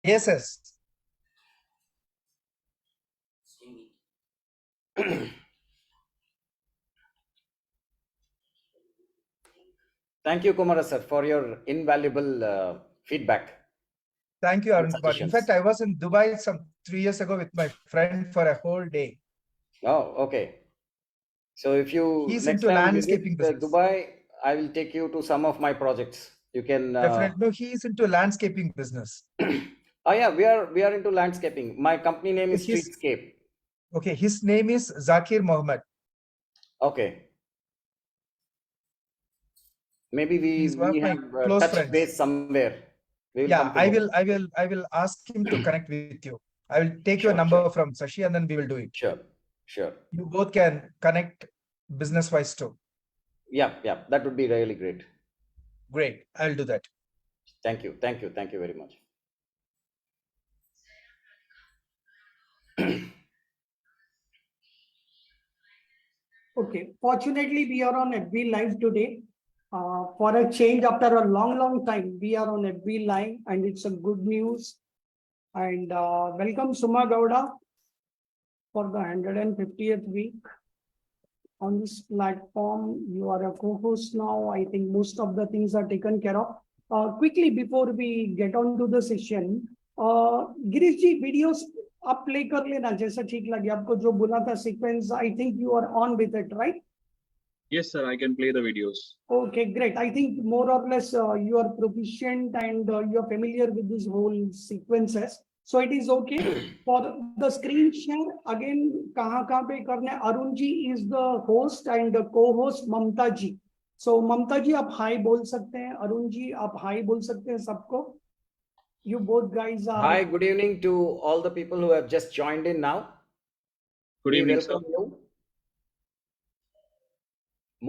Yes, yes. Thank you, Kumara sir, for your invaluable feedback. Thank you, And Arun Kumar. In suggestions. fact, I was in Dubai some 3 years ago with my friend for a whole day. Oh, okay. So if you He's next into time visit landscaping business. Dubai, I will take you to some of my projects. You can. Definitely. No, he's into landscaping business. Oh yeah, we are into landscaping. My company name is His Streetscape. okay. His name is Zakir Mohammed. Okay. Maybe He's one we of my have close touched friends. base somewhere. We will Yeah, come to know. I will ask him to connect with you. I will take your Sure, sure, number from Sashi and then we will do it. sure, sure. You both can connect business wise too. Yeah, yeah. That would be really great. Great. I'll do that. Thank you, thank you, thank you very much. Okay, fortunately, we are on FB Live today. For a change, after a long time, we are on FB Live, and it's a good news. And welcome, Suma Gowda, for the 150th week on this platform. You are a co-host now. I think most of the things are taken care of. Quickly, before we get on to the session, Girish ji videos आप play कर लेना जैसा ठीक लगे आपको जो बोला था sequence I think you are on with it right Yes, sir, I can play the videos. Okay, great. I think more or less you are proficient and you are familiar with this whole sequences. So it is okay. For the screen share, again, kahan pe karna hai? Arun ji is the host and the co-host Mamta ji. So Mamta ji, आप hi बोल सकते हैं. Arun ji, आप hi बोल सकते हैं सबको. You both guys are. Hi, good evening to all the people who have just joined in now. Good We evening, sir. welcome you.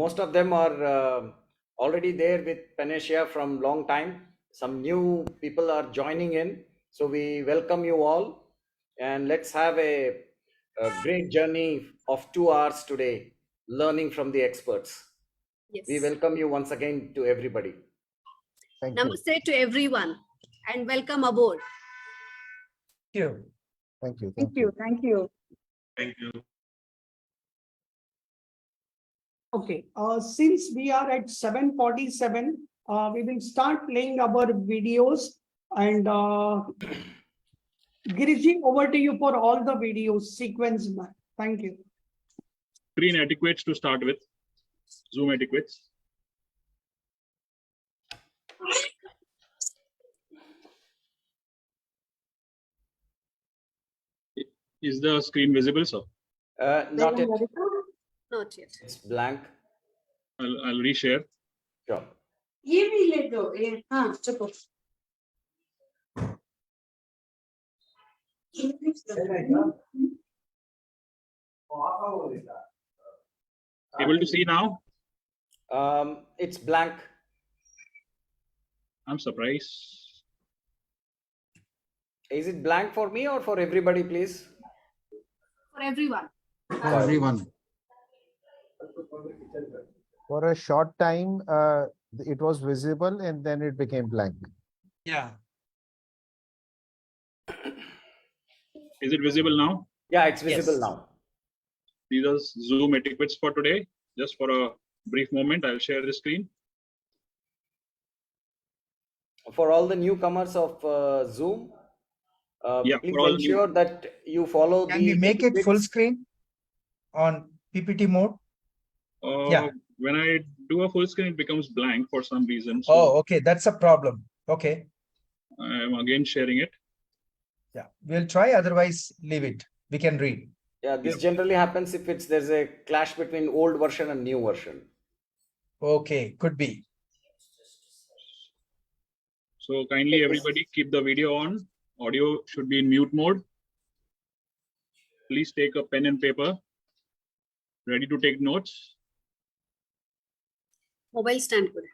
Most of them are already there with PANACEA from long time. Some new people are joining in. So we welcome you all and let's have a great journey of 2 hours today, learning from the experts. Yes. We welcome you once again to everybody. Thank you. Namaste to everyone and welcome aboard. Thank you. Thank you. Thank you. Thank you. Thank you. Okay, since we are at 7:47, we will start playing our videos and Giriji, over to you for all the videos sequence. Thank you. Screen adequates to start with. Zoom adequates. Is the screen visible, sir? Not yet. Not yet. It's blank. I'll reshare. Sure. ये भी ले दो हाँ चलो Able to see now? It's blank. I'm surprised. Is it blank for me or for everybody, please? For everyone. For everyone. For a short time, it was visible and then it became blank. Yeah. Is it visible now? Yeah, it's visible Yes. now. These are Zoom etiquettes for today. Just for a brief moment, I'll share the screen. For all the newcomers of Zoom, Yeah, please for all ensure that you follow Can the we make it full etiquettes. screen on PPT mode? Yeah. When I do a full screen, it becomes blank for some reason. So Oh, okay. That's a problem. Okay. I'm again sharing it. Yeah. We'll try. Otherwise, leave it. We can read. Yeah, this generally happens if there's a clash between old version and new version. Okay. Could be. So kindly everybody keep the video on. Audio should be in mute mode. Please take a pen and paper. Ready to take notes. Mobile stand good.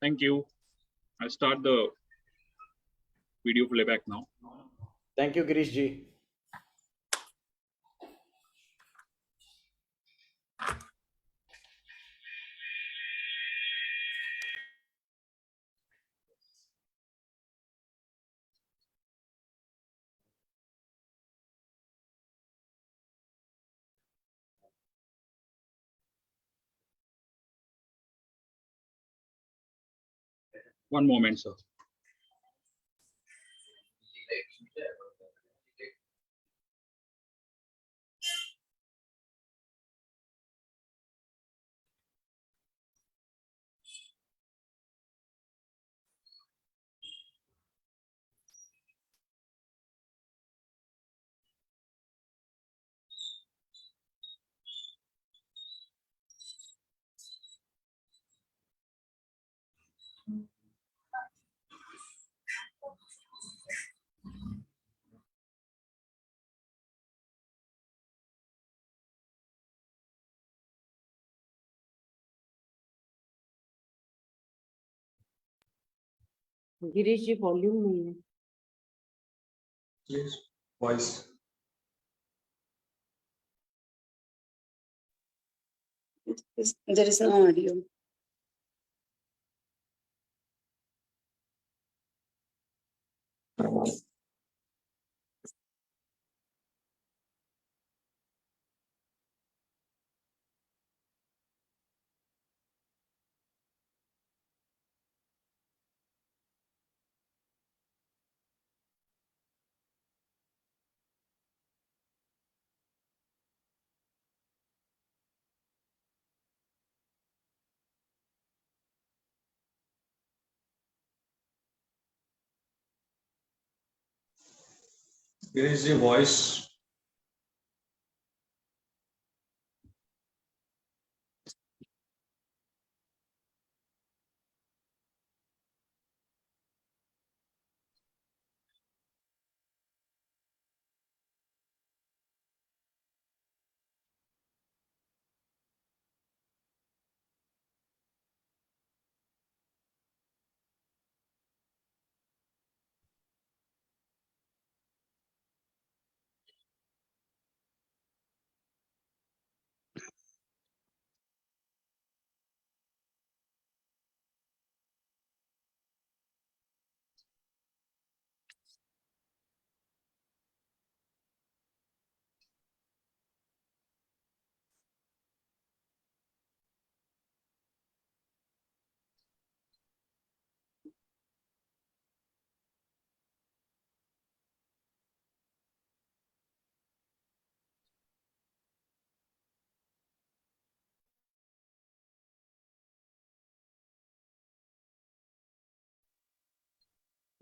Thank you. I'll start the video playback now. Thank you, Girish ji. One moment, sir. Girish ji volume नहीं है Please, voice. there is no audio Girish ji, voice.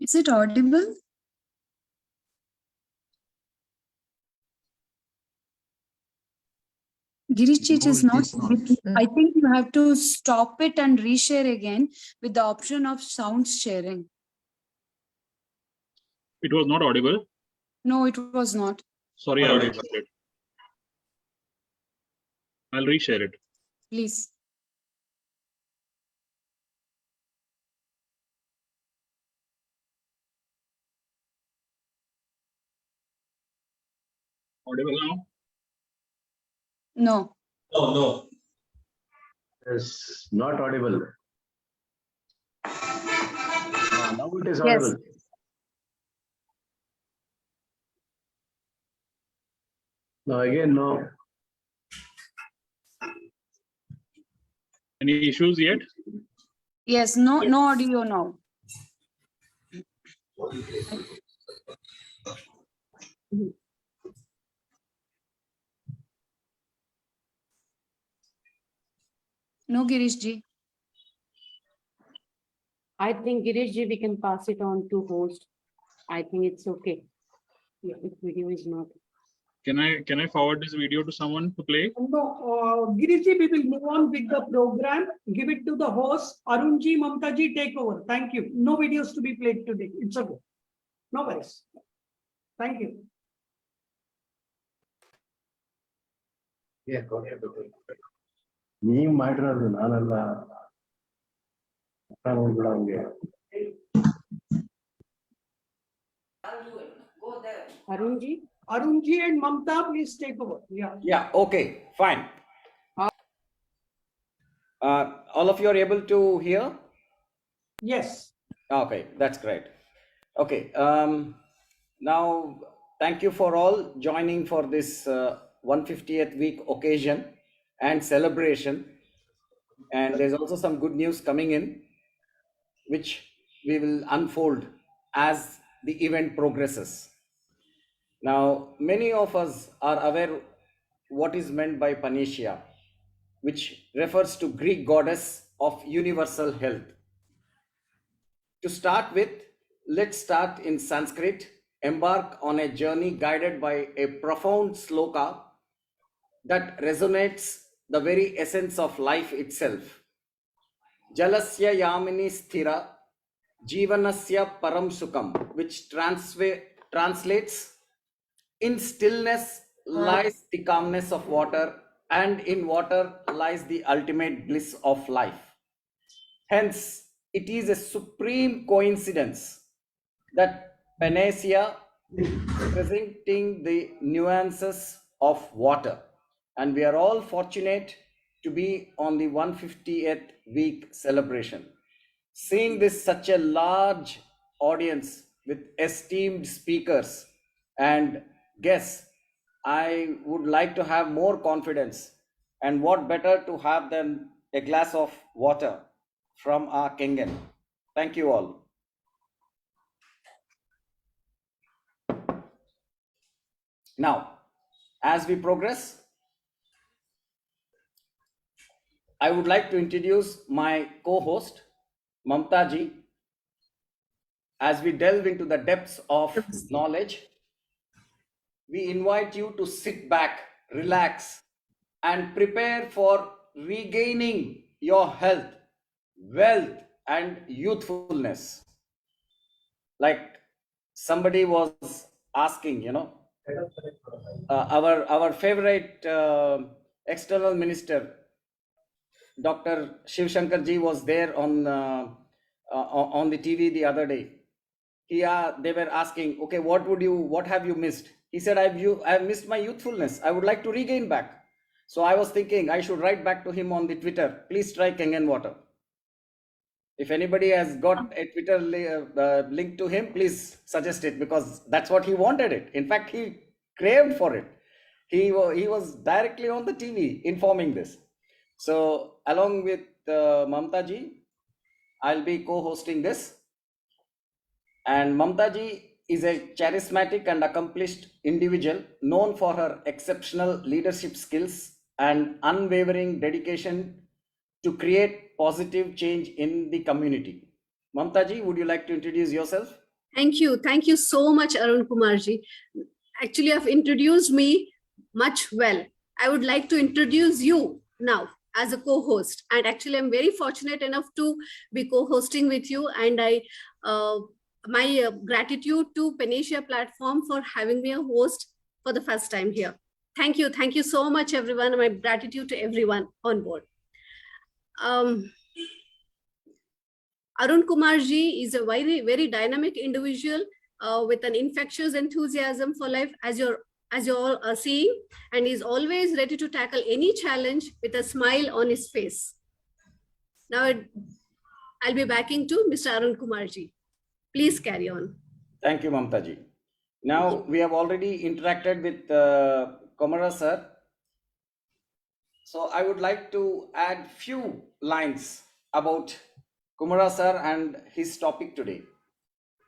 Is it audible? Girish, it is not. I think you have to stop it and reshare again with the option of sound sharing. It was not audible. No, it was not. Sorry, Not I'll audible. reshare it. I'll reshare it. Please. Audible now? No. No, no. Is not audible. Now it is Yes. audible. No, again, no. Any issues yet? Yes. No. No audio now. No, Girish ji. I think Girish ji we can pass it on to host I think it's okay yeah if video is not Can I forward this video to someone to play? No, Girish ji, we will move on with the program. Give it to the host. Arun ji, Mamta ji, take over. Thank you. No videos to be played today. It's okay. No worries. Thank you. Yeah, go ahead. ನೀವು ಮಾಡಿರೋದು ನಾನಲ್ಲ ನೋಡ್ಬಿಡ ಹಂಗೆ Arun ji and Mamta, please take over. Yeah. Yeah, okay, fine. All of you are able to hear? Yes. Okay, that's great. Okay, now thank you for all joining for this 150th week occasion and celebration. And there's also some good news coming in, which we will unfold as the event progresses. Now, many of us are aware what is meant by Panacea, which refers to Greek goddess of universal health. To start with, let's start in Sanskrit, embark on a journey guided by a profound sloka that resonates the very essence of life itself. Jalasya yamini sthira jivanasya param sukham, which translates, in stillness lies the calmness of water, and in water lies the ultimate bliss of life. Hence, it is a supreme coincidence that Panacea presenting the nuances of water. And we are all fortunate to be on the 150th week celebration. Seeing this such a large audience with esteemed speakers and guests, I would like to have more confidence. And what better to have than a glass of water from our Kengen. Thank you all. Now, as we progress, I would like to introduce my co-host, Mamta ji. As we delve into the depths of knowledge, we invite you to sit back, relax, and prepare for regaining your health, wealth, and youthfulness. Like somebody was asking, our favorite external minister, Dr. Shiv Shankar ji, was there on the TV the other day. They were asking, okay, what have you missed? He said, I've missed my youthfulness. I would like to regain back. So I was thinking I should write back to him on the Twitter, please try Kengen water. If anybody has got a Twitter link to him, please suggest it, because that's what he wanted it. In fact, he craved for it. He was directly on the TV informing this. So along with Mamta ji, I'll be co-hosting this. And Mamta ji is a charismatic and accomplished individual known for her exceptional leadership skills and unwavering dedication to create positive change in the community. Mamta ji, would you like to introduce yourself? Thank you. Thank you so much, Arun Kumar ji. Actually, you have introduced me much well. I would like to introduce you now as a co-host. And actually, I'm very fortunate enough to be co-hosting with you. And my gratitude to PANACEA platform for having me a host for the first time here. Thank you. Thank you so much, everyone. My gratitude to everyone on board. Arun Kumar ji is a very, very dynamic individual with an infectious enthusiasm for life, as you all are seeing, and is always ready to tackle any challenge with a smile on his face. Now, I'll be backing to Mr. Arun Kumar ji. Please carry on. Thank you, Mamta ji. Now, we have already interacted with Komara sir. So I would like to add few lines about Kumara sir and his topic today.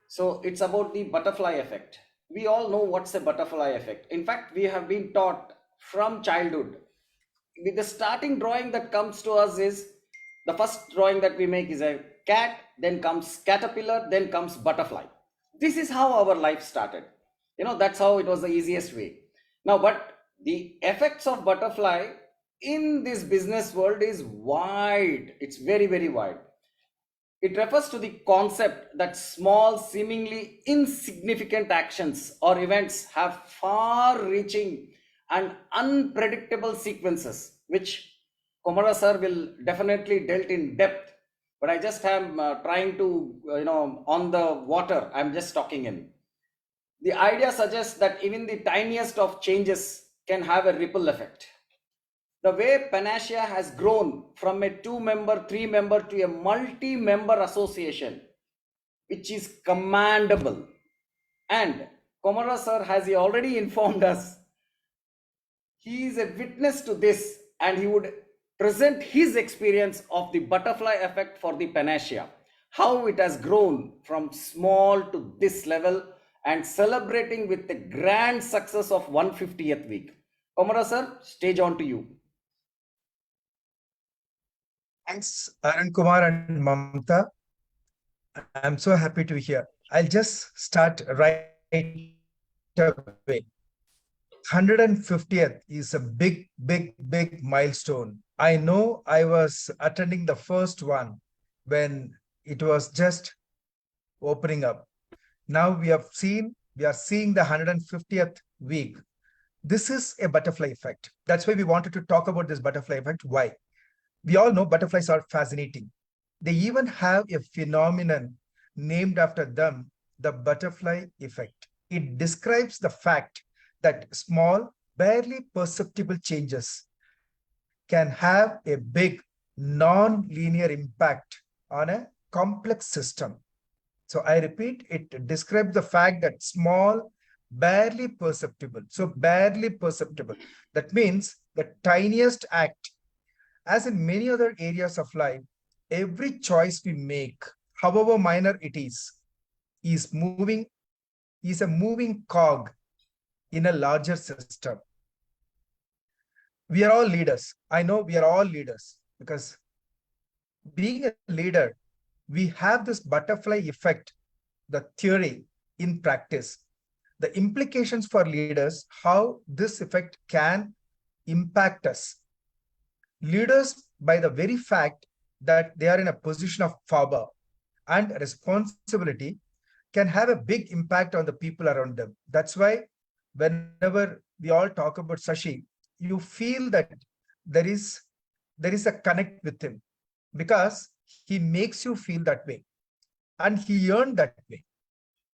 So it's about the butterfly effect. We all know what's a butterfly effect. In fact, we have been taught from childhood. The starting drawing that comes to us is, the first drawing that we make is a cat, then comes caterpillar, then comes butterfly. This is how our life started. That's how it was the easiest way. Now, but the effects of butterfly in this business world is wide. It's very, very wide. It refers to the concept that small, seemingly insignificant actions or events have far-reaching and unpredictable sequences, which Komara sir will definitely delve in depth. But I just am trying to, on the water, I'm just talking in. The idea suggests that even the tiniest of changes can have a ripple effect. The way Panacea has grown from a 2-member, 3-member to a multi-member association, which is commendable. And Komara sir has already informed us, he is a witness to this, and he would present his experience of the butterfly effect for the Panacea. how it has grown from small to this level and celebrating with the grand success of 150th week. Komara sir, stage on to you. Thanks, Arun Kumar and Mamta. I'm so happy to hear. I'll just start right away. 150th is a big, big, big milestone. I know I was attending the first one when it was just opening up. Now we are seeing the 150th week. This is a butterfly effect. That's why we wanted to talk about this butterfly effect. Why? We all know butterflies are fascinating. They even have a phenomenon named after them, the butterfly effect. It describes the fact that small, barely perceptible changes can have a big non-linear impact on a complex system. So I repeat, it describes the fact that small, barely perceptible. So barely perceptible. That means the tiniest act, as in many other areas of life, every choice we make, however minor it is a moving cog in a larger system. We are all leaders. I know we are all leaders because being a leader, we have this butterfly effect, the theory in practice. The implications for leaders, how this effect can impact us. Leaders, by the very fact that they are in a position of power and responsibility, can have a big impact on the people around them. That's why whenever we all talk about Sashi, you feel that there is a connect with him because he makes you feel that way. And he earned that way,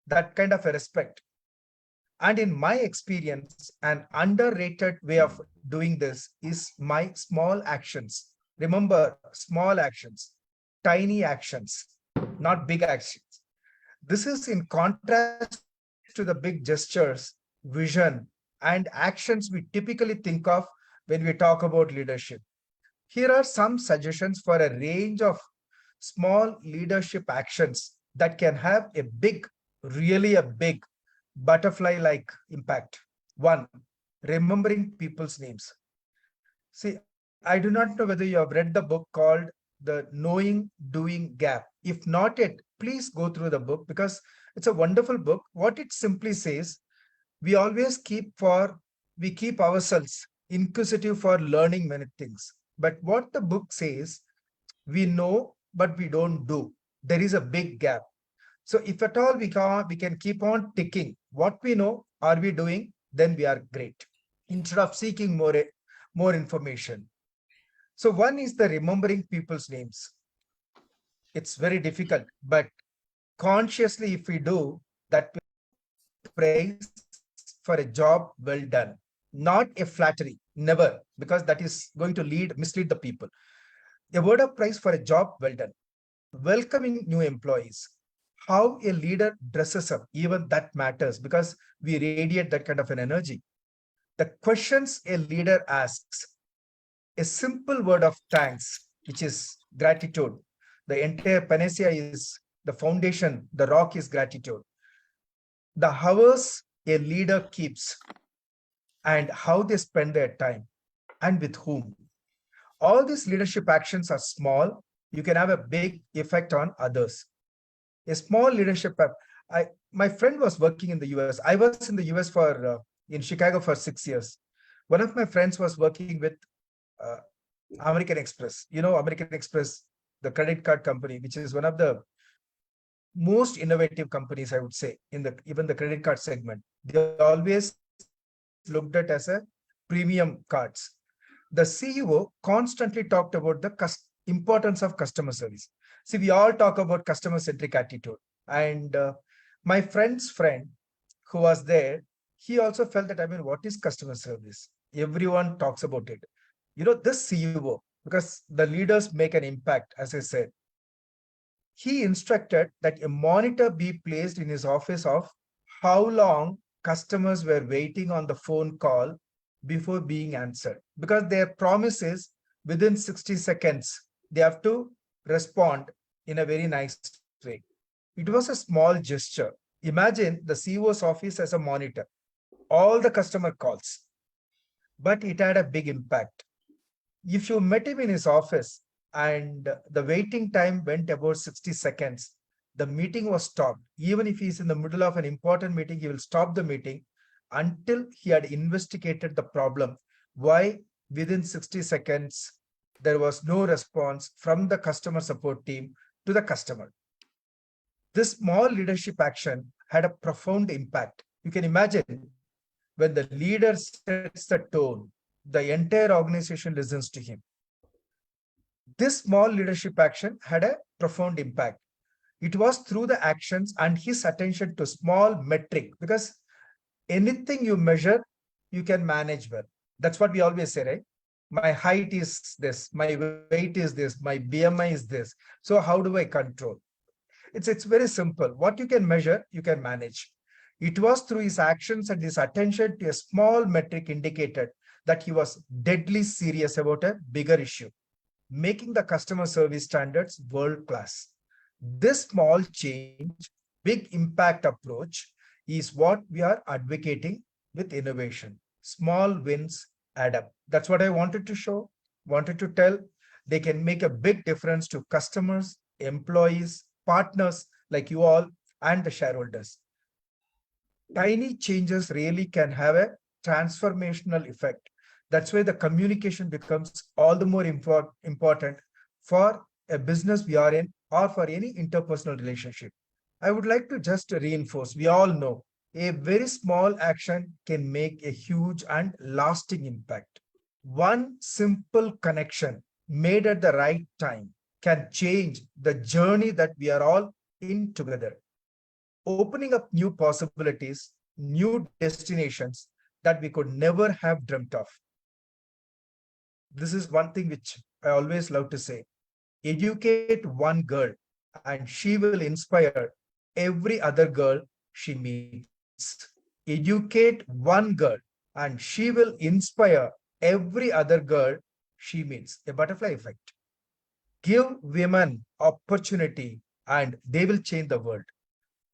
that kind of a respect. And in my experience, an underrated way of doing this is my small actions. Remember, small actions, tiny actions, not big actions. This is in contrast to the big gestures, vision, and actions we typically think of when we talk about leadership. Here are some suggestions for a range of small leadership actions that can have a big, really a big butterfly-like impact. One, remembering people's names. See, I do not know whether you have read the book called The Knowing Doing Gap. If not yet, please go through the book because it's a wonderful book. What it simply says, we always keep ourselves inquisitive for learning many things. But what the book says, we know, but we don't do. There is a big gap. So if at all we can keep on ticking what we know, are we doing, then we are great. Instead of seeking more information. So one is the remembering people's names. It's very difficult, but consciously if we do that, praise for a job well done, not a flattery, never, because that is going to mislead the people. A word of praise for a job well done. Welcoming new employees. How a leader dresses up, even that matters because we radiate that kind of an energy. The questions a leader asks, a simple word of thanks, which is gratitude. The entire panacea is the foundation, the rock is gratitude. The hours a leader keeps and how they spend their time and with whom. All these leadership actions are small. You can have a big effect on others. A small leadership. My friend was working in the US. I was in the US in Chicago for 6 years. One of my friends was working with American Express. You know, American Express, the credit card company, which is one of the most innovative companies, I would say, in even the credit card segment. They always looked at as a premium cards. The CEO constantly talked about the importance of customer service. See, we all talk about customer-centric attitude. And my friend's friend who was there, he also felt that, what is customer service? Everyone talks about it. You know, this CEO, because the leaders make an impact, as I said, he instructed that a monitor be placed in his office of how long customers were waiting on the phone call before being answered. Because their promise is within 60 seconds, they have to respond in a very nice way. It was a small gesture. Imagine the CEO's office as a monitor, all the customer calls, but it had a big impact. If you met him in his office and the waiting time went about 60 seconds, the meeting was stopped. Even if he's in the middle of an important meeting, he will stop the meeting until he had investigated the problem. Why within 60 seconds, there was no response from the customer support team to the customer. This small leadership action had a profound impact. You can imagine when the leader sets the tone, the entire organization listens to him. This small leadership action had a profound impact. It was through the actions and his attention to small metric, because anything you measure, you can manage well. That's what we always say, right? My height is this, my weight is this, my BMI is this. So how do I control? It's very simple. What you can measure, you can manage. It was through his actions and his attention to a small metric indicated that he was deadly serious about a bigger issue, making the customer service standards world-class. This small change, big impact approach is what we are advocating with innovation. Small wins add up. That's what I wanted to show, wanted to tell. They can make a big difference to customers, employees, partners like you all, and the shareholders. Tiny changes really can have a transformational effect. That's why the communication becomes all the more important for a business we are in or for any interpersonal relationship. I would like to just reinforce, we all know a very small action can make a huge and lasting impact. One simple connection made at the right time can change the journey that we are all in together, opening up new possibilities, new destinations that we could never have dreamt of. This is one thing which I always love to say. Educate one girl and she will inspire every other girl she meets. Educate one girl and she will inspire every other girl she meets. A butterfly effect. Give women opportunity and they will change the world.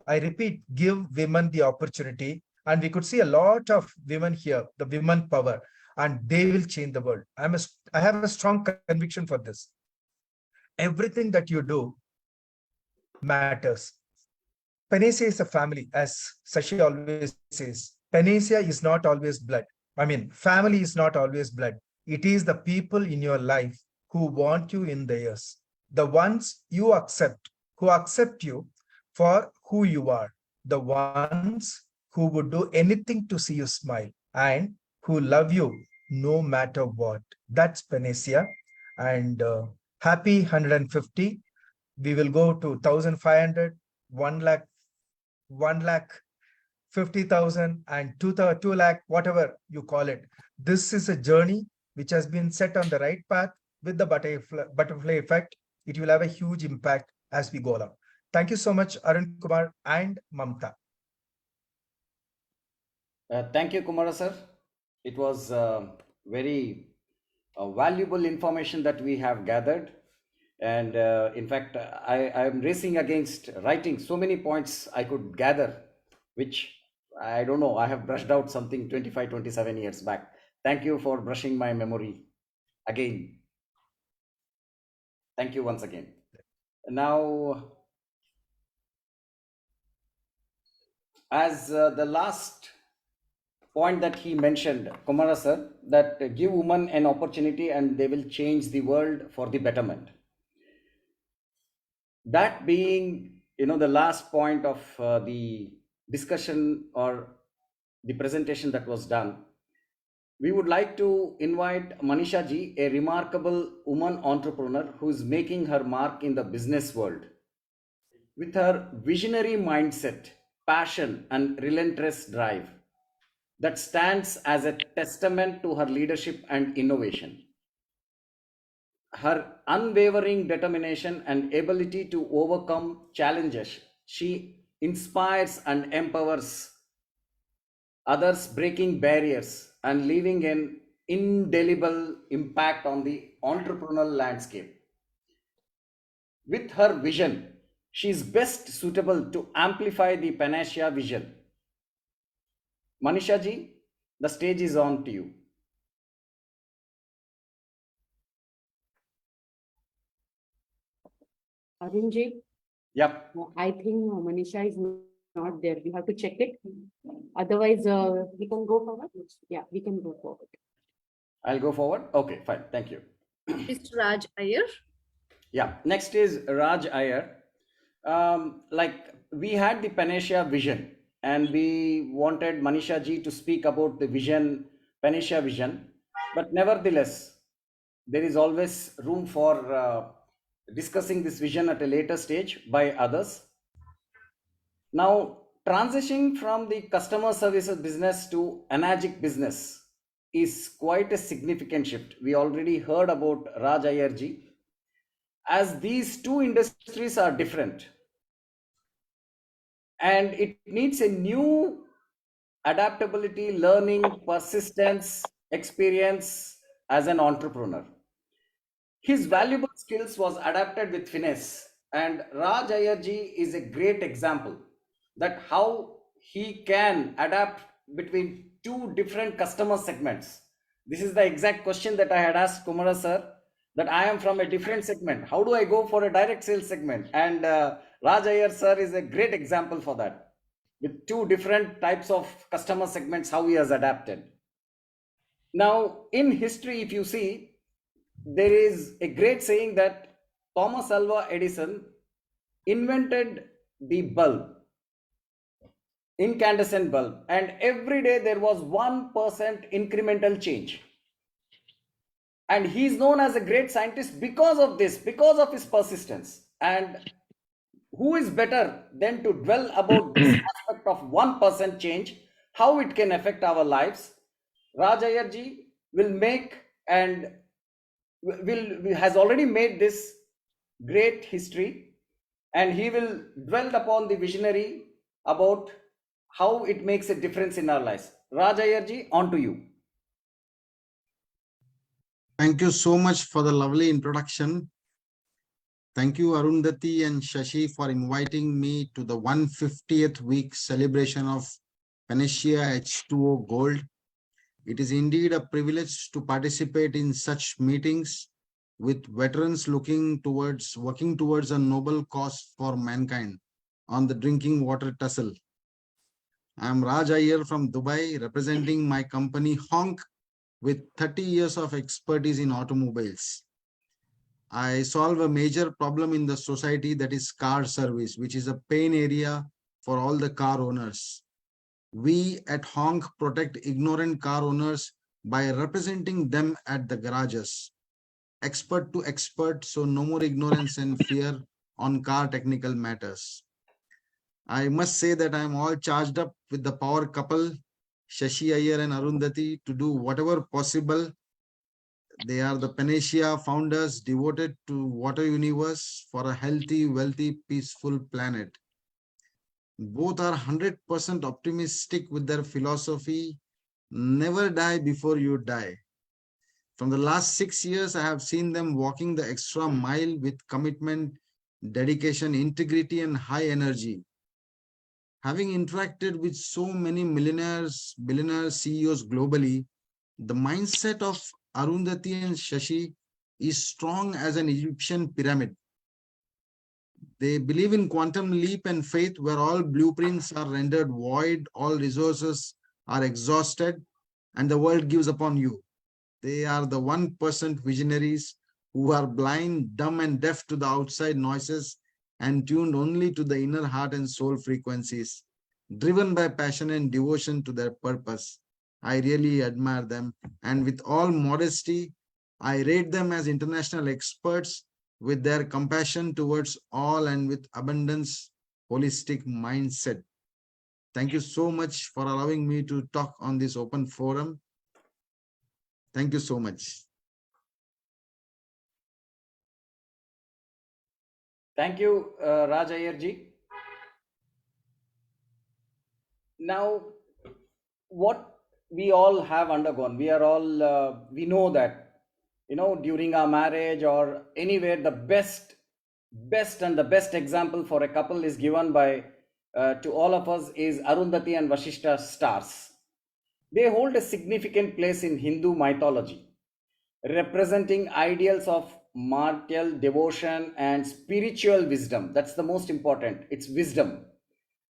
I repeat, give women the opportunity, and we could see a lot of women here, the women power, and they will change the world. I have a strong conviction for this. Everything that you do matters. PANACEA is a family, as Sashi always says. PANACEA is not always blood. I mean, family is not always blood. It is the people in your life who want you in theirs. The ones you accept, who accept you for who you are. The ones who would do anything to see you smile and who love you no matter what. That's PANACEA. And happy 150. We will go to 1,500, 1 lakh, 1 lakh, 50,000 and 2 lakh, whatever you call it. This is a journey which has been set on the right path with the butterfly effect. It will have a huge impact as we go along. Thank you so much, Arun Kumar and Mamta. Thank you, Kumara sir. It was very valuable information that we have gathered. And in fact, I am racing against writing so many points I could gather, which I don't know, I have brushed out something 25, 27 years back. Thank you for brushing my memory again. Thank you once again. Now, as the last point that he mentioned, Kumara sir, that give women an opportunity and they will change the world for the betterment. That being, the last point of the discussion or the presentation that was done, we would like to invite Manisha ji, a remarkable woman entrepreneur who is making her mark in the business world. With her visionary mindset, passion, and relentless drive that stands as a testament to her leadership and innovation. Her unwavering determination and ability to overcome challenges, she inspires and empowers others, breaking barriers and leaving an indelible impact on the entrepreneurial landscape. With her vision, she is best suitable to amplify the PANACEA vision. Manisha ji, the stage is on to you. Arunji, Yep. I think Manisha is not there. We have to check it. Otherwise, we can go forward. Yeah, we can go forward. I'll go forward. Okay, fine. Thank you. Mr. Raj Iyer. Yeah. Next is Raj Iyer. Like we had the PANACEA vision, and we wanted Manisha ji to speak about the vision, PANACEA vision. But nevertheless, there is always room for discussing this vision at a later stage by others. Now, transitioning from the customer services business to Anagic business is quite a significant shift. We already heard about Raj Iyer ji. As these two industries are different, and it needs a new adaptability, learning, persistence, experience as an entrepreneur. His valuable skills was adapted with finesse, and Raj Iyer ji is a great example that how he can adapt between two different customer segments. This is the exact question that I had asked Kumara sir, that I am from a different segment. How do I go for a direct sales segment? And Raj Iyer sir is a great example for that. With two different types of customer segments, how he has adapted. Now, in history, if you see, there is a great saying that Thomas Alva Edison invented the bulb, incandescent bulb, and every day there was 1% incremental change. And he is known as a great scientist because of this, because of his persistence. And who is better than to dwell about this aspect of 1% change, how it can affect our lives? Raj Iyer ji will make and has already made this great history, and he will dwell upon the visionary about how it makes a difference in our lives. Raj Iyer ji, on to you. Thank you so much for the lovely introduction. Thank you, Arundhati and Shashi, for inviting me to the 150th week celebration of PANACEA H2O Gold. It is indeed a privilege to participate in such meetings with veterans working towards a noble cause for mankind on the drinking water tussle. I am Raj Iyer from Dubai, representing my company Honk with 30 years of expertise in automobiles. I solve a major problem in the society, that is car service, which is a pain area for all the car owners. We at Honk protect ignorant car owners by representing them at the garages, expert to expert, so no more ignorance and fear on car technical matters. I must say that I am all charged up with the power couple, Shashi Iyer and Arundhati, to do whatever possible. They are the PANACEA founders devoted to water universe for a healthy, wealthy, peaceful planet. Both are 100% optimistic with their philosophy, never die before you die. From the last 6 years, I have seen them walking the extra mile with commitment, dedication, integrity, and high energy. Having interacted with so many millionaires, billionaires, CEOs globally, the mindset of Arundhati and Shashi is strong as an Egyptian pyramid. They believe in quantum leap and faith, where all blueprints are rendered void, all resources are exhausted, and the world gives upon you. They are the 1% visionaries who are blind, dumb, and deaf to the outside noises and tuned only to the inner heart and soul frequencies, driven by passion and devotion to their purpose. I really admire them, and with all modesty, I rate them as international experts with their compassion towards all and with abundance, holistic mindset. Thank you so much for allowing me to talk on this open forum. Thank you so much. Thank you, Raj Iyer ji. Now, what we all have undergone, we are all, we know that, during our marriage or anywhere, the best best and the best example for a couple is given by to all of us is Arundhati and Vashishta stars. They hold a significant place in Hindu mythology, representing ideals of martial devotion and spiritual wisdom. That's the most important. It's wisdom.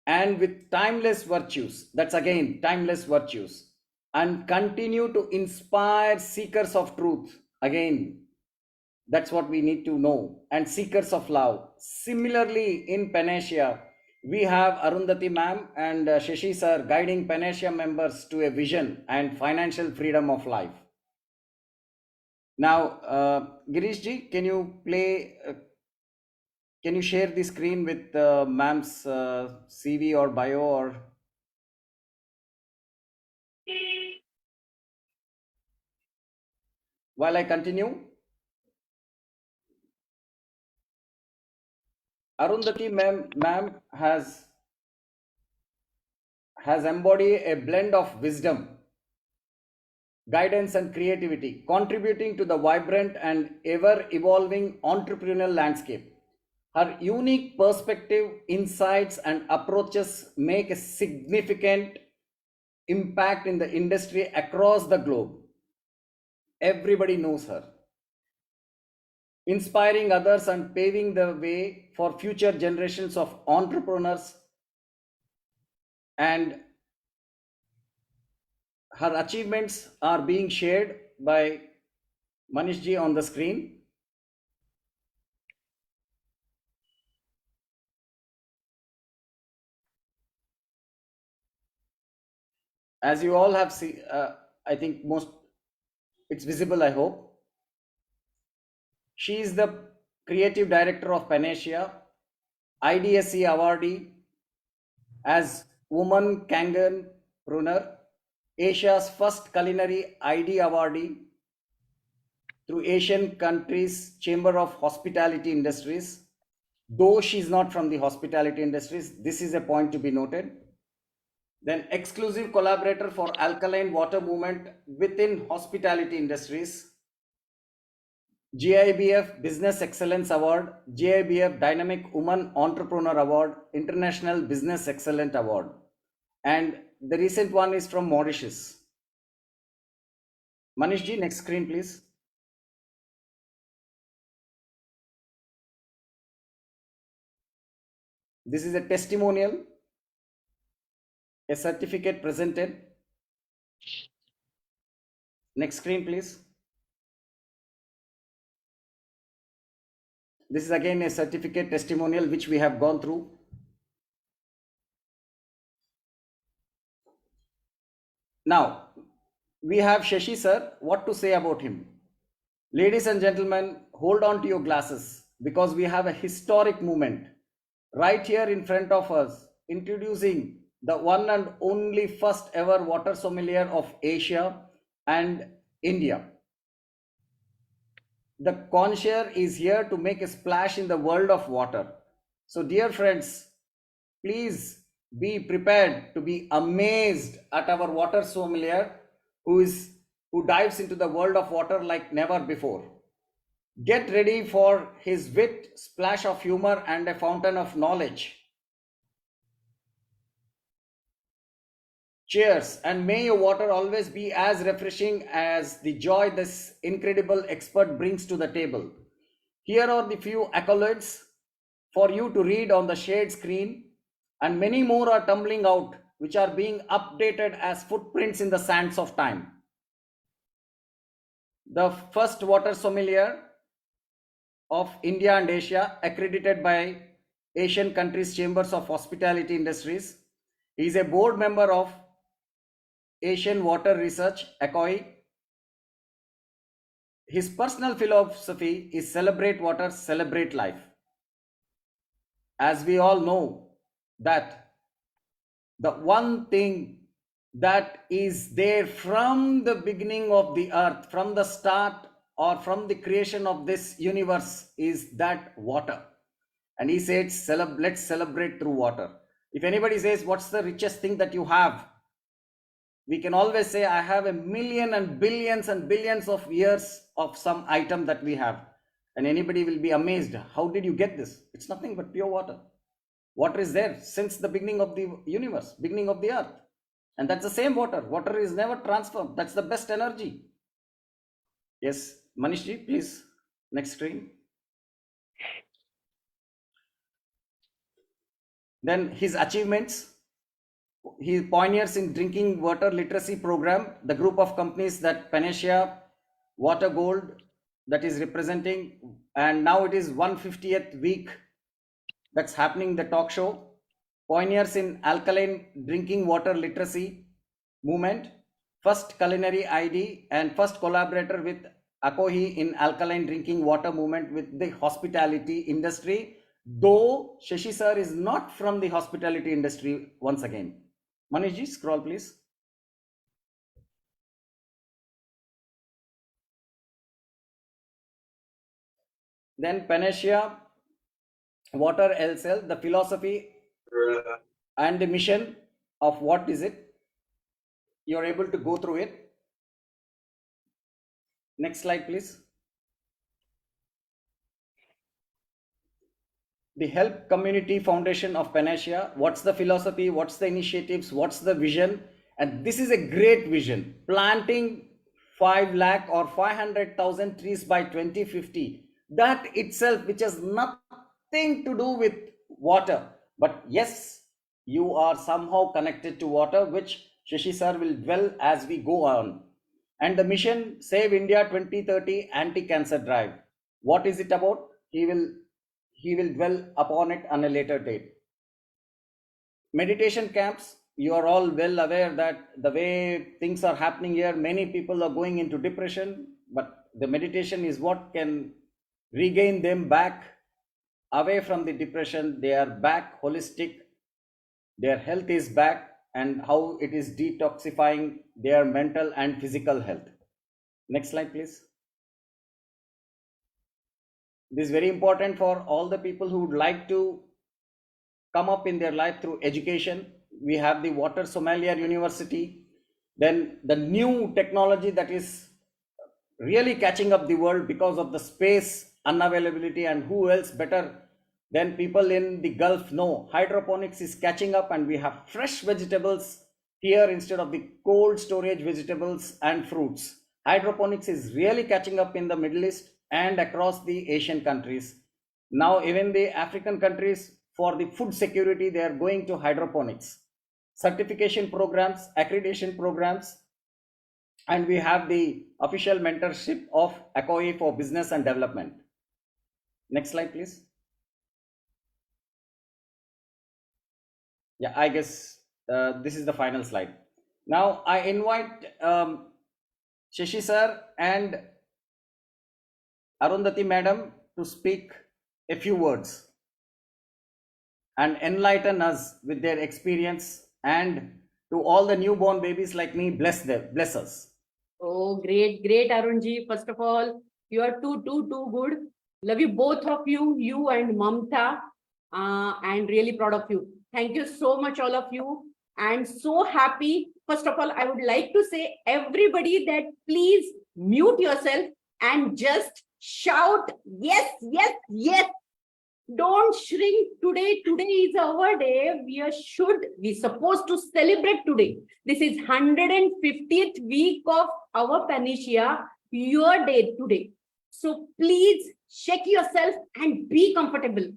And with timeless virtues. That's again timeless virtues. And continue to inspire seekers of truth. Again, that's what we need to know. And seekers of love. Similarly, in PANACEA, we have Arundhati ma'am and Shashi sir guiding PANACEA members to a vision and financial freedom of life. Now, Girish ji, can you play, can you share the screen with ma'am's CV or bio or? While I continue, Arundhati ma'am has embodied a blend of wisdom, guidance and creativity, contributing to the vibrant and ever-evolving entrepreneurial landscape. Her unique perspective, insights and approaches make a significant impact in the industry across the globe. Everybody knows her. Inspiring others and paving the way for future generations of entrepreneurs, and her achievements are being shared by Manish ji on the screen. As you all have seen, I think it's visible, I hope. She is the creative director of PANACEA, IDSC awardee as Woman Kanganpreneur, Asia's first culinary ID awardee through Asian countries Chamber of Hospitality Industries. Though she's not from the hospitality industries, this is a point to be noted. Then exclusive collaborator for alkaline water movement within hospitality industries. GIBF Business Excellence Award, GIBF Dynamic Woman Entrepreneur Award, International Business Excellence Award. And the recent one is from Mauritius. Manish ji, next screen, please. This is a testimonial, a certificate presented. Next screen, please. This is again a certificate testimonial which we have gone through. Now, we have Shashi sir. What to say about him? Ladies and gentlemen, hold on to your glasses because we have a historic moment right here in front of us, introducing the one and only first ever water sommelier of Asia and India. The connoisseur is here to make a splash in the world of water. So dear friends, please be prepared to be amazed at our water sommelier who dives into the world of water like never before. Get ready for his wit, splash of humor and a fountain of knowledge. Cheers, and may your water always be as refreshing as the joy this incredible expert brings to the table. Here are the few accolades for you to read on the shared screen, and many more are tumbling out, which are being updated as footprints in the sands of time. The first water sommelier of India and Asia, accredited by Asian countries Chambers of Hospitality Industries. He is a board member of Asian Water Research, ACOI. His personal philosophy is celebrate water, celebrate life. As we all know that the one thing that is there from the beginning of the earth, from the start or from the creation of this universe, is that water. And he says, let's celebrate through water. If anybody says, what's the richest thing that you have? We can always say, I have a million and billions of years of some item that we have. And anybody will be amazed. How did you get this? It's nothing but pure water. Water is there since the beginning of the universe, beginning of the earth. And that's the same water. Water is never transformed. That's the best energy. Yes, Manishji, please. Next screen. Then his achievements. He pioneers in drinking water literacy program. The group of companies that PANACEA, Water Gold, that is representing, and now it is 150th week that's happening, the talk show. Pioneers in alkaline drinking water literacy movement, first culinary ID and first collaborator with Akohi in alkaline drinking water movement with the hospitality industry, though Shashi sir is not from the hospitality industry once again. Manishji, scroll please. Then PANACEA, Water LCL, the philosophy and the mission of what is it? You're able to go through it. Next slide, please. The Help Community Foundation of PANACEA. What's the philosophy? What's the initiatives? What's the vision? And this is a great vision. Planting 5 lakh or 500,000 trees by 2050. That itself, which has nothing to do with water. But yes, you are somehow connected to water, which Shashi sir will dwell as we go on. And the mission, Save India 2030 Anti-Cancer Drive. What is it about? He will dwell upon it on a later date. Meditation camps, you are all well aware that the way things are happening here, many people are going into depression, but the meditation is what can regain them back away from the depression. They are back holistic, their health is back, and how it is detoxifying their mental and physical health. Next slide, please. This is very important for all the people who would like to come up in their life through education. We have the Water Sommelier University. Then the new technology that is really catching up the world because of the space unavailability, and who else better than people in the Gulf know. Hydroponics is catching up, and we have fresh vegetables here instead of the cold storage vegetables and fruits. Hydroponics is really catching up in the Middle East and across the Asian countries. Now even the African countries, for the food security, they are going to hydroponics. Certification programs, accreditation programs, and we have the official mentorship of Akohi for business and development. Next slide, please. Yeah, I guess this is the final slide. Now I invite Shashi sir and Arundhati madam to speak a few words and enlighten us with their experience, and to all the newborn babies like me, bless them, bless us. Oh, great, great, Arunji. First of all, you are too good. Love you, both of you, you and Mamta, and really proud of you. Thank you so much, all of you. And so happy. First of all, I would like to say everybody that please mute yourself and just shout, yes, yes, yes. Don't shrink today. Today is our day. We're supposed to celebrate today. This is 150th week of our PANACEA, your day today. So please check yourself and be comfortable.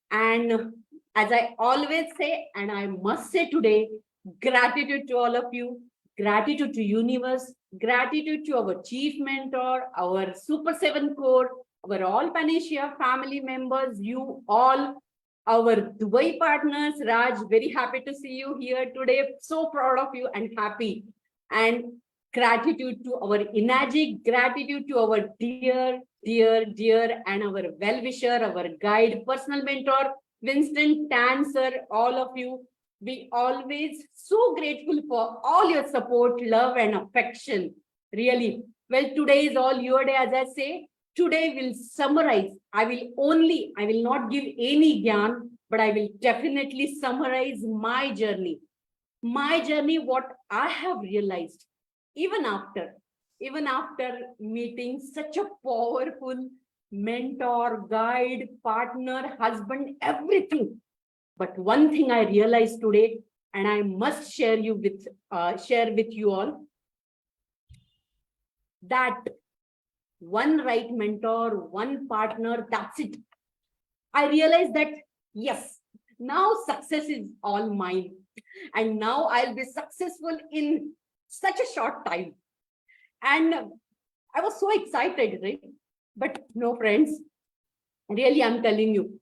And as I always say, and I must say today, gratitude to all of you, gratitude to universe, gratitude to our chief mentor, our Super 7 core, our all PANACEA family members, you all, our Dubai partners. Raj, very happy to see you here today. So proud of you and happy. And gratitude to our Inagic, gratitude to our dear, and our well-wisher, our guide, personal mentor, Winston Tan sir, all of you. We always so grateful for all your support, love, and affection. Really. Well, today is all your day, as I say. Today we'll summarize. I will not give any gyan, but I will definitely summarize my journey. My journey, what I have realized, even after meeting such a powerful mentor, guide, partner, husband, everything. But one thing I realized today, and I must share with you all, that one right mentor, one partner, that's it. I realized that, yes, now success is all mine. And now I'll be successful in such a short time. And I was so excited, right? But no, friends, really, I'm telling you,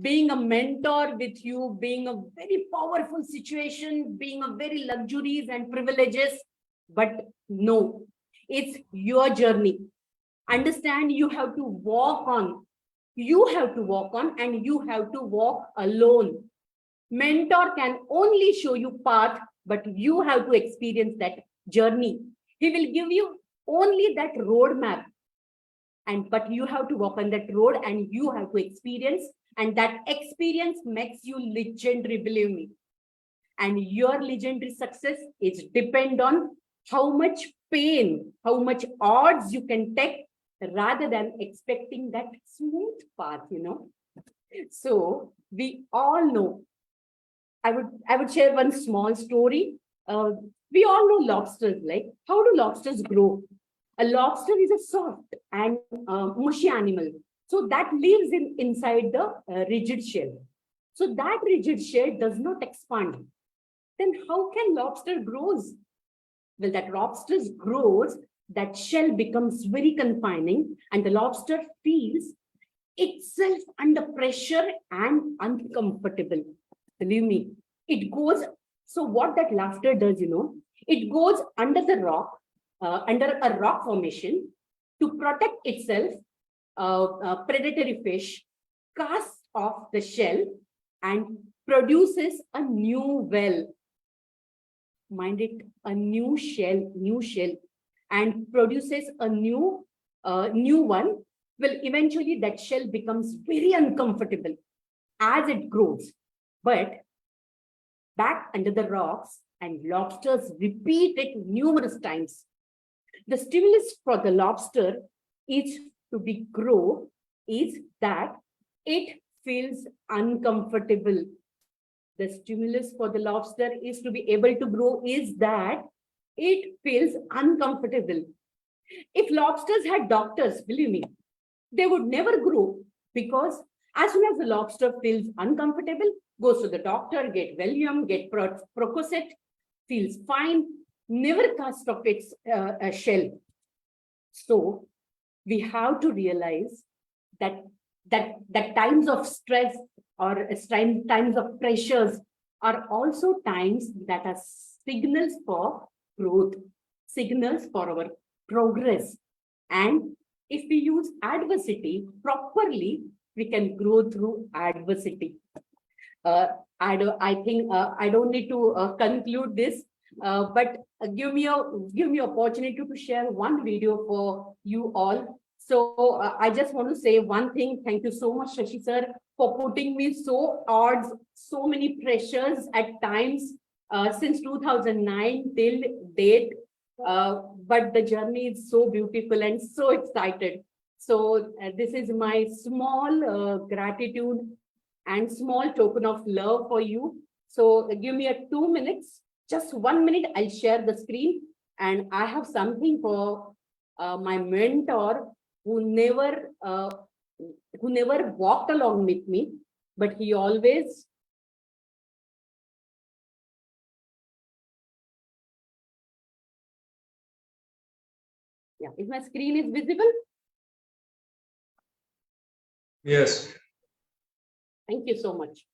being a mentor with you, being a very powerful situation, being a very luxuries and privileges, but no, it's your journey. Understand, you have to walk on. You have to walk on, and you have to walk alone. Mentor can only show you path, but you have to experience that journey. He will give you only that roadmap, but you have to walk on that road, and you have to experience, and that experience makes you legendary, believe me. And your legendary success is depend on how much pain, how much odds you can take, rather than expecting that smooth path, So we all know. I would share one small story. We all know lobsters. Like, how do lobsters grow? A lobster is a soft and mushy animal. So that lives inside the rigid shell. So that rigid shell does not expand. Then how can lobster grows? Well, that lobster grows, that shell becomes very confining, and the lobster feels itself under pressure and uncomfortable. Believe me, it goes. So what that lobster does, it goes under the rock, under a rock formation to protect itself. Predatory fish casts off the shell and produces a new well. Mind it, a new shell, and produces a new one. Well, eventually that shell becomes very uncomfortable as it grows. But back under the rocks, and lobsters repeat it numerous times. The stimulus for the lobster is to grow is that it feels uncomfortable. The stimulus for the lobster is to be able to grow is that it feels uncomfortable. If lobsters had doctors, believe me, they would never grow, because as soon as the lobster feels uncomfortable, goes to the doctor, get Valium, get Percocet, feels fine, never cast off its shell. So we have to realize that times of stress or times of pressures are also times that are signals for growth, signals for our progress. And if we use adversity properly, we can grow through adversity. I think I don't need to conclude this, but give me opportunity to share one video for you all. So I just want to say one thing. Thank you so much, Shashi sir, for putting me so odds, so many pressures at times since 2009 till date. But the journey is so beautiful and so excited. So this is my small gratitude and small token of love for you. So give me 2 minutes, just 1 minute, I'll share the screen. And I have something for my mentor who never walked along with me, but he always if my screen is visible. Yes. Thank you so much.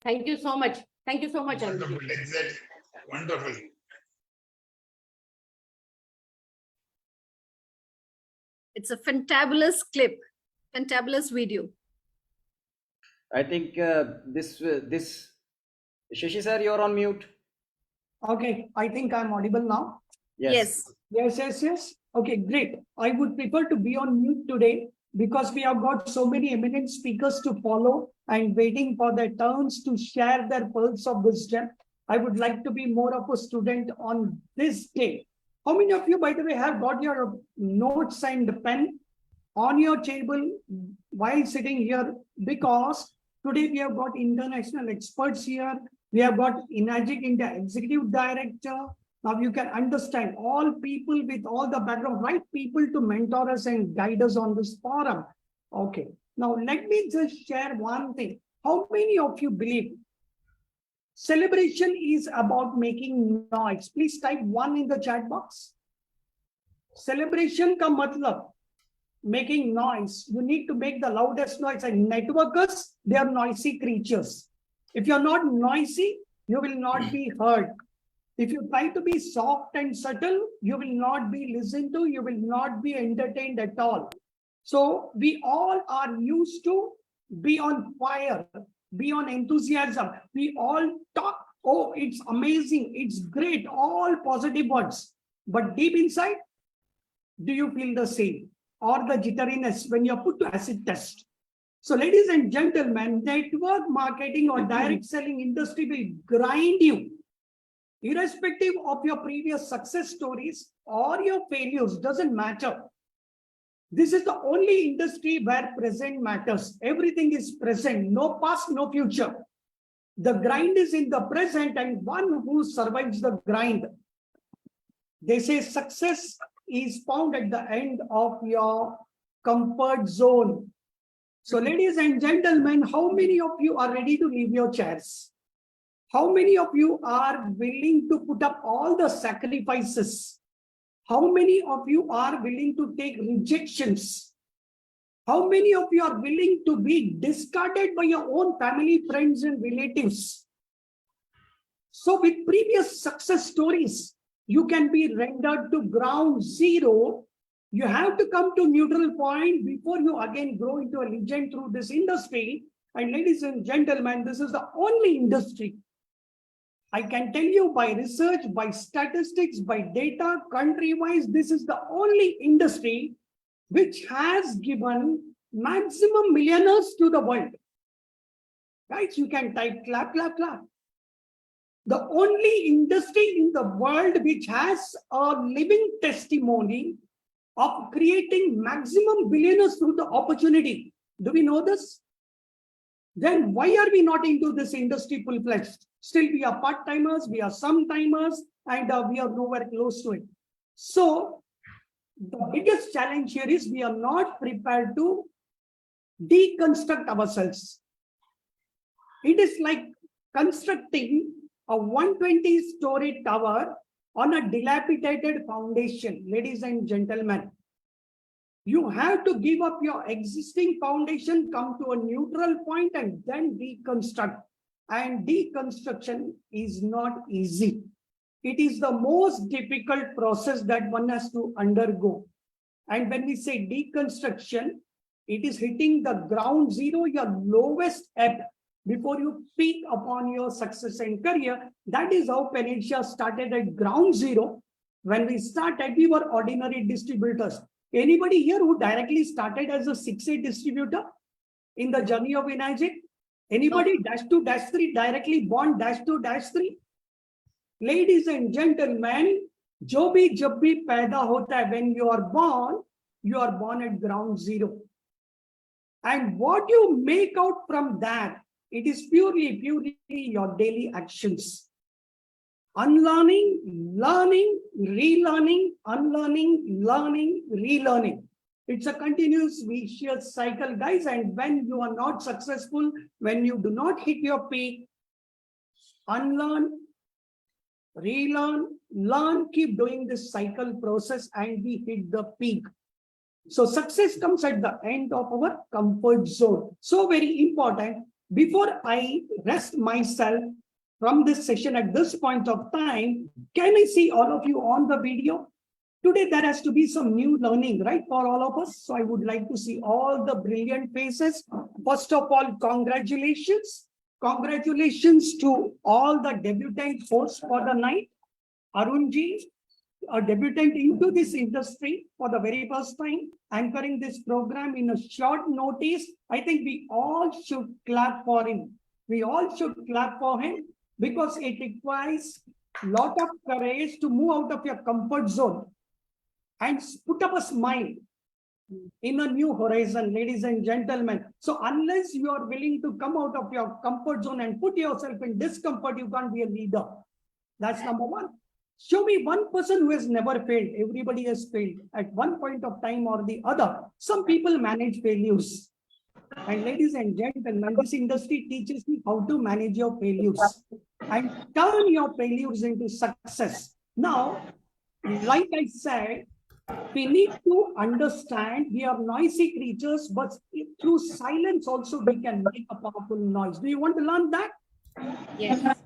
Thank you so much. Thank you so much, Arun. Wonderful, exactly. Wonderful. It's a fantabulous clip, fantabulous video. I think this Shashi sir, you're on mute. Okay, I think I'm audible now. Yes. Yes. Okay, great. I would prefer to be on mute today because we have got so many eminent speakers to follow and waiting for their turns to share their pearls of wisdom. I would like to be more of a student on this day. How many of you, by the way, have got your notes and pen on your table while sitting here? Because today we have got international experts here. We have got Inagic India Executive Director. Now you can understand all people with all the background, right people to mentor us and guide us on this forum. Okay. Now let me just share one thing. How many of you believe celebration is about making noise? Please type 1 in the chat box. Celebration ka matlab making noise. You need to make the loudest noise, and networkers, they are noisy creatures. If you're not noisy, you will not be heard. If you try to be soft and subtle, you will not be listened to, you will not be entertained at all. So we all are used to be on fire, be on enthusiasm. We all talk, oh, it's amazing, it's great, all positive words. But deep inside, do you feel the same? Or the jitteriness when you're put to acid test? So ladies and gentlemen, network marketing or direct selling industry will grind you. Irrespective of your previous success stories or your failures, doesn't matter. This is the only industry where present matters. Everything is present, no past, no future. The grind is in the present, and one who survives the grind. They say success is found at the end of your comfort zone. So ladies and gentlemen, how many of you are ready to leave your chairs? How many of you are willing to put up all the sacrifices? How many of you are willing to take rejections? How many of you are willing to be discarded by your own family, friends, and relatives? So with previous success stories, you can be rendered to ground zero. You have to come to neutral point before you again grow into a legend through this industry. And ladies and gentlemen, this is the only industry. I can tell you by research, by statistics, by data, country-wise, this is the only industry which has given maximum millionaires to the world. Guys, you can type clap, clap, clap. The only industry in the world which has a living testimony of creating maximum billionaires through the opportunity. Do we know this? Then why are we not into this industry full-fledged? Still, we are part-timers, we are some-timers, and we are nowhere close to it. So the biggest challenge here is we are not prepared to deconstruct ourselves. It is like constructing a 120-story tower on a dilapidated foundation. Ladies and gentlemen, you have to give up your existing foundation, come to a neutral point, and then deconstruct. And deconstruction is not easy. It is the most difficult process that one has to undergo. And when we say deconstruction, it is hitting the ground zero, your lowest ebb, before you peak upon your success and career. That is how PANACEA started at ground zero. When we started, we were ordinary distributors. Anybody here who directly started as a 6A distributor in the journey of Inagic? Anybody -2, -3 directly born -2, -3? Ladies and gentlemen, jo bhi jab bhi paida hota hai, when you are born at ground zero. And what you make out from that, it is purely your daily actions. Unlearning, learning, relearning, unlearning, learning, relearning. It's a continuous vicious cycle, guys. And when you are not successful, when you do not hit your peak, unlearn, relearn, learn, keep doing this cycle process, and we hit the peak. So success comes at the end of our comfort zone. So very important. Before I rest myself from this session at this point of time, can I see all of you on the video? Today, there has to be some new learning, right, for all of us. So I would like to see all the brilliant faces. First of all, congratulations. Congratulations to all the debutant hosts for the night. Arunji, a debutant into this industry for the very first time, anchoring this program in a short notice. I think we all should clap for him. We all should clap for him because it requires a lot of courage to move out of your comfort zone and put up a smile in a new horizon, ladies and gentlemen. So unless you are willing to come out of your comfort zone and put yourself in discomfort, you can't be a leader. That's number one. Show me one person who has never failed. Everybody has failed at one point of time or the other. Some people manage failures. And ladies and gentlemen, this industry teaches you how to manage your failures and turn your failures into success. Now, like I said, we need to understand we are noisy creatures, but through silence also we can make a powerful noise. Do you want to learn that? Yes.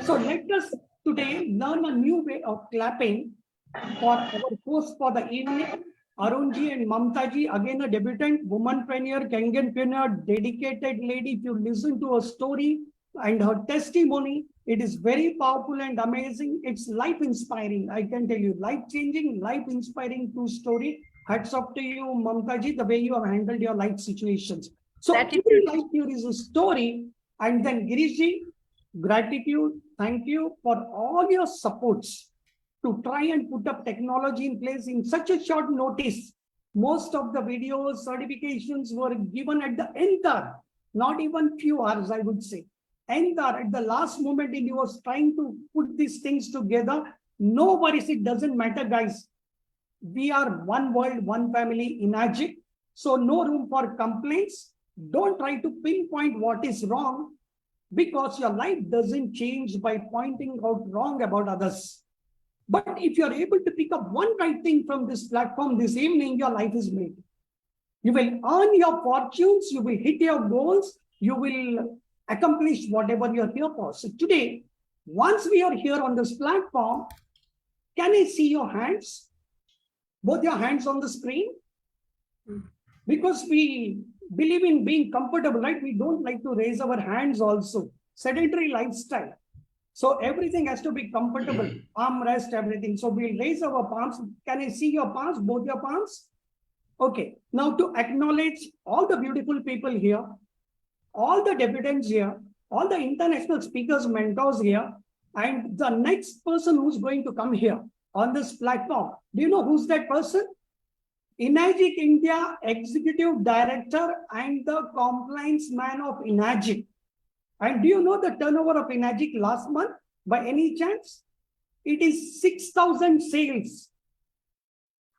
So let us today learn a new way of clapping for our host for the evening, Arunji and Mamtaji, again a debutant, womanpreneur, Kenyanpreneur, dedicated lady. If you listen to her story and her testimony, it is very powerful and amazing. It's life-inspiring. I can tell you, life-changing, life-inspiring true story. Hats off to you, Mamtaji, the way you have handled your life situations. So every life here is a story. And then Girishji, gratitude, thank you for all your supports to try and put up technology in place in such a short notice. Most of the videos, certifications were given at the end, not even few hours, I would say. And at the last moment, he was trying to put these things together. No worries, it doesn't matter, guys. We are one world, one family in Ajik. So no room for complaints. Don't try to pinpoint what is wrong because your life doesn't change by pointing out wrong about others. But if you're able to pick up one right thing from this platform this evening, your life is made. You will earn your fortunes, you will hit your goals, you will accomplish whatever you're here for. So today, once we are here on this platform, can I see your hands? Both your hands on the screen? Because we believe in being comfortable, right? We don't like to raise our hands also. Sedentary lifestyle. So everything has to be comfortable, armrest, everything. So we'll raise our palms. Can I see your palms, both your palms? Okay, now to acknowledge all the beautiful people here, all the debutants here, all the international speakers, mentors here, and the next person who's going to come here on this platform. Do you know who's that person? Enagic India Executive Director and the compliance man of Enagic. And do you know the turnover of Enagic last month by any chance? It is 6,000 sales.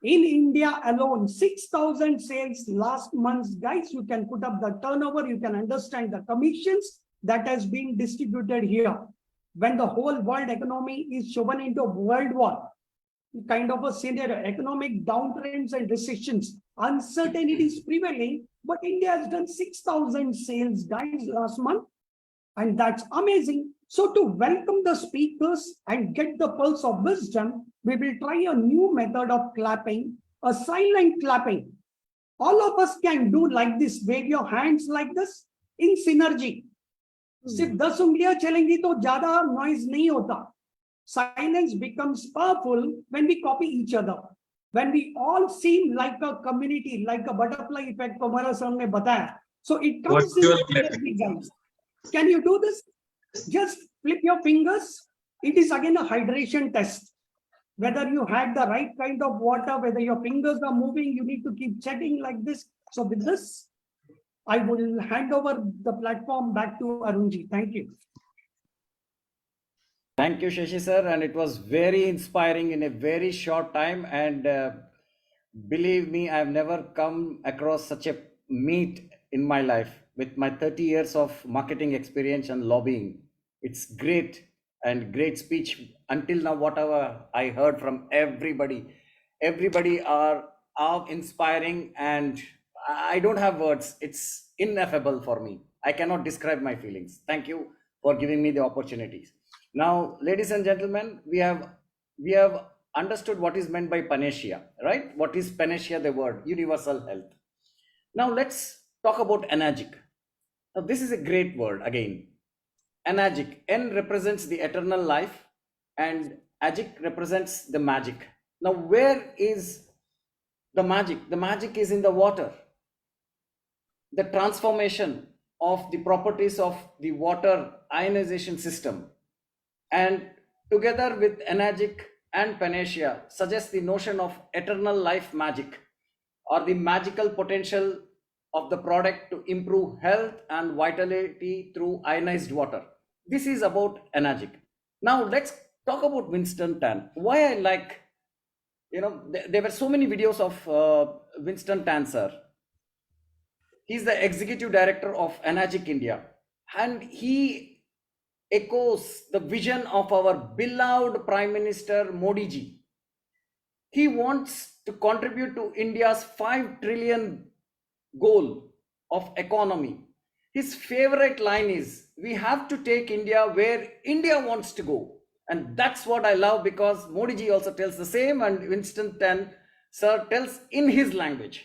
In India alone, 6,000 sales last month. Guys, you can put up the turnover, you can understand the commissions that has been distributed here. When the whole world economy is shown into a world war, kind of a scenario, economic downtrends and recessions, uncertainty is prevailing, but India has done 6,000 sales, guys, last month. And that's amazing. So to welcome the speakers and get the pulse of wisdom, we will try a new method of clapping, a silent clapping. All of us can do like this, wave your hands like this in synergy. सिर्फ 10 उंगलियां चलेंगी तो ज्यादा noise नहीं होता. Silence becomes powerful when we copy each other. When we all seem like a community, like a butterfly effect, Kumara sir ne bataya. So it comes in synergy, guys. Can you do this? Just flip your fingers. It is again a hydration test. Whether you had the right kind of water, whether your fingers are moving, you need to keep checking like this. So with this, I will hand over the platform back to Arunji. Thank you. Thank you, Shashi sir. And it was very inspiring in a very short time. And believe me, I've never come across such a meet in my life with my 30 years of marketing experience and lobbying. It's great and great speech. Until now, whatever I heard from everybody are inspiring, and I don't have words. It's ineffable for me. I cannot describe my feelings. Thank you for giving me the opportunities. Now, ladies and gentlemen, we have understood what is meant by PANACEA, right? What is PANACEA? The word universal health. Now let's talk about anagic. Now this is a great word again. Anagic. N represents the eternal life and agic represents the magic. Now where is the magic? The magic is in the water. The transformation of the properties of the water ionization system, and together with anagic and PANACEA suggests the notion of eternal life magic, or the magical potential of the product to improve health and vitality through ionized water. This is about anagic. Now let's talk about Winston Tan. Why I like, there were so many videos of Winston Tan sir. He's the executive director of Anagic India, and he echoes the vision of our beloved Prime Minister Modi ji. He wants to contribute to India's 5 trillion goal of economy. His favorite line is, we have to take India where India wants to go. And that's what I love, because Modi ji also tells the same, and Winston Tan sir tells in his language.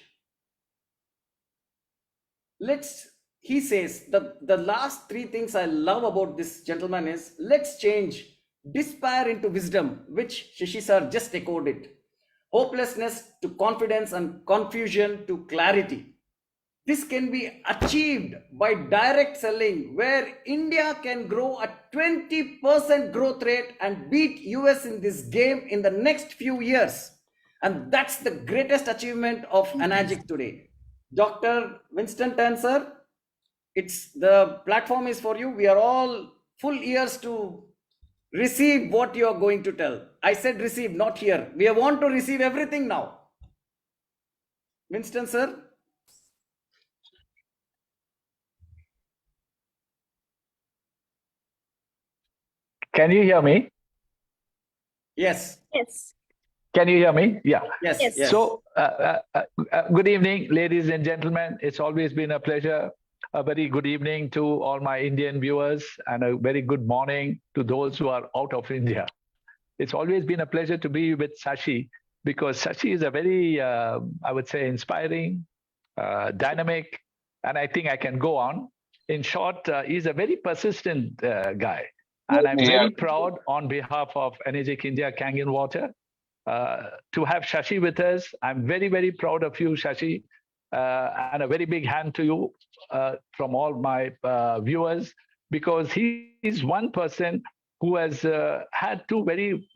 He says the last 3 things I love about this gentleman is, let's change despair into wisdom, which Shashi sir just echoed it. Hopelessness to confidence and confusion to clarity. This can be achieved by direct selling, where India can grow at 20% growth rate and beat US in this game in the next few years. And that's the greatest achievement of Anagic today. Dr. Winston Tan sir, the platform is for you. We are all full ears to receive what you are going to tell. I said receive, not hear. We want to receive everything now. Winston sir. Can you hear me? Yes. Yes. Can you hear me? Yeah. Yes. Yes. So, good evening, ladies and gentlemen. It's always been a pleasure. A very good evening to all my Indian viewers, and a very good morning to those who are out of India. It's always been a pleasure to be with Shashi, because Shashi is a very, I would say, inspiring, dynamic, and I think I can go on. In short, he's a very persistent guy. And I'm very proud on behalf of Anagic India Kangen Water to have Shashi with us. I'm very, very proud of you, Shashi, and a very big hand to you from all my viewers, because he is one person who has had 2 very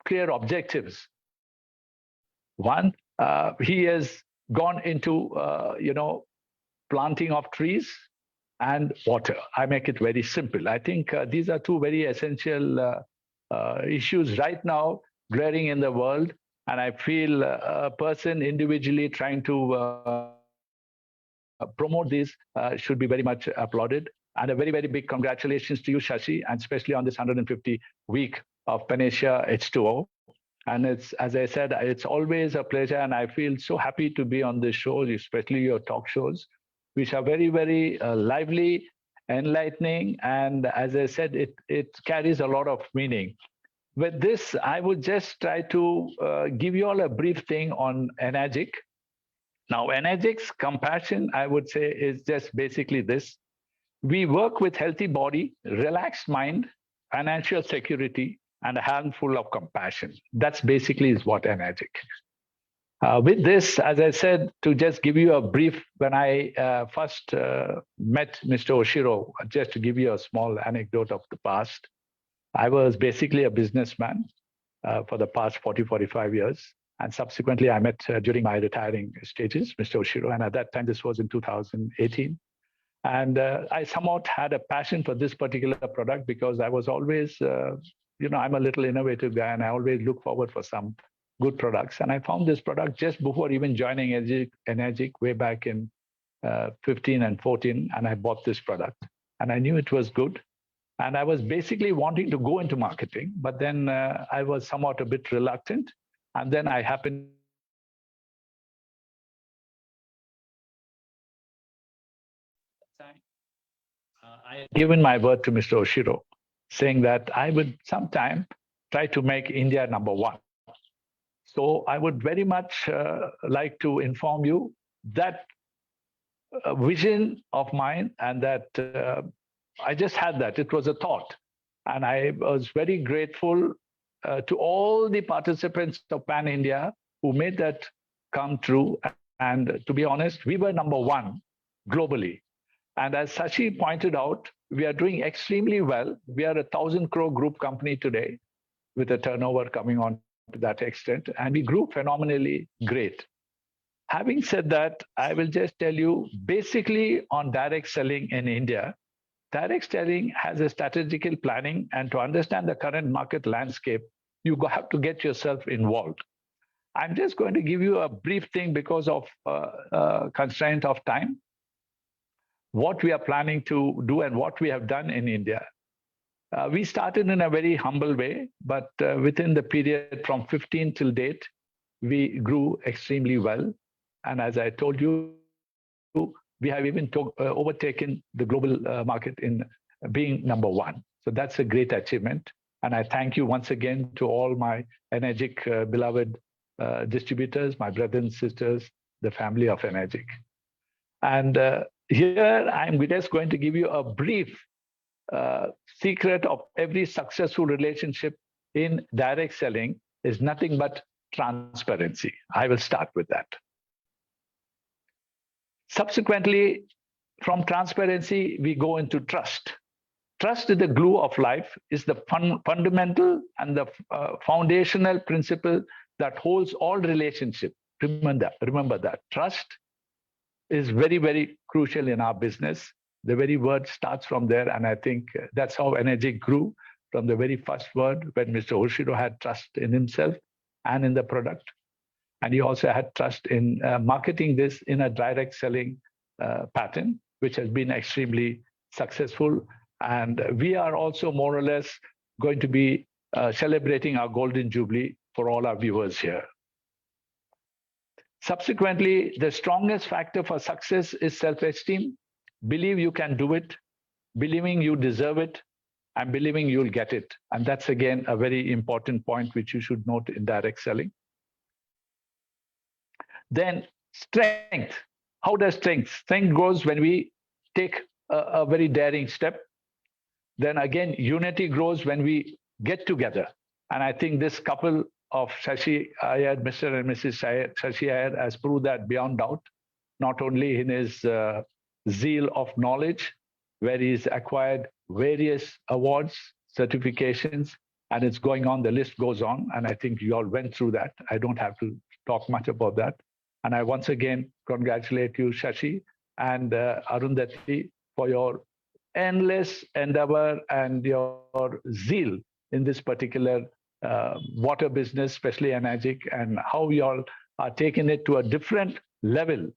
clear objectives. One, he has gone into, planting of trees and water. I make it very simple. I think these are 2 very essential issues right now glaring in the world. And I feel a person individually trying to promote this should be very much applauded. And a very, very big congratulations to you, Shashi, and especially on this 150 week of PANACEA H2O. And it's, as I said, it's always a pleasure. And I feel so happy to be on this show, especially your talk shows, which are very, very lively, enlightening. And as I said, it carries a lot of meaning. With this, I would just try to give you all a brief thing on Anagic. Now, Anagic's compassion, I would say, is just basically this. We work with healthy body, relaxed mind, financial security, and a handful of compassion. That's basically is what Anagic. With this, as I said, to just give you a brief, when I first met Mr. Oshiro, just to give you a small anecdote of the past, I was basically a businessman for the past 40, 45 years. And subsequently, I met during my retiring stages, Mr. Oshiro. And at that time, this was in 2018. And I somewhat had a passion for this particular product, because I was always, I'm a little innovative guy, and I always look forward for some good products. And I found this product just before even joining Anagic way back in 15 and 14, and I bought this product. And I knew it was good. And I was basically wanting to go into marketing, but then I was somewhat a bit reluctant. And then I happened I given my word to Mr. Oshiro, saying that I would sometime try to make India number one. So I would very much like to inform you that vision of mine, and that I just had that. It was a thought. And I was very grateful to all the participants of Pan India who made that come true. And to be honest, we were number one globally. And as Sashi pointed out, we are doing extremely well. We are a 1,000 crore group company today with a turnover coming on to that extent. And we grew phenomenally great. Having said that, I will just tell you basically on direct selling in India, direct selling has a strategical planning, and to understand the current market landscape, you have to get yourself involved. I'm just going to give you a brief thing because of constraint of time, what we are planning to do and what we have done in India. We started in a very humble way, but within the period from 15 till date, we grew extremely well. And as I told you, we have even overtaken the global market in being number one. So that's a great achievement. And I thank you once again to all my Energic beloved distributors, my brothers and sisters, the family of Energic. And here I'm just going to give you a brief secret of every successful relationship in direct selling is nothing but transparency. I will start with that. Subsequently, from transparency, we go into trust. Trust is the glue of life, is the fundamental and the foundational principle that holds all relationships. Remember that. Trust is very, very crucial in our business. The very word starts from there, and I think that's how Energy grew from the very first word when Mr. Oshiro had trust in himself and in the product. And he also had trust in marketing this in a direct selling pattern, which has been extremely successful. And we are also more or less going to be celebrating our Golden Jubilee for all our viewers here. Subsequently, the strongest factor for success is self-esteem. Believe you can do it, believing you deserve it, and believing you'll get it. And that's, again, a very important point which you should note in direct selling. Then strength. How does strength? Strength grows when we take a very daring step. Then again, unity grows when we get together. And I think this couple of Shashi Iyer, Mr. and Mrs. Shashi Iyer, has proved that beyond doubt, not only in his zeal of knowledge, where he's acquired various awards, certifications, and it's going on, the list goes on. And I think you all went through that. I don't have to talk much about that. And I once again congratulate you, Shashi and Arundhati, for your endless endeavor and your zeal in this particular water business, especially Energic, and how you all are taking it to a different level.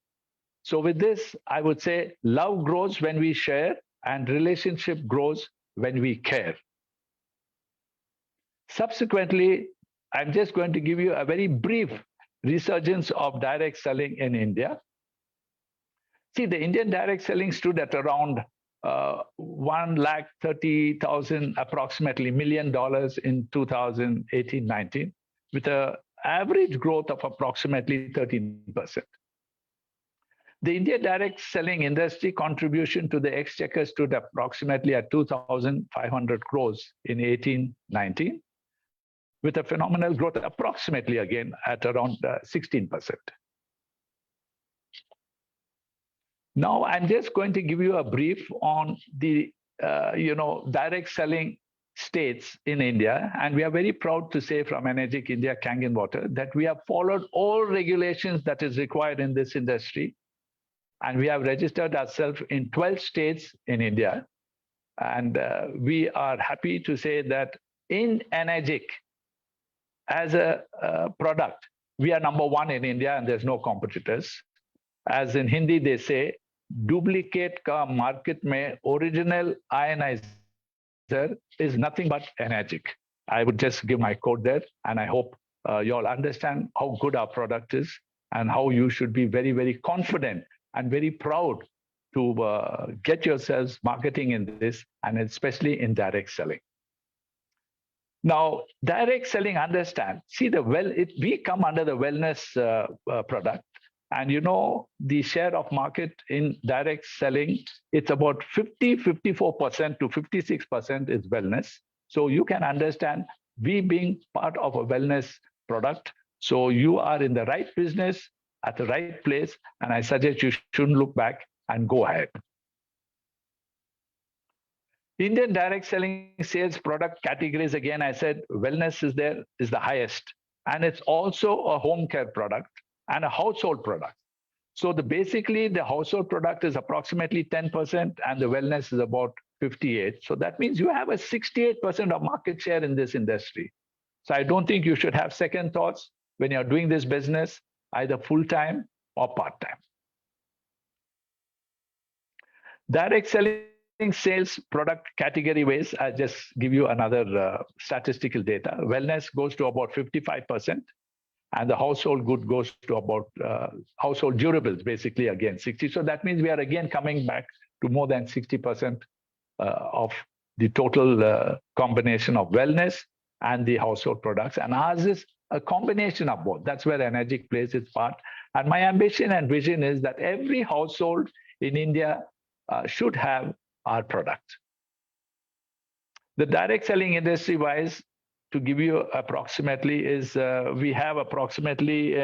So with this, I would say love grows when we share and relationship grows when we care. Subsequently, I'm just going to give you a very brief resurgence of direct selling in India. See, the Indian direct selling stood at around 1,30,000 approximately $1 million in 2018-19, with an average growth of approximately 13%. The India direct selling industry contribution to the exchequer stood approximately at 2,500 crores in 18-19, with a phenomenal growth approximately again at around 16%. Now, I'm just going to give you a brief on the direct selling states in India. And we are very proud to say from Energic India Kangen Water that we have followed all regulations that is required in this industry. And we have registered ourselves in 12 states in India. And we are happy to say that in Energic, as a product, we are number one in India and there's no competitors. As in Hindi, they say, duplicate ka market mein original ionizer is nothing but Energic. I would just give my quote there, and I hope you all understand how good our product is and how you should be very, very confident and very proud to get yourselves marketing in this, and especially in direct selling. Now, direct selling, understand, see we come under the wellness product. And you know, the share of market in direct selling, it's about 54% to 56% is wellness. So you can understand, we being part of a wellness product, so you are in the right business at the right place, and I suggest you shouldn't look back and go ahead. Indian direct selling sales product categories, again, I said wellness is the highest, and it's also a home care product and a household product. So basically the household product is approximately 10% and the wellness is about 58. So that means you have a 68% of market share in this industry. So I don't think you should have second thoughts when you're doing this business, either full-time or part-time. Direct selling sales product category ways, I just give you another statistical data. Wellness goes to about 55%, and the household good goes to about household durables, basically again 60. So that means we are again coming back to more than 60% of the total combination of wellness and the household products. And ours is a combination of both. That's where Energic plays its part. And my ambition and vision is that every household in India should have our product. The direct selling industry wise, to give you approximately, is we have approximately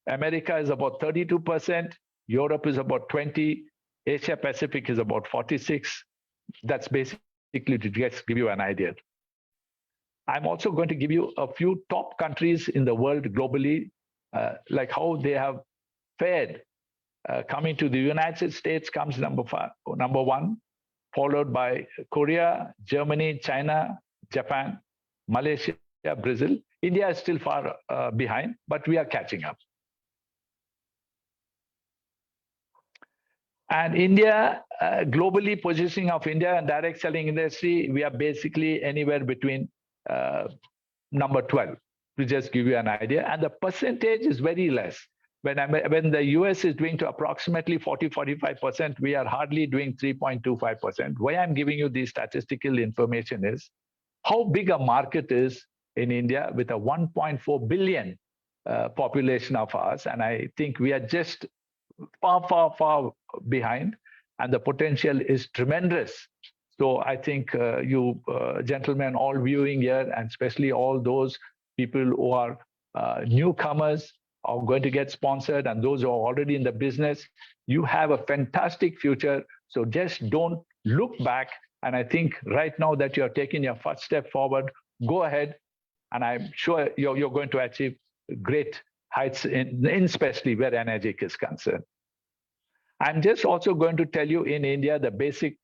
America is about 32%, Europe is about 20%, Asia Pacific is about 46%. That's basically to just give you an idea. I'm also going to give you a few top countries in the world globally, like how they have fared. Coming to the United States comes number one, followed by Korea, Germany, China, Japan, Malaysia, Brazil. India is still far behind, but we are catching up. And India, globally positioning of India and direct selling industry, we are basically anywhere between number 12, to just give you an idea. And the percentage is very less. When the US is doing to approximately 40-45%, we are hardly doing 3.25%. Why I'm giving you this statistical information is how big a market is in India with a 1.4 billion population of ours. And I think we are just far behind, and the potential is tremendous. So I think you gentlemen all viewing here, and especially all those people who are newcomers, are going to get sponsored, and those who are already in the business, you have a fantastic future. So just don't look back. And I think right now that you're taking your first step forward, go ahead. And I'm sure you're going to achieve great heights in especially where Energic is concerned. I'm just also going to tell you in India, the basic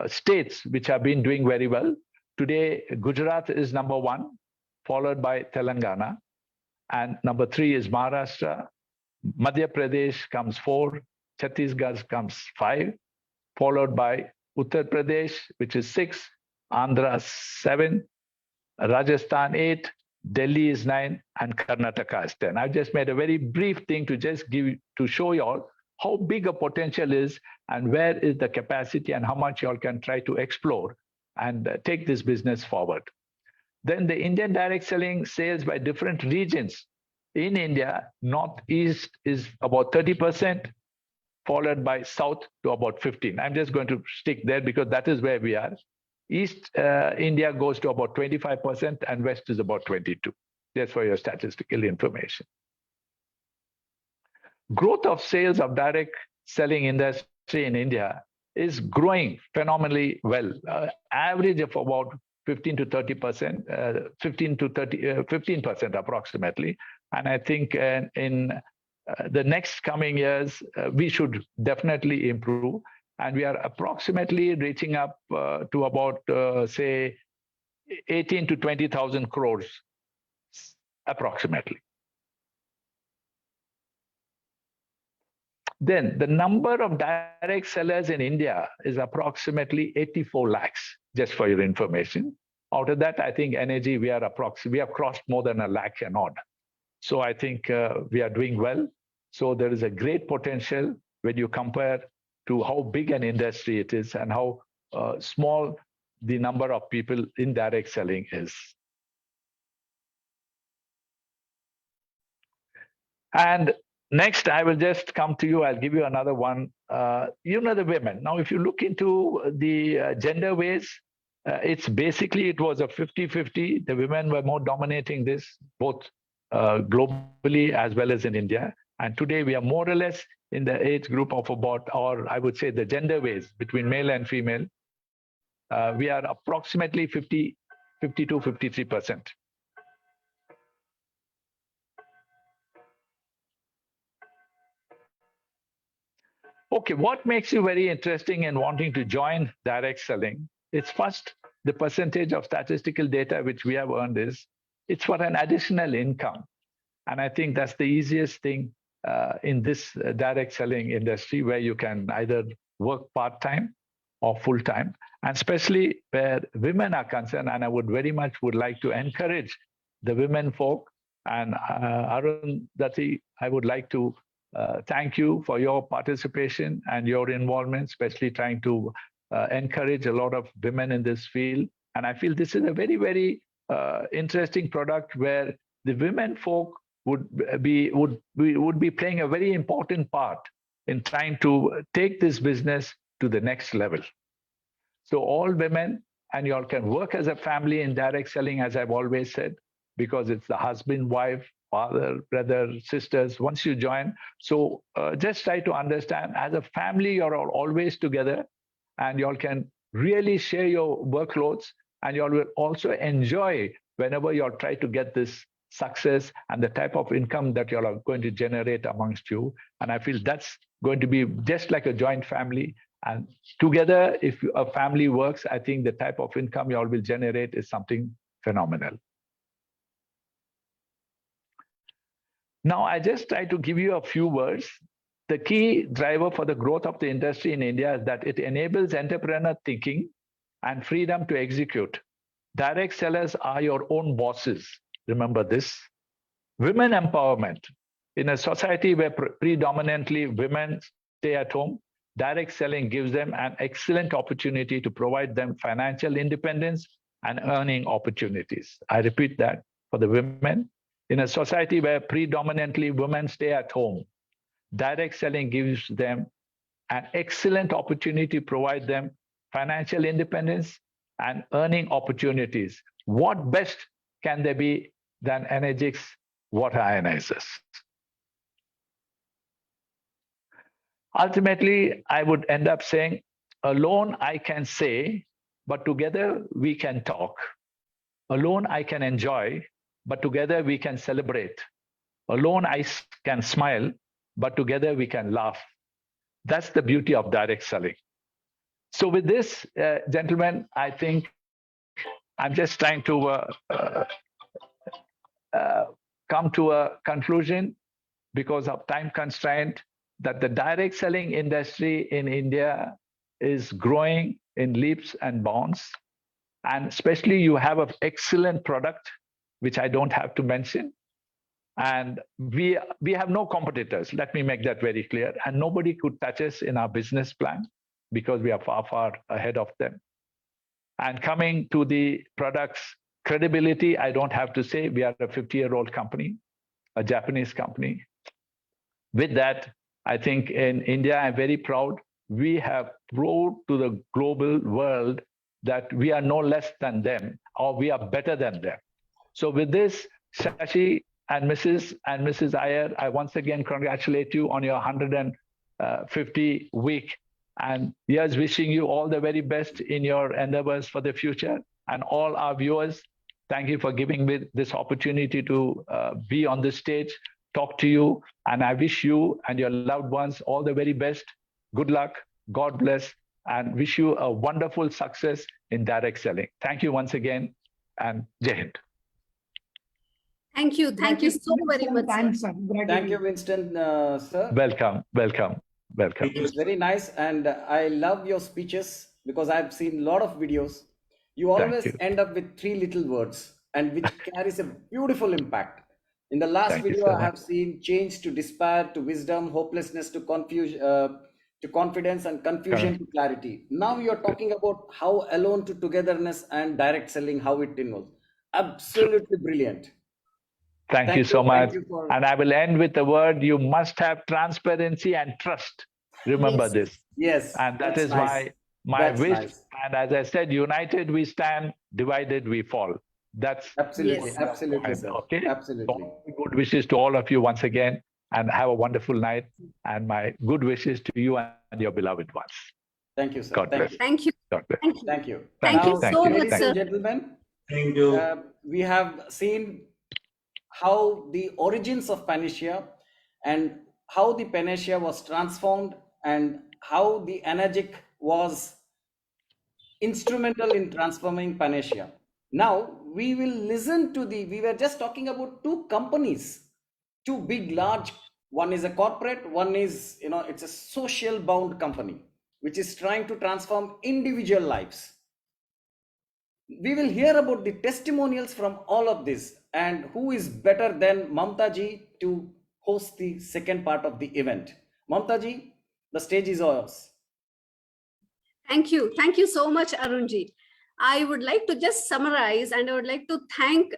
states which have been doing very well. Today, Gujarat is number one, followed by Telangana. And number 3 is Maharashtra. Madhya Pradesh comes 4. Chhattisgarh comes 5. Followed by Uttar Pradesh, which is 6. Andhra 7. Rajasthan 8. Delhi is 9. And Karnataka is 10. I've just made a very brief thing to just show you all how big a potential is and where is the capacity and how much you all can try to explore and take this business forward. Then the Indian direct selling sales by different regions. In India, Northeast is about 30%, followed by South to about 15%. I'm just going to stick there because that is where we are. East India goes to about 25% and West is about 22%. Just for your statistical information. Growth of sales of direct selling industry in India is growing phenomenally well. Average of about 15% to 15% approximately. And I think in the next coming years, we should definitely improve. And we are approximately reaching up to about, say, 18 to 20,000 crores, approximately. Then the number of direct sellers in India is approximately 84 lakhs, just for your information. Out of that, I think energy, we have crossed more than 1 lakh and odd. So I think we are doing well. So there is a great potential when you compare to how big an industry it is and how small the number of people in direct selling is. And next, I will just come to you. I'll give you another one. The women. Now, if you look into the gender ways, it was a 50-50. The women were more dominating this, both globally as well as in India. And today we are more or less in the age group of about, or I would say the gender ways between male and female. We are approximately 52, 53%. Okay, what makes you very interesting in wanting to join direct selling? It's first, the percentage of statistical data which we have earned it's for an additional income. And I think that's the easiest thing in this direct selling industry, where you can either work part-time or full-time, and especially where women are concerned. And I would like to encourage the women folk. And Arundhati, I would like to thank you for your participation and your involvement, especially trying to encourage a lot of women in this field. And I feel this is a very, very interesting product where the women folk would be playing a very important part in trying to take this business to the next level. So all women, and you all can work as a family in direct selling, as I've always said, because it's the husband, wife, father, brother, sisters, once you join. So just try to understand, as a family, you're all always together, and you all can really share your workloads, and you all will also enjoy whenever you all try to get this success and the type of income that you all are going to generate amongst you. And I feel that's going to be just like a joint family. And together, if a family works, I think the type of income you all will generate is something phenomenal. Now, I just try to give you a few words. The key driver for the growth of the industry in India is that it enables entrepreneur thinking and freedom to execute. Direct sellers are your own bosses. Remember this. Women empowerment. In a society where predominantly women stay at home, direct selling gives them an excellent opportunity to provide them financial independence and earning opportunities. I repeat that for the women. In a society where predominantly women stay at home, direct selling gives them an excellent opportunity to provide them financial independence and earning opportunities. What best can there be than Energix water ionizers? Ultimately, I would end up saying, alone I can say, but together we can talk. Alone I can enjoy, but together we can celebrate. Alone I can smile, but together we can laugh. That's the beauty of direct selling. So with this, gentlemen, I think I'm just trying to come to a conclusion because of time constraint, that the direct selling industry in India is growing in leaps and bounds. And especially you have an excellent product, which I don't have to mention. And we have no competitors. Let me make that very clear. And nobody could touch us in our business plan because we are far, far ahead of them. And coming to the product's credibility, I don't have to say we are a 50-year-old company, a Japanese company. With that, I think in India, I'm very proud. We have proved to the global world that we are no less than them, or we are better than them. So with this, Shashi and Mrs. Iyer, I once again congratulate you on your 150 week. And yes, wishing you all the very best in your endeavors for the future. And all our viewers, thank you for giving me this opportunity to be on this stage, talk to you. And I wish you and your loved ones all the very best. Good luck, God bless, and wish you a wonderful success in direct selling. Thank you once again, and Jai Hind. Thank you so very much. Thanks, sir. Thank you, Winston, sir. Welcome. It's very nice, and I love your speeches because I've seen a lot of videos. You always end up with 3 little words, and which carries a beautiful impact. In the last Thank you video, so I much. have seen change to despair, to wisdom, hopelessness to confusion, to confidence, and confusion to clarity. Now you're talking about how alone to togetherness and direct selling, how it involves. Absolutely brilliant. Thank you so much. Thank you for. And I will end with the word, you must have transparency and trust. Remember Yes. this. Yes. And that that's is nice. why my That's wish, nice. and as I said, united we stand, divided we fall. That's Absolutely. Yes. Absolutely, point, sir. okay? Absolutely. All good wishes to all of you once again, and have a wonderful night. And my good wishes to you and your beloved ones. Thank you, sir. God bless. Thank you. God bless. Thank you. Thank you. Thank you Now, so much, ladies sir. and gentlemen, Thank you. we have seen how the origins of PANACEA and how the PANACEA was transformed and how the Energic was instrumental in transforming PANACEA. Now we will listen to we were just talking about two companies, two big, large, one is a corporate, one is, it's a social bound company, which is trying to transform individual lives. We will hear about the testimonials from all of this, and who is better than Mamta ji to host the second part of the event. Mamta ji, the stage is yours. Thank you. Thank you so much, Arunji. I would like to just summarize, and I would like to thank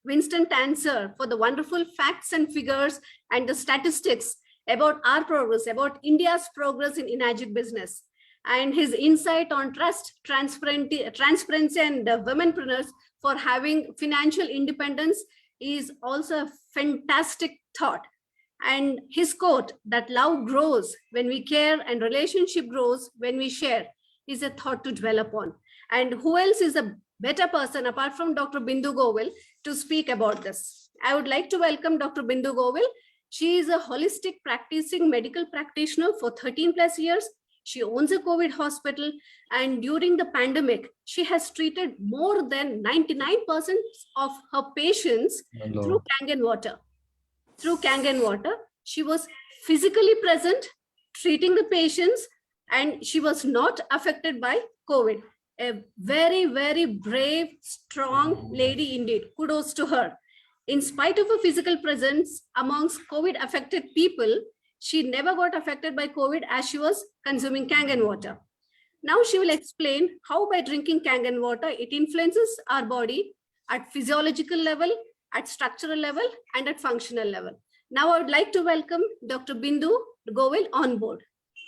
Winston Tanzer for the wonderful facts and figures and the statistics about our progress, about India's progress in Energic business, and his insight on trust, transparency, and womenpreneurs for having financial independence is also a fantastic thought. And his quote that love grows when we care and relationship grows when we share is a thought to dwell upon. And who else is a better person apart from Dr. Bindu Govil to speak about this? I would like to welcome Dr. Bindu Govil. She is a holistic practicing medical practitioner for 13 plus years. She owns a COVID hospital, and during the pandemic, she has treated more than 99% of her patients through Kangen water. Through Kangen water, she was physically present, treating the patients, and she was not affected by COVID. A very, very brave, strong lady indeed. Kudos to her. In spite of her physical presence amongst COVID-affected people, she never got affected by COVID as she was consuming Kangen water. Now she will explain how by drinking Kangen water, it influences our body at physiological level, at structural level, and at functional level. Now I would like to welcome Dr. Bindu Govil on board.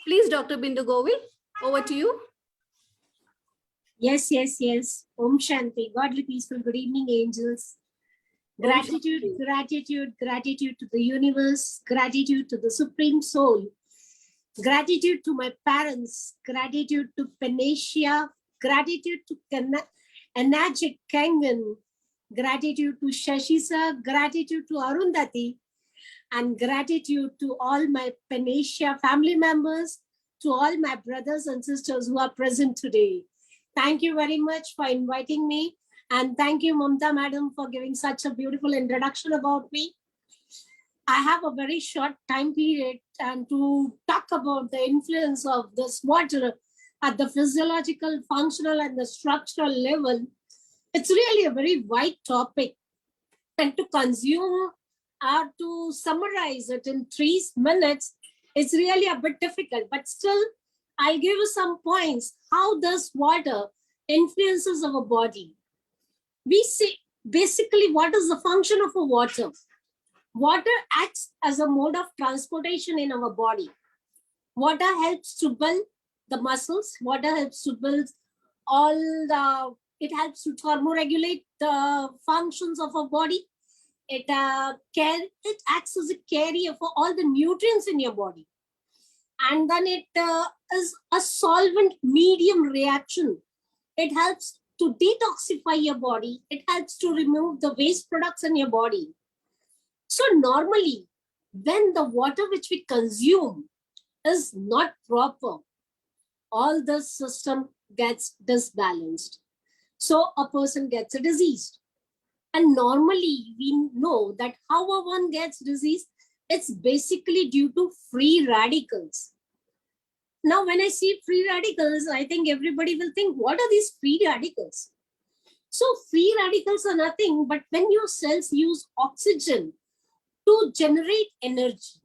Please, Dr. Bindu Govil, over to you. Yes. Om Shanti. Godly peaceful. Good evening, angels. Gratitude, gratitude, gratitude to the universe. Gratitude to the Supreme Soul. Gratitude to my parents. Gratitude to PANACEA. Gratitude to Energic Kangen. Gratitude to Shashisa. Gratitude to Arundhati. And gratitude to all my PANACEA family members, to all my brothers and sisters who are present today. Thank you very much for inviting me. And thank you, Mamta Madam, for giving such a beautiful introduction about me. I have a very short time period and to talk about the influence of this water at the physiological, functional, and the structural level. It's really a very wide topic. And to consume or to summarize it in 3 minutes, it's really a bit difficult, but still I'll give you some points how this water influences our body. We see basically what is the function of a water. Water acts as a mode of transportation in our body. Water helps to build the muscles. Water helps to build it helps to thermoregulate the functions of our body. It acts as a carrier for all the nutrients in your body. And then it is a solvent medium reaction. It helps to detoxify your body. It helps to remove the waste products in your body. So normally, when the water which we consume is not proper, all the system gets disbalanced. So a person gets a disease. And normally we know that how one gets disease, it's basically due to free radicals. Now, when I see free radicals, I think everybody will think, what are these free radicals? So free radicals are nothing but when your cells use oxygen to generate energy,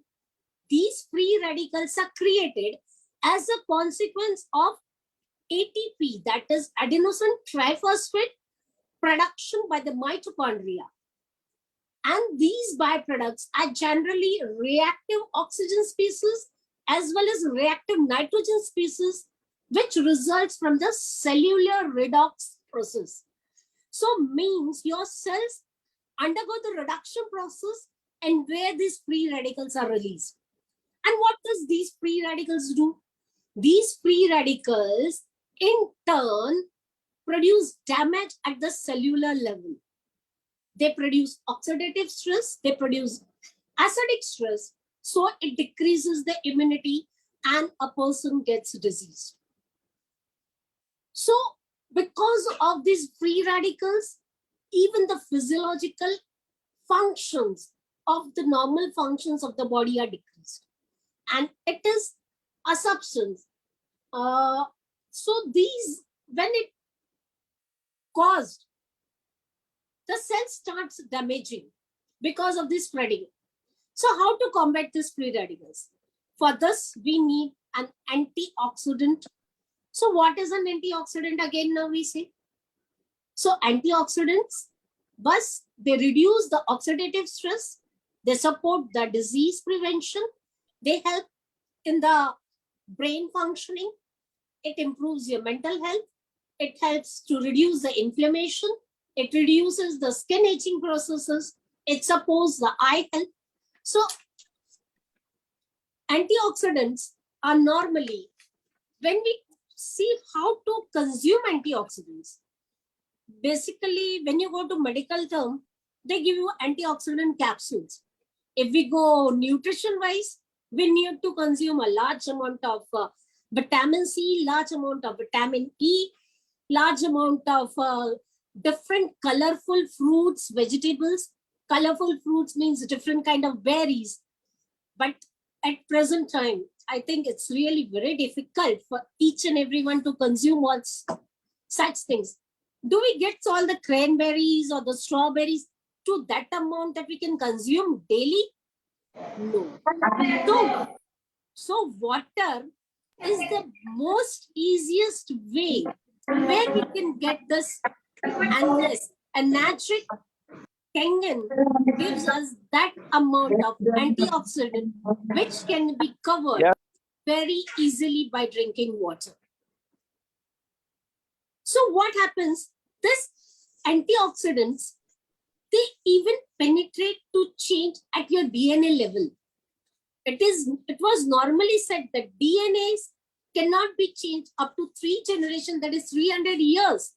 these free radicals are created as a consequence of ATP, that is adenosine triphosphate production by the mitochondria. And these byproducts are generally reactive oxygen species as well as reactive nitrogen species, which results from the cellular redox process. So means your cells undergo the reduction process and where these free radicals are released. And what does these free radicals do? These free radicals in turn produce damage at the cellular level. They produce oxidative stress, they produce acidic stress, so it decreases the immunity and a person gets disease. So because of these free radicals, even the physiological functions of the normal functions of the body are decreased. And it is a substance. So these, when it caused, the cell starts damaging because of this spreading. So how to combat these free radicals? For this, we need an antioxidant. So what is an antioxidant again now we say? So antioxidants, thus they reduce the oxidative stress, they support the disease prevention, they help in the brain functioning, it improves your mental health, it helps to reduce the inflammation, it reduces the skin aging processes, it supports the eye health. So antioxidants are normally, when we see how to consume antioxidants, basically when you go to medical term, they give you antioxidant capsules. If we go nutrition wise, we need to consume a large amount of vitamin C, large amount of vitamin E, large amount of different colorful fruits, vegetables. Colorful fruits means different kind of berries. But at present time, I think it's really very difficult for each and everyone to consume all such things. Do we get all the cranberries or the strawberries to that amount that we can consume daily? No. So water is the most easiest way where we can get this, and this, a natural Kangen gives us that amount of antioxidant which can be covered very easily by drinking water. So what happens? This antioxidants, they even penetrate to change at your DNA level. It was normally said that DNAs cannot be changed up to 3 generations, that is 300 years.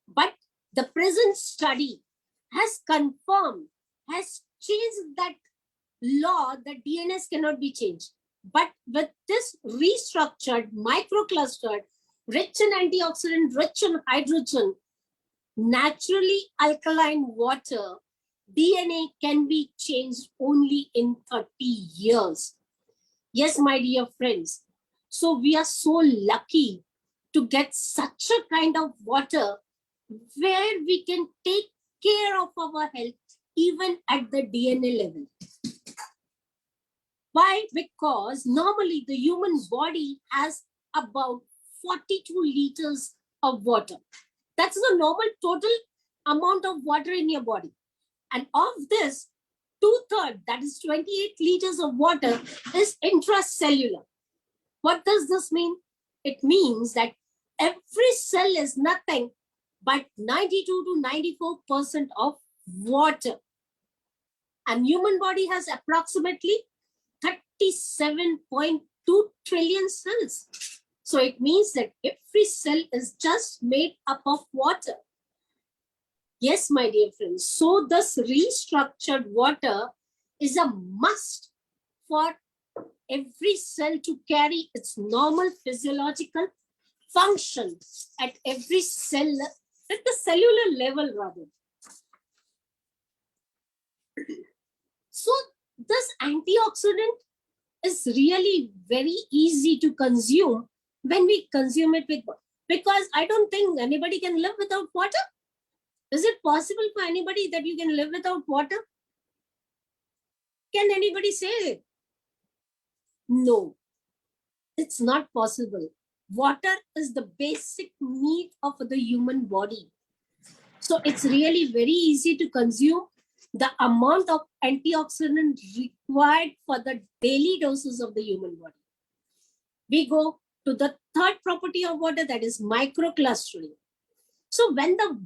But the present study has confirmed, has changed that law that DNAs cannot be changed. But with this restructured, microclustered, rich in antioxidant, rich in hydrogen, naturally alkaline water, DNA can be changed only in 30 years. Yes, my dear friends. So we are so lucky to get such a kind of water where we can take care of our health even at the DNA level. Why? Because normally the human body has about 42 liters of water. That's the normal total amount of water in your body. And of this, 2/3, that is 28 liters of water, is intracellular. What does this mean? It means that every cell is nothing but 92 to 94% of water. And human body has approximately 37.2 trillion cells. So it means that every cell is just made up of water. Yes, my dear friends. So this restructured water is a must for every cell to carry its normal physiological function at every cell, at the cellular level rather. So this antioxidant is really very easy to consume when we consume it with, because I don't think anybody can live without water. Is it possible for anybody that you can live without water? Can anybody say it? No, it's not possible. Water is the basic need of the human body. So it's really very easy to consume. The amount of antioxidant required for the daily doses of the human body. We go to the third property of water, that is microclustering. So when the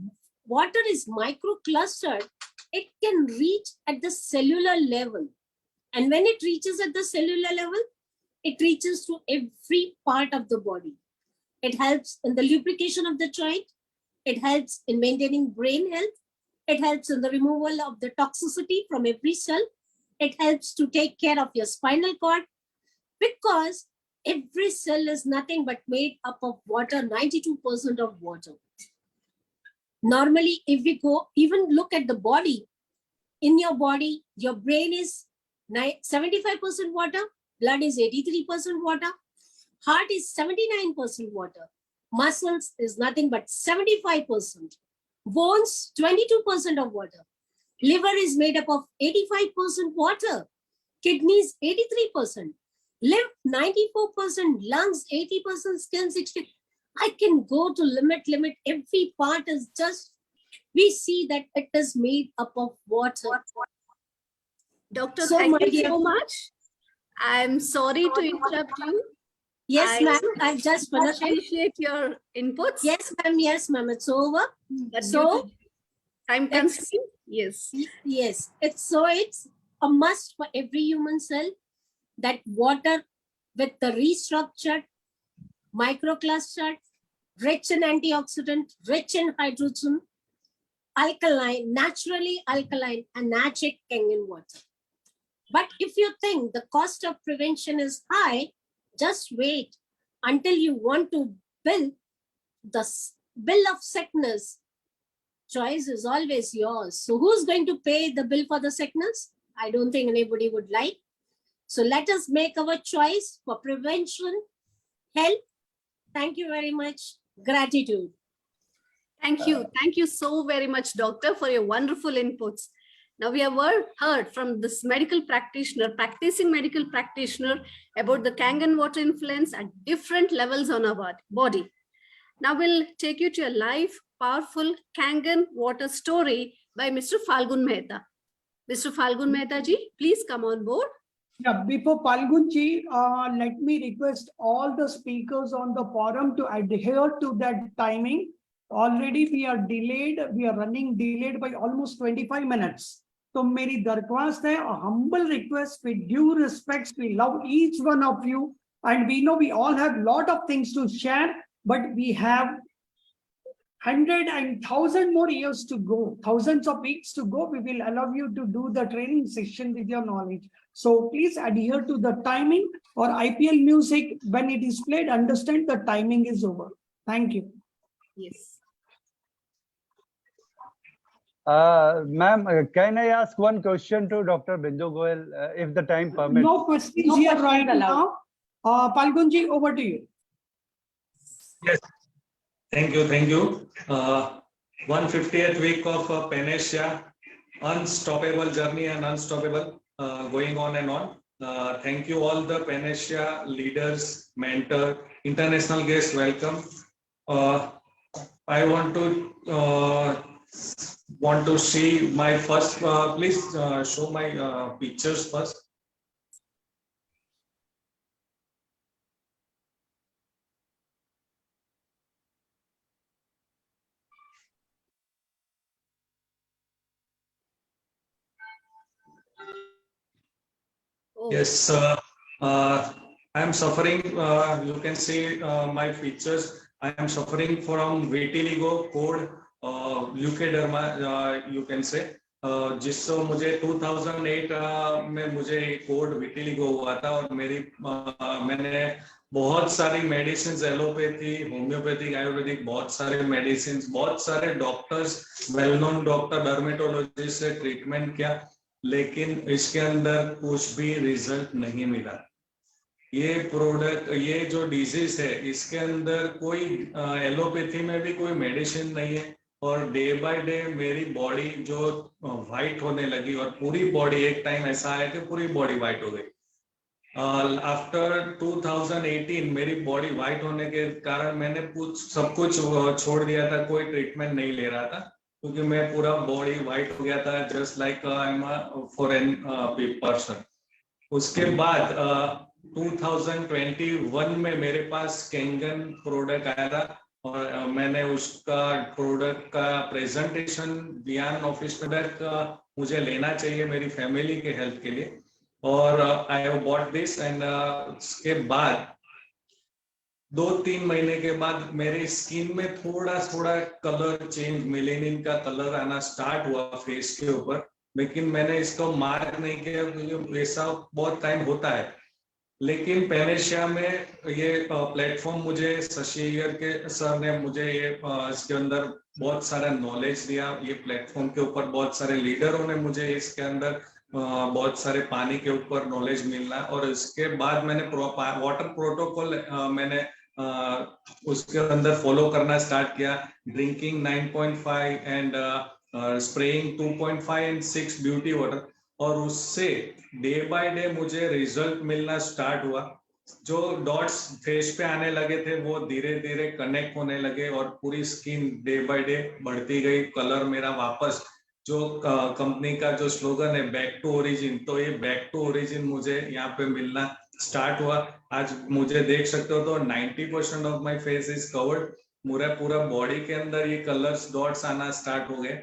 water is microclustered, it can reach at the cellular level. And when it reaches at the cellular level, it reaches to every part of the body. It helps in the lubrication of the joint. It helps in maintaining brain health. It helps in the removal of the toxicity from every cell. It helps to take care of your spinal cord, because every cell is nothing but made up of water, 92% of water. Normally, if we go even look at the body, in your body, your brain is 75% water, blood is 83% water, heart is 79% water, muscles is nothing but 75%, bones 22% of water, liver is made up of 85% water, kidneys 83%, lymph 94%, lungs 80%, skin 60%. I can go to limit. Every part is just, we see that it is made up of water. Doctor, So, thank my you dear- so much. I'm sorry to interrupt you. Yes, ma'am, I've just finished it. Appreciate your inputs. Yes, ma'am, it's over. But So, due to time it's- constraint, yes. Yes, it's a must for every human cell that water with the restructured, microclustered, rich in antioxidant, rich in hydrogen, alkaline, naturally alkaline, and acidic Kangen water. But if you think the cost of prevention is high, just wait until you want to bill the bill of sickness. Choice is always yours. So who's going to pay the bill for the sickness? I don't think anybody would like. So let us make our choice for prevention, health. Thank you very much. Gratitude. Thank you. Thank you so very much, doctor, for your wonderful inputs. Now we have heard from this medical practitioner, practicing medical practitioner, about the Kangen water influence at different levels on our body. Now we'll take you to a live, powerful Kangen water story by Mr. Falgun Mehta. Mr. Falgun Mehta ji, please come on board. Yeah, before Falgun ji, let me request all the speakers on the forum to adhere to that timing. Already we are delayed, we are running delayed by almost 25 minutes. So मेरी दरख्वास्त है, a humble request, with due respects, we love each one of you, and we know we all have lot of things to share, but we have 100 and 1,000 more years to go, thousands of weeks to go. We will allow you to do the training session with your knowledge. So please adhere to the timing, or IPL music, when it is played, understand the timing is over. Thank you. Yes. Ma'am, can I ask one question to Dr. Bindu Goel, if the time permits? No questions here right now. Falgun ji, over to you. Yes. Thank you. 150th week of PANACEA, unstoppable journey and unstoppable, going on and on. Thank you all the PANACEA leaders, mentor, international guests, welcome. I want to see my first, please show my pictures first. Oh. Yes, I am suffering, you can see my features. I am suffering from vitiligo, cold, leukoderma, you can say. जिससे मुझे 2008 में मुझे code vitiligo हुआ था, और मैंने बहुत सारी मेडिसिन, एलोपैथी, होम्योपैथिक, आयुर्वेदिक, बहुत सारे मेडिसिन, बहुत सारे doctors, well known doctor, dermatologist से ट्रीटमेंट किया, लेकिन इसके अंदर कुछ भी रिजल्ट नहीं मिला। ये प्रोडक्ट, ये जो डिजीज है, इसके अंदर कोई एलोपैथी में भी कोई मेडिसिन नहीं है, और डे बाय डे मेरी बॉडी जो वाइट होने लगी और पूरी बॉडी, एक टाइम ऐसा आया कि पूरी बॉडी वाइट हो गई। आफ्टर 2018 मेरी बॉडी वाइट होने के कारण मैंने सब कुछ छोड़ दिया था, कोई ट्रीटमेंट नहीं ले रहा था क्योंकि मैं पूरा बॉडी वाइट हो गया था, just like I am foreign person. उसके बाद 2021 में मेरे पास कैंगन प्रोडक्ट आया था और मैंने उसका प्रोडक्ट का प्रेजेंटेशन दिया ऑफिस प्रोडक्ट मुझे लेना चाहिए मेरी फैमिली के हेल्थ के लिए, और I have bought this and उसके बाद 2-3 महीने के बाद मेरे स्किन में थोड़ा थोड़ा कलर चेंज, मेलेनिन का कलर आना स्टार्ट हुआ फेस के ऊपर, लेकिन मैंने इसको मार्क नहीं किया क्योंकि ऐसा बहुत टाइम होता है। लेकिन पैनेशिया में ये प्लेटफॉर्म मुझे शशि के सर ने मुझे ये इसके अंदर बहुत सारा नॉलेज दिया। ये प्लेटफॉर्म के ऊपर बहुत सारे लीडरों ने मुझे इसके अंदर बहुत सारे पानी के ऊपर नॉलेज मिलना, और इसके बाद मैंने वाटर प्रोटोकॉल मैंने उसके अंदर फॉलो करना स्टार्ट किया। Drinking 9.5 and spraying 2.5 and 6 beauty water, और उससे डे बाय डे मुझे रिजल्ट मिलना स्टार्ट हुआ। जो डॉट्स फेस पे आने लगे थे वो धीरे धीरे कनेक्ट होने लगे और पूरी स्किन डे बाय डे बढ़ती गई। कलर मेरा वापस, जो कंपनी का जो स्लोगन है बैक टू ओरिजिन, तो ये बैक टू ओरिजिन मुझे यहाँ पे मिलना स्टार्ट हुआ। आज मुझे देख सकते हो तो 90% of my face is covered, पूरा बॉडी के अंदर ये कलर्स डॉट्स आना स्टार्ट हो गए।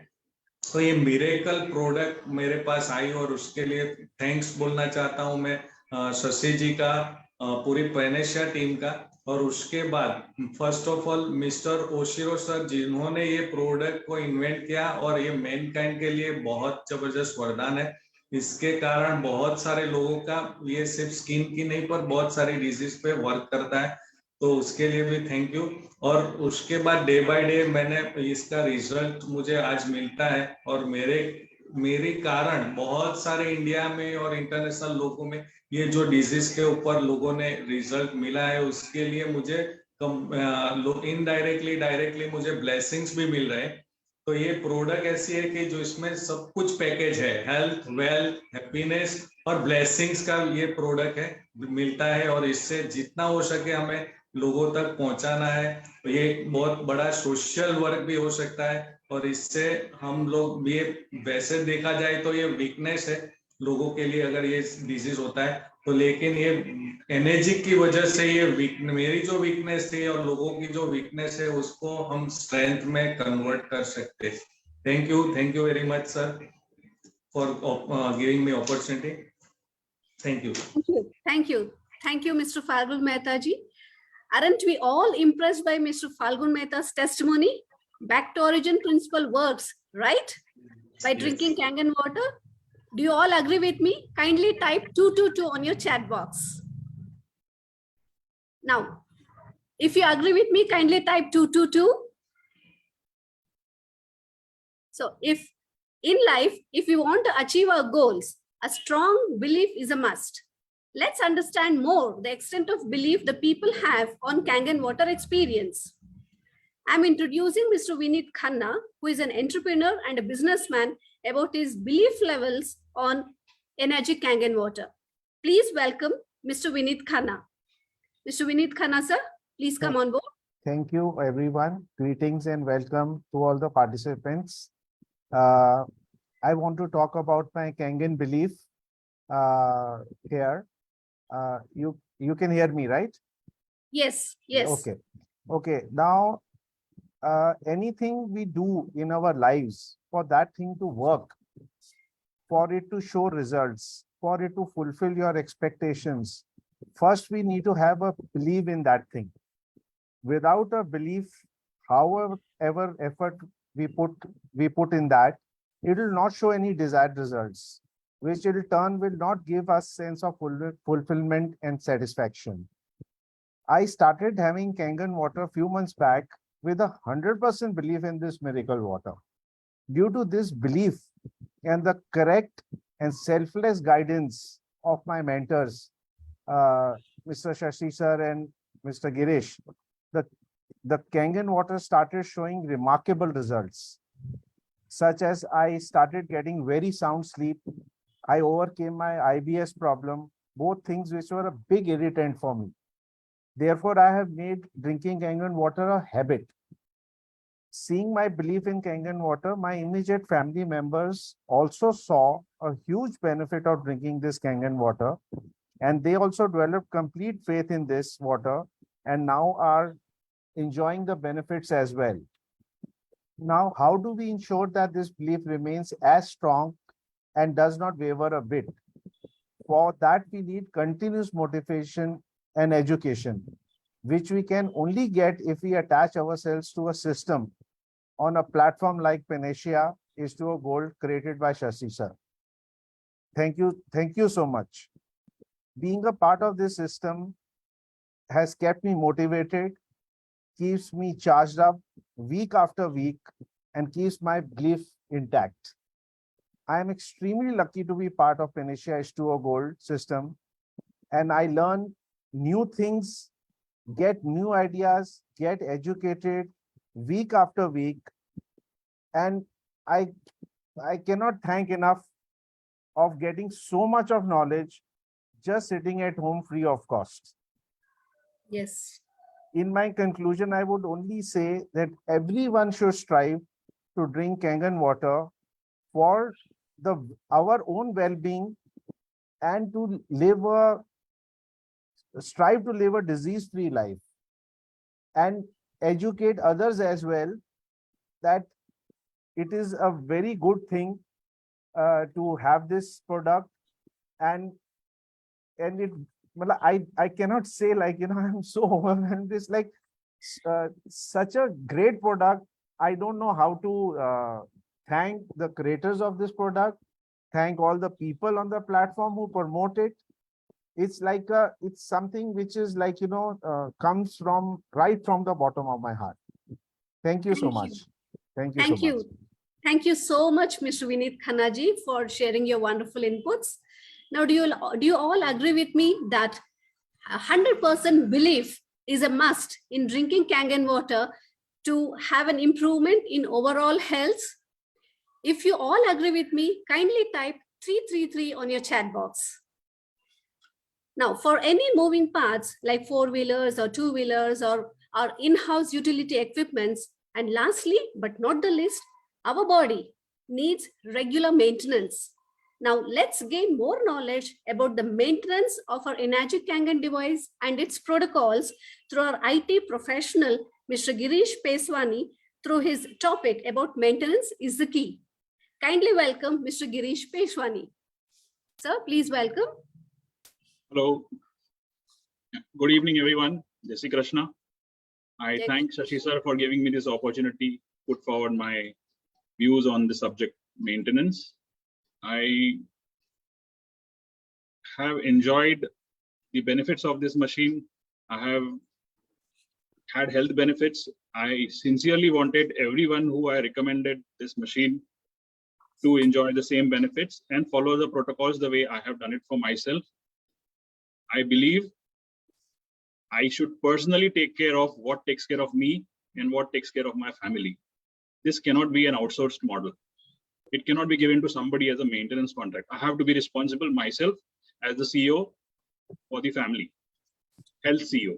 तो ये मिरेकल प्रोडक्ट मेरे पास आई और उसके लिए थैंक्स बोलना चाहता हूँ मैं शशि जी का, पूरी पैनेशिया टीम का। और उसके बाद first of all mister Oshiro sir, जिन्होंने ये प्रोडक्ट को इन्वेंट किया, और ये मैनकाइंड के लिए बहुत जबरदस्त वरदान है। इसके कारण बहुत सारे लोगों का, ये सिर्फ स्किन की नहीं पर बहुत सारी डिजीज पे वर्क करता है, तो उसके लिए भी थैंक यू। और उसके बाद डे बाय डे मैंने इसका रिजल्ट मुझे आज मिलता है, और मेरे कारण बहुत सारे इंडिया में और इंटरनेशनल लोगों में ये जो डिजीज के ऊपर लोगों ने रिजल्ट मिला है, उसके लिए मुझे इनडायरेक्टली डायरेक्टली मुझे ब्लेसिंग्स भी मिल रहे हैं। तो ये प्रोडक्ट ऐसी है कि जो इसमें सब कुछ पैकेज है, हेल्थ, वेल्थ, हैप्पीनेस और ब्लेसिंग्स का ये प्रोडक्ट है, मिलता है, और इससे जितना हो सके हमें लोगों तक पहुंचाना है। तो ये बहुत बड़ा सोशल वर्क भी हो सकता है, और इससे हम लोग, ये वैसे देखा जाए तो ये वीकनेस है लोगों के लिए अगर ये डिजीज होता है तो, लेकिन ये एनर्जी की वजह से ये मेरी जो वीकनेस थी और लोगों की जो वीकनेस है उसको हम स्ट्रेंथ में कन्वर्ट कर सकते हैं। Thank you very much sir for giving me opportunity. Thank you. Thank you, Mr. Falgun Mehta ji. Aren't we all impressed by Mr. Falgun Mehta's testimony? Back to origin principle works, right? By drinking Kangen water. Do you all agree with me? Kindly type 222 on your chat box. Now, if you agree with me, kindly type 222. So if in life, if we want to achieve our goals, a strong belief is a must. Let's understand more the extent of belief the people have on Kangen water experience. I'm introducing Mr. Vineet Khanna, who is an entrepreneur and a businessman, about his belief levels on energy Kangen water. Please welcome Mr. Vineet Khanna. Mr. Vineet Khanna, sir, please come on board. Thank you, everyone. Greetings and welcome to all the participants. I want to talk about my Kangen belief here. You can hear me, right? Yes, yes. Okay. Now, anything we do in our lives, for that thing to work, for it to show results, for it to fulfill your expectations, first we need to have a belief in that thing. Without a belief, however effort we put in that, it will not show any desired results, which in turn will not give us sense of fulfillment and satisfaction. I started having Kangen water a few months back with 100% belief in this miracle water. Due to this belief and the correct and selfless guidance of my mentors, Mr. Shashi sir and Mr. Girish, the Kangen water started showing remarkable results, such as I started getting very sound sleep. I overcame my IBS problem, both things which were a big irritant for me. Therefore, I have made drinking Kangen water a habit. Seeing my belief in Kangen water, my immediate family members also saw a huge benefit of drinking this Kangen water, and they also developed complete faith in this water and now are enjoying the benefits as well. Now, how do we ensure that this belief remains as strong and does not waver a bit? For that, we need continuous motivation and education, which we can only get if we attach ourselves to a system on a platform like PANACEA, H2O Gold, created by Shashi sir. Thank you so much. Being a part of this system has kept me motivated, keeps me charged up week after week, and keeps my belief intact. I am extremely lucky to be part of PANACEA H2O Gold system, and I learn new things, get new ideas, get educated week after week, and I cannot thank enough of getting so much of knowledge just sitting at home free of cost. Yes. In my conclusion, I would only say that everyone should strive to drink Kangen water for our own well-being and to strive to live a disease-free life and educate others as well that it is a very good thing to have this product, and it, well, I cannot say, like, you know, I'm so overwhelmed. It's like such a great product. I don't know how to thank the creators of this product, thank all the people on the platform who promote it. It's like it's something which is like, you know, comes right from the bottom of my heart. Thank you so much. Thank you so much. Thank you so much, Mr. Vineet Khannaji, for sharing your wonderful inputs. Now, do you all agree with me that 100% belief is a must in drinking Kangen water to have an improvement in overall health? If you all agree with me, kindly type 333 on your chat box. Now, for any moving parts like four-wheelers or two-wheelers or our in-house utility equipments, and lastly, but not the least, our body needs regular maintenance. Now, let's gain more knowledge about the maintenance of our Enagic Kangen device and its protocols through our IT professional, Mr. Girish Peswani, through his topic about maintenance is the key. Kindly welcome Mr. Girish Peswani. Sir, please welcome. Hello. Good evening, everyone. Jai Shri Krishna. I thank Shashi sir for giving me this opportunity to put forward my views on the subject maintenance. I have enjoyed the benefits of this machine. I have had health benefits. I sincerely wanted everyone who I recommended this machine to enjoy the same benefits and follow the protocols the way I have done it for myself. I believe I should personally take care of what takes care of me and what takes care of my family. This cannot be an outsourced model. It cannot be given to somebody as a maintenance contract. I have to be responsible myself as the CEO for the family, health CEO.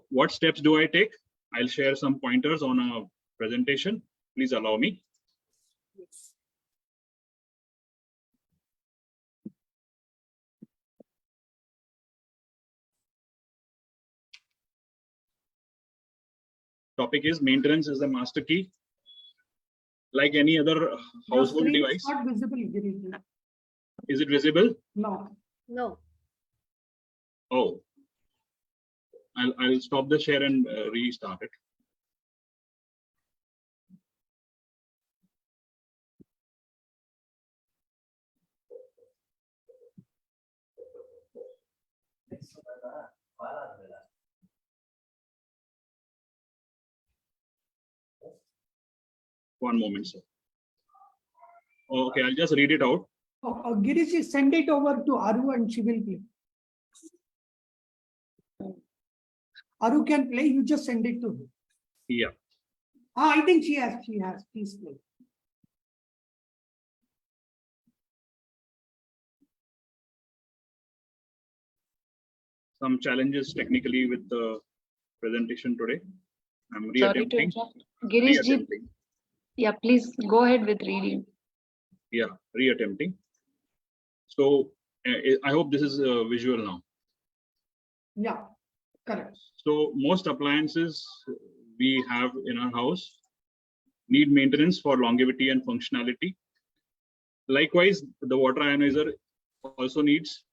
What steps do I take? I'll share some pointers on a presentation. Please allow me. Yes. Topic is maintenance is the master key. Like any other household device. Not visible. Is it visible? No. No. Oh. I'll stop the share and restart it. One moment, sir. Okay, I'll just read it out. Girish, send it over to Aru and she will play. Aru can play, you just send it to her. Yeah. I think she has, please play. Some challenges technically with the presentation today. I'm Sorry to reattempting. interrupt. Girish ji, yeah, please go ahead with reading. Yeah, reattempting. So I hope this is visual now. Yeah, correct. So most appliances we have in our house need maintenance for longevity and functionality. Likewise, the water ionizer also needs.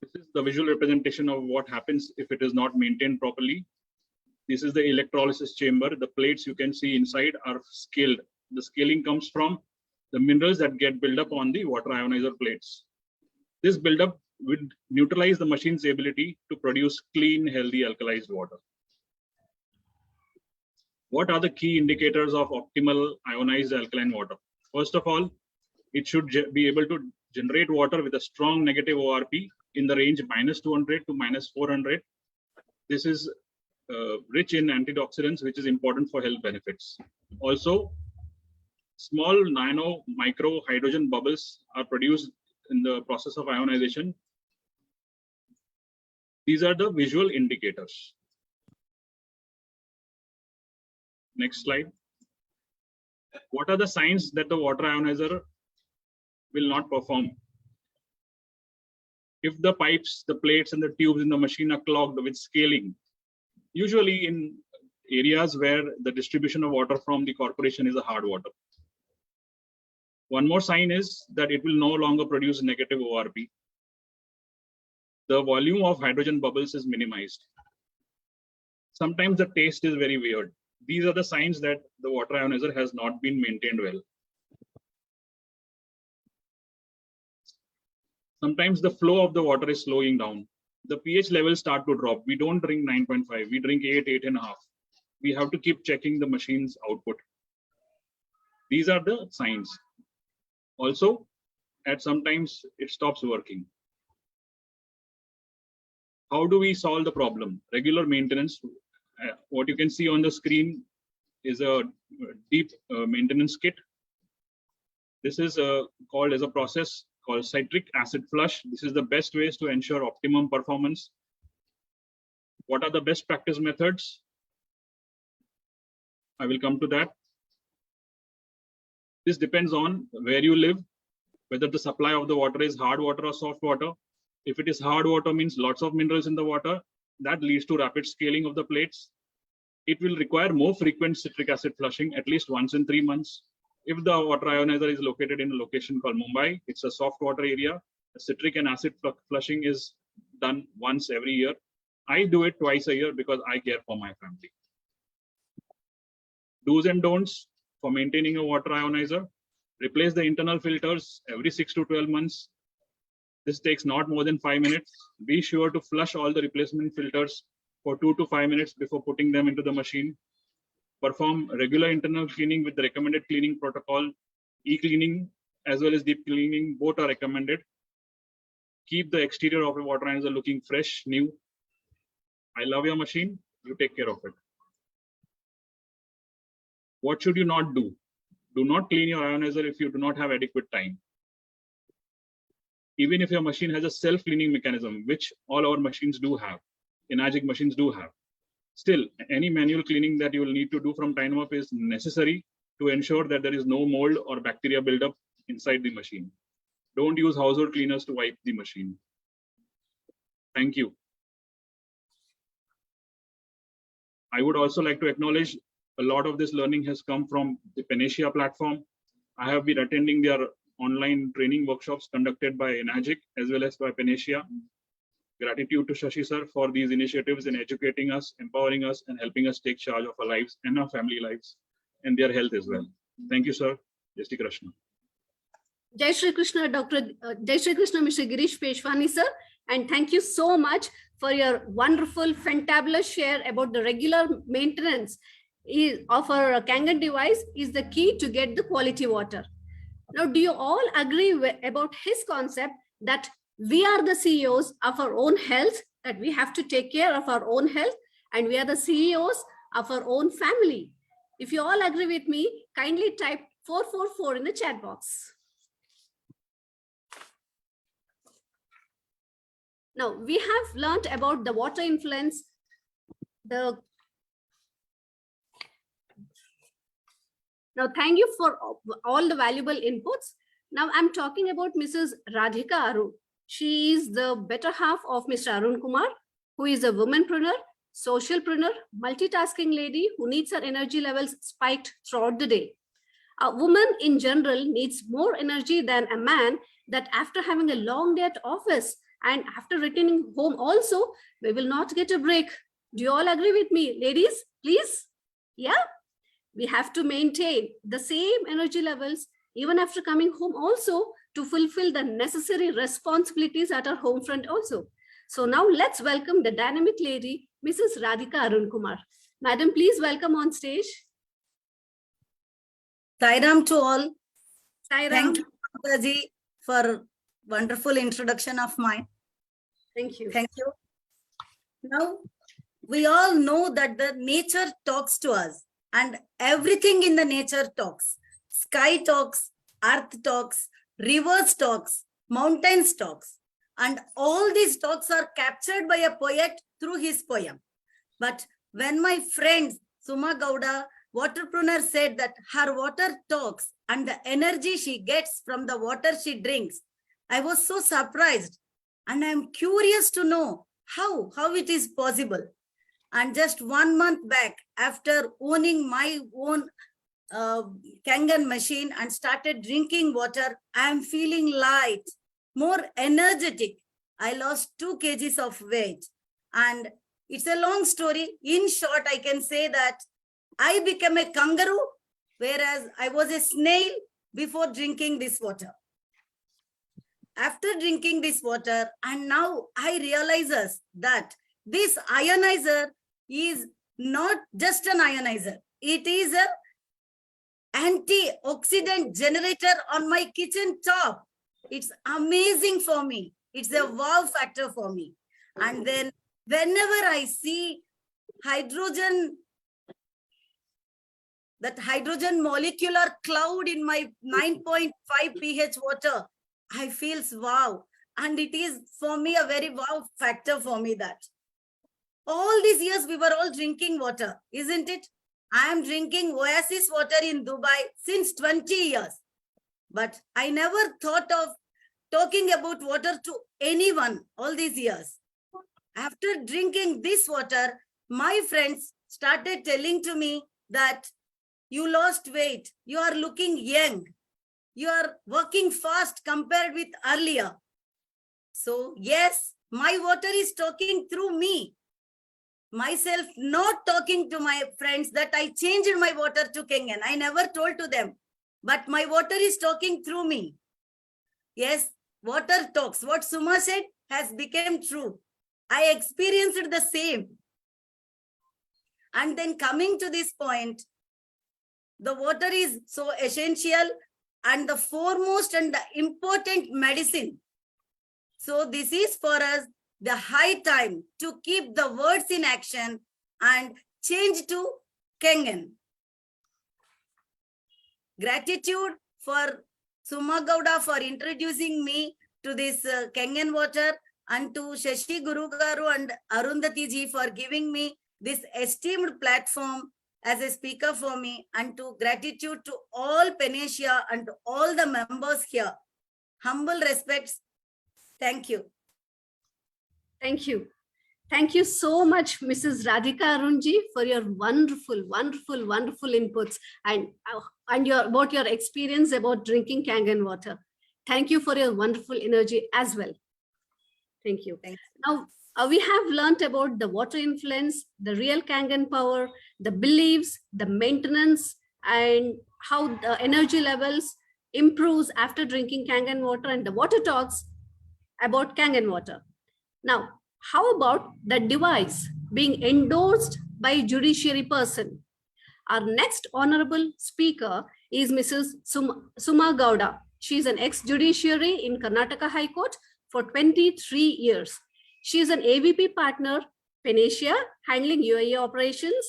This is the visual representation of what happens if it is not maintained properly. This is the electrolysis chamber. The plates you can see inside are scaled. The scaling comes from the minerals that get built up on the water ionizer plates. This buildup would neutralize the machine's ability to produce clean, healthy alkalized water. What are the key indicators of optimal ionized alkaline water? First of all, it should be able to generate water with a strong negative ORP in the range -200 to -400. This is rich in antioxidants, which is important for health benefits. Also, small nano micro hydrogen bubbles are produced in the process of ionization. These are the visual indicators. Next slide. What are the signs that the water ionizer will not perform? If the pipes, the plates, and the tubes in the machine are clogged with scaling, usually in areas where the distribution of water from the corporation is a hard water. One more sign is that it will no longer produce negative ORP. The volume of hydrogen bubbles is minimized. Sometimes the taste is very weird. These are the signs that the water ionizer has not been maintained well. Sometimes the flow of the water is slowing down. The pH levels start to drop. We don't drink 9.5, we drink 8, 8.5. We have to keep checking the machine's output. These are the signs. Also, at sometimes it stops working. How do we solve the problem? Regular maintenance. What you can see on the screen is a deep maintenance kit. This is called as a process called citric acid flush. This is the best ways to ensure optimum performance. What are the best practice methods? I will come to that. This depends on where you live, whether the supply of the water is hard water or soft water. If it is hard water, means lots of minerals in the water, that leads to rapid scaling of the plates. It will require more frequent citric acid flushing, at least once in 3 months. If the water ionizer is located in a location called Mumbai, it's a soft water area. The citric and acid flushing is done once every year. I do it twice a year because I care for my family. Do's and don'ts for maintaining a water ionizer. Replace the internal filters every 6 to 12 months. This takes not more than 5 minutes. Be sure to flush all the replacement filters for 2 to 5 minutes before putting them into the machine. Perform regular internal cleaning with the recommended cleaning protocol. E-cleaning as well as deep cleaning, both are recommended. Keep the exterior of a water ionizer looking fresh, new. I love your machine. You take care of it. What should you not do? Do not clean your ionizer if you do not have adequate time. Even if your machine has a self-cleaning mechanism, which all our machines do have, Enagic machines do have. Still, any manual cleaning that you will need to do from time up is necessary to ensure that there is no mold or bacteria buildup inside the machine. Don't use household cleaners to wipe the machine. Thank you. I would also like to acknowledge a lot of this learning has come from the PANACEA platform. I have been attending their online training workshops conducted by Enagic as well as by PANACEA. Gratitude to Shashi sir for these initiatives in educating us, empowering us, and helping us take charge of our lives and our family lives and their health as well. Thank you, sir. Jai Shri Krishna. Jai Shri Krishna, Jai Shri Krishna, Mr. Girish Peshwani, sir. And thank you so much for your wonderful, fantabulous share about the regular maintenance of our Kangen device is the key to get the quality water. Now, do you all agree about his concept that we are the CEOs of our own health that we have to take care of our own health and we are the CEOs of our own family. If you all agree with me, kindly type 444 in the chat box. Now, we have learned about the water influence, now thank you for all the valuable inputs. Now I'm talking about Mrs. Radhika Arun. She is the better half of Mr. Arun Kumar, who is a womanpreneur, socialpreneur, multitasking lady who needs her energy levels spiked throughout the day. A woman in general needs more energy than a man, that after having a long day at office and after returning home also, we will not get a break. Do you all agree with me? Ladies, please? Yeah? We have to maintain the same energy levels even after coming home also to fulfill the necessary responsibilities at our home front also. So now let's welcome the dynamic lady, Mrs. Radhika Arun Kumar. Madam, please welcome on stage. Sairam to all. Sairam. Thank you, Mataji, for wonderful introduction of mine. Thank you. Thank you. Now, we all know that the nature talks to us and everything in the nature talks. Sky talks, earth talks, rivers talks, mountains talks. And all these talks are captured by a poet through his poem. But when my friend Suma Gowda, waterpreneur, said that her water talks and the energy she gets from the water she drinks, I was so surprised. And I'm curious to know how it is possible. And just 1 month back, after owning my own Kangen machine and started drinking water, I'm feeling light, more energetic. I lost 2 kgs of weight. And it's a long story. In short, I can say that I became a kangaroo, whereas I was a snail before drinking this water. After drinking this water, and now I realizes that this ionizer is not just an ionizer. It is an antioxidant generator on my kitchen top. It's amazing for me. It's a wow factor for me. And then whenever I see hydrogen, that hydrogen molecular cloud in my 9.5 pH water, I feel wow. And it is for me a very wow factor for me that all these years we were all drinking water, isn't it? I am drinking Oasis water in Dubai since 20 years. But I never thought of talking about water to anyone all these years. After drinking this water, my friends started telling to me that you lost weight, you are looking young, you are working fast compared with earlier. So yes, my water is talking through me. Myself not talking to my friends that I changed my water to Kangen. I never told to them, but my water is talking through me. Yes, water talks. What Suma said has become true. I experienced the same. And then coming to this point, the water is so essential and the foremost and the important medicine. So this is for us the high time to keep the words in action and change to Kangen. Gratitude for Suma Gowda for introducing me to this Kangen water, and to Shashi Guru Garu and Arundhati ji for giving me this esteemed platform as a speaker for me, and to gratitude to all PANACEA and to all the members here. Humble respects. Thank you. Thank you. Thank you so much, Mrs. Radhika Arunji, for your wonderful, wonderful, wonderful inputs and about your experience about drinking Kangen water. Thank you for your wonderful energy as well. Thank you. Now, we have learned about the water influence, the real Kangen power, the beliefs, the maintenance, and how the energy levels improves after drinking Kangen water, and the water talks about Kangen water. Now, how about the device being endorsed by a judiciary person? Our next honorable speaker is Mrs. Suma Gowda. She is an ex-judiciary in Karnataka High Court for 23 years. She is an AVP partner, PANACEA, handling UAE operations.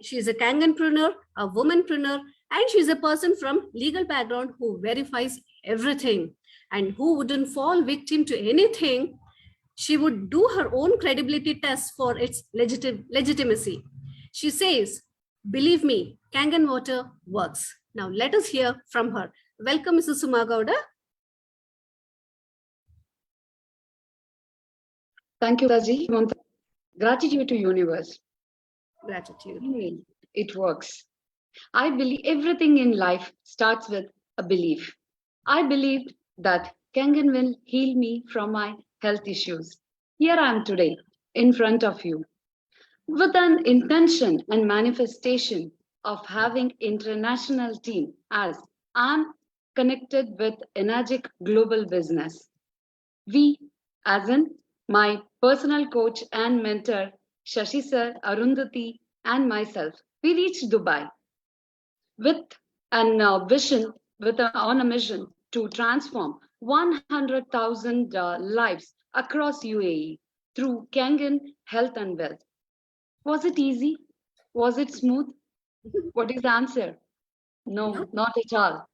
She is a Kanganpreneur, a womanpreneur, and she's a person from legal background who verifies everything and who wouldn't fall victim to anything. She would do her own credibility test for its legitimacy. She says, believe me, Kangen water works. Now let us hear from her. Welcome, Mrs. Suma Gowda. Thank you, Raji. Gratitude to universe. Gratitude. It works. I believe everything in life starts with a belief. I believed that Kangen will heal me from my health issues. Here I am today in front of you with an intention and manifestation of having international team as I'm connected with Energic Global Business. We, as in my personal coach and mentor, Shashi sir, Arundhati, and myself, we reached Dubai with a vision, on a mission to transform 100,000 lives across UAE through Kangen Health and Wealth. Was it easy? Was it smooth? What is the answer? No, not at all.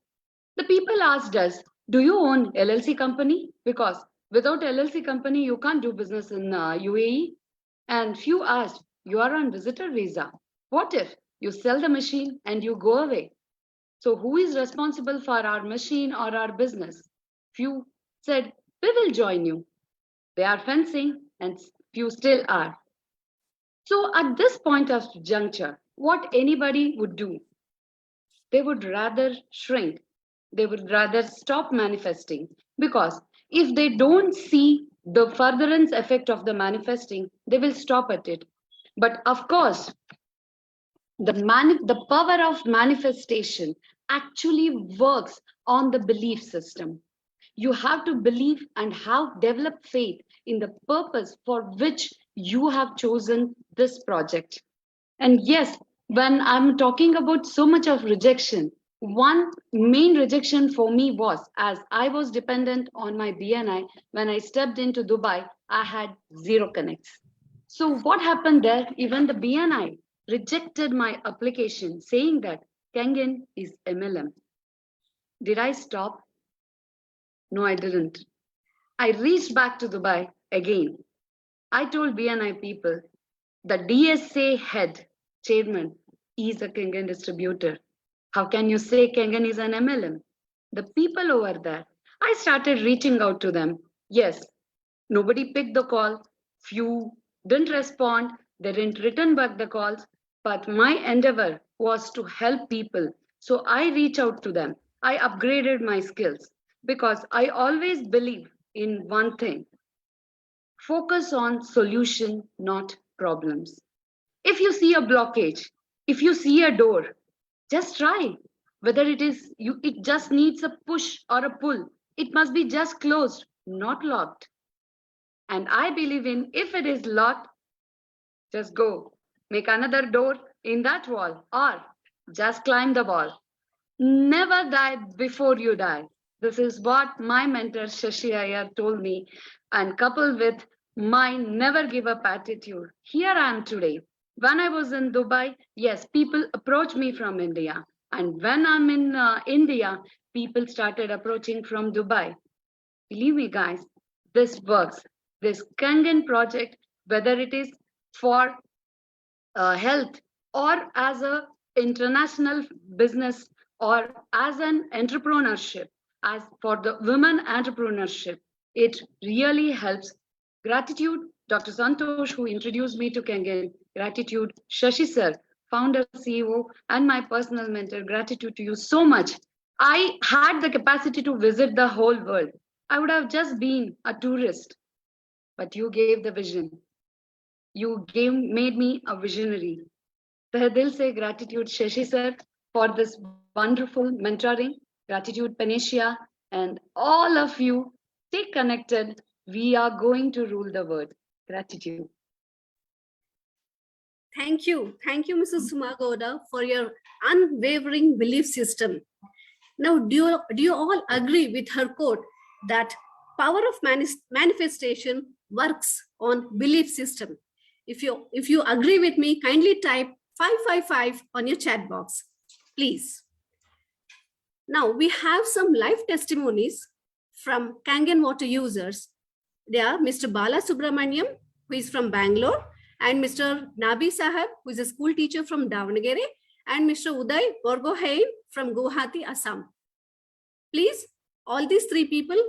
The people asked us, do you own LLC company? Because without LLC company, you can't do business in UAE. And few asked, you are on visitor visa. What if you sell the machine and you go away? So who is responsible for our machine or our business? Few said, we will join you. They are fencing and few still are. So at this point of juncture, what anybody would do, they would rather shrink. They would rather stop manifesting, because if they don't see the furtherance effect of the manifesting, they will stop at it. But of course, the power of manifestation actually works on the belief system. You have to believe and have developed faith in the purpose for which you have chosen this project. And yes, when I'm talking about so much of rejection, one main rejection for me was, as I was dependent on my BNI, when I stepped into Dubai, I had 0 connects. So what happened there? Even the BNI rejected my application saying that Kangen is MLM. Did I stop? No, I didn't. I reached back to Dubai again. I told BNI people, the DSA head chairman is a Kangen distributor. How can you say Kangen is an MLM? The people over there, I started reaching out to them. Yes, nobody picked the call. Few didn't respond. They didn't return back the calls. But my endeavor was to help people. So I reach out to them. I upgraded my skills because I always believe in one thing. Focus on solution, not problems. If you see a blockage, if you see a door, just try. Whether it is you, it just needs a push or a pull. It must be just closed, not locked. And I believe in, if it is locked, just go. Make another door in that wall, or just climb the wall. Never die before you die. This is what my mentor Shashi Iyer told me, and coupled with my never give up attitude. Here I am today. When I was in Dubai, yes, people approach me from India. And when I'm in India, people started approaching from Dubai. Believe me, guys, this works. This Kangen project, whether it is for health or as a international business or as an entrepreneurship, as for the women entrepreneurship, it really helps. Gratitude, Dr. Santosh, who introduced me to Kangen. Gratitude, Shashi sir, founder, CEO, and my personal mentor. Gratitude to you so much. I had the capacity to visit the whole world. I would have just been a tourist, but you gave the vision. You made me a visionary. Tahe dil se gratitude, Shashi sir, for this wonderful mentoring. Gratitude, PANACEA, and all of you. Stay connected. We are going to rule the world. Gratitude. Thank you. Thank you, Mrs. Suma Gowda, for your unwavering belief system. Now, do you all agree with her quote that power of manifestation works on belief system. If you agree with me, kindly type 555 on your chat box, please. Now we have some live testimonies from Kangen water users. They are Mr. Bala Subramaniam, who is from Bangalore, and Mr. Nabi Sahab, who is a school teacher from Davangere, and Mr. Uday Borgohain from Guwahati, Assam. Please, all these three people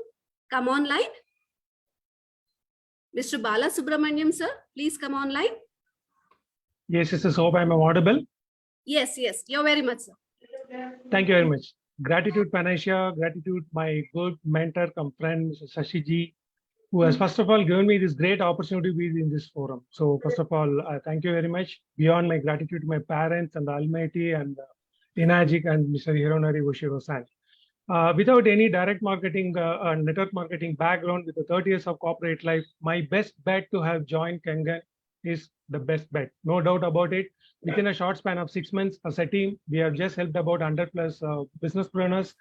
come online. Mr. Bala Subramaniam, sir, please come online. Yes, yes, hope I am audible. Yes, yes, you're very much, sir. Thank you very much. Gratitude, PANACEA. Gratitude, my good mentor, come friend, Mr. Shashi ji, who has first of all given me this great opportunity to be in this forum. So first of all, thank you very much. Beyond my gratitude to my parents and the Almighty and Inagic and Mr. Hironari Ushiro-san. Without any direct marketing, network marketing background, with the 30 years of corporate life, my best bet to have joined Kangen is the best bet. No doubt about it. Within a short span of 6 months, as a team, we have just helped about 100 plus businesspreneurs,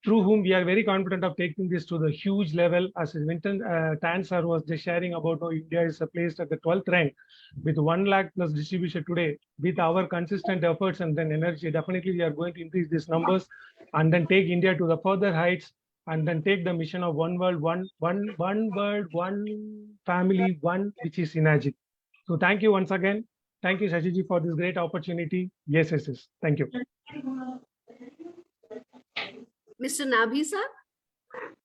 through whom we are very confident of taking this to the huge level. As Winton Tan sir was just sharing about how India is placed at the 12th rank with 1 lakh plus distribution today. With our consistent efforts and then energy, definitely we are going to increase these numbers and then take India to the further heights and then take the mission of one world, one world, one family, one, which is Synergic. So thank you once again. Thank you, Shashi ji, for this great opportunity. Yes, yes, yes. Thank you. Mr. Nabi, sir?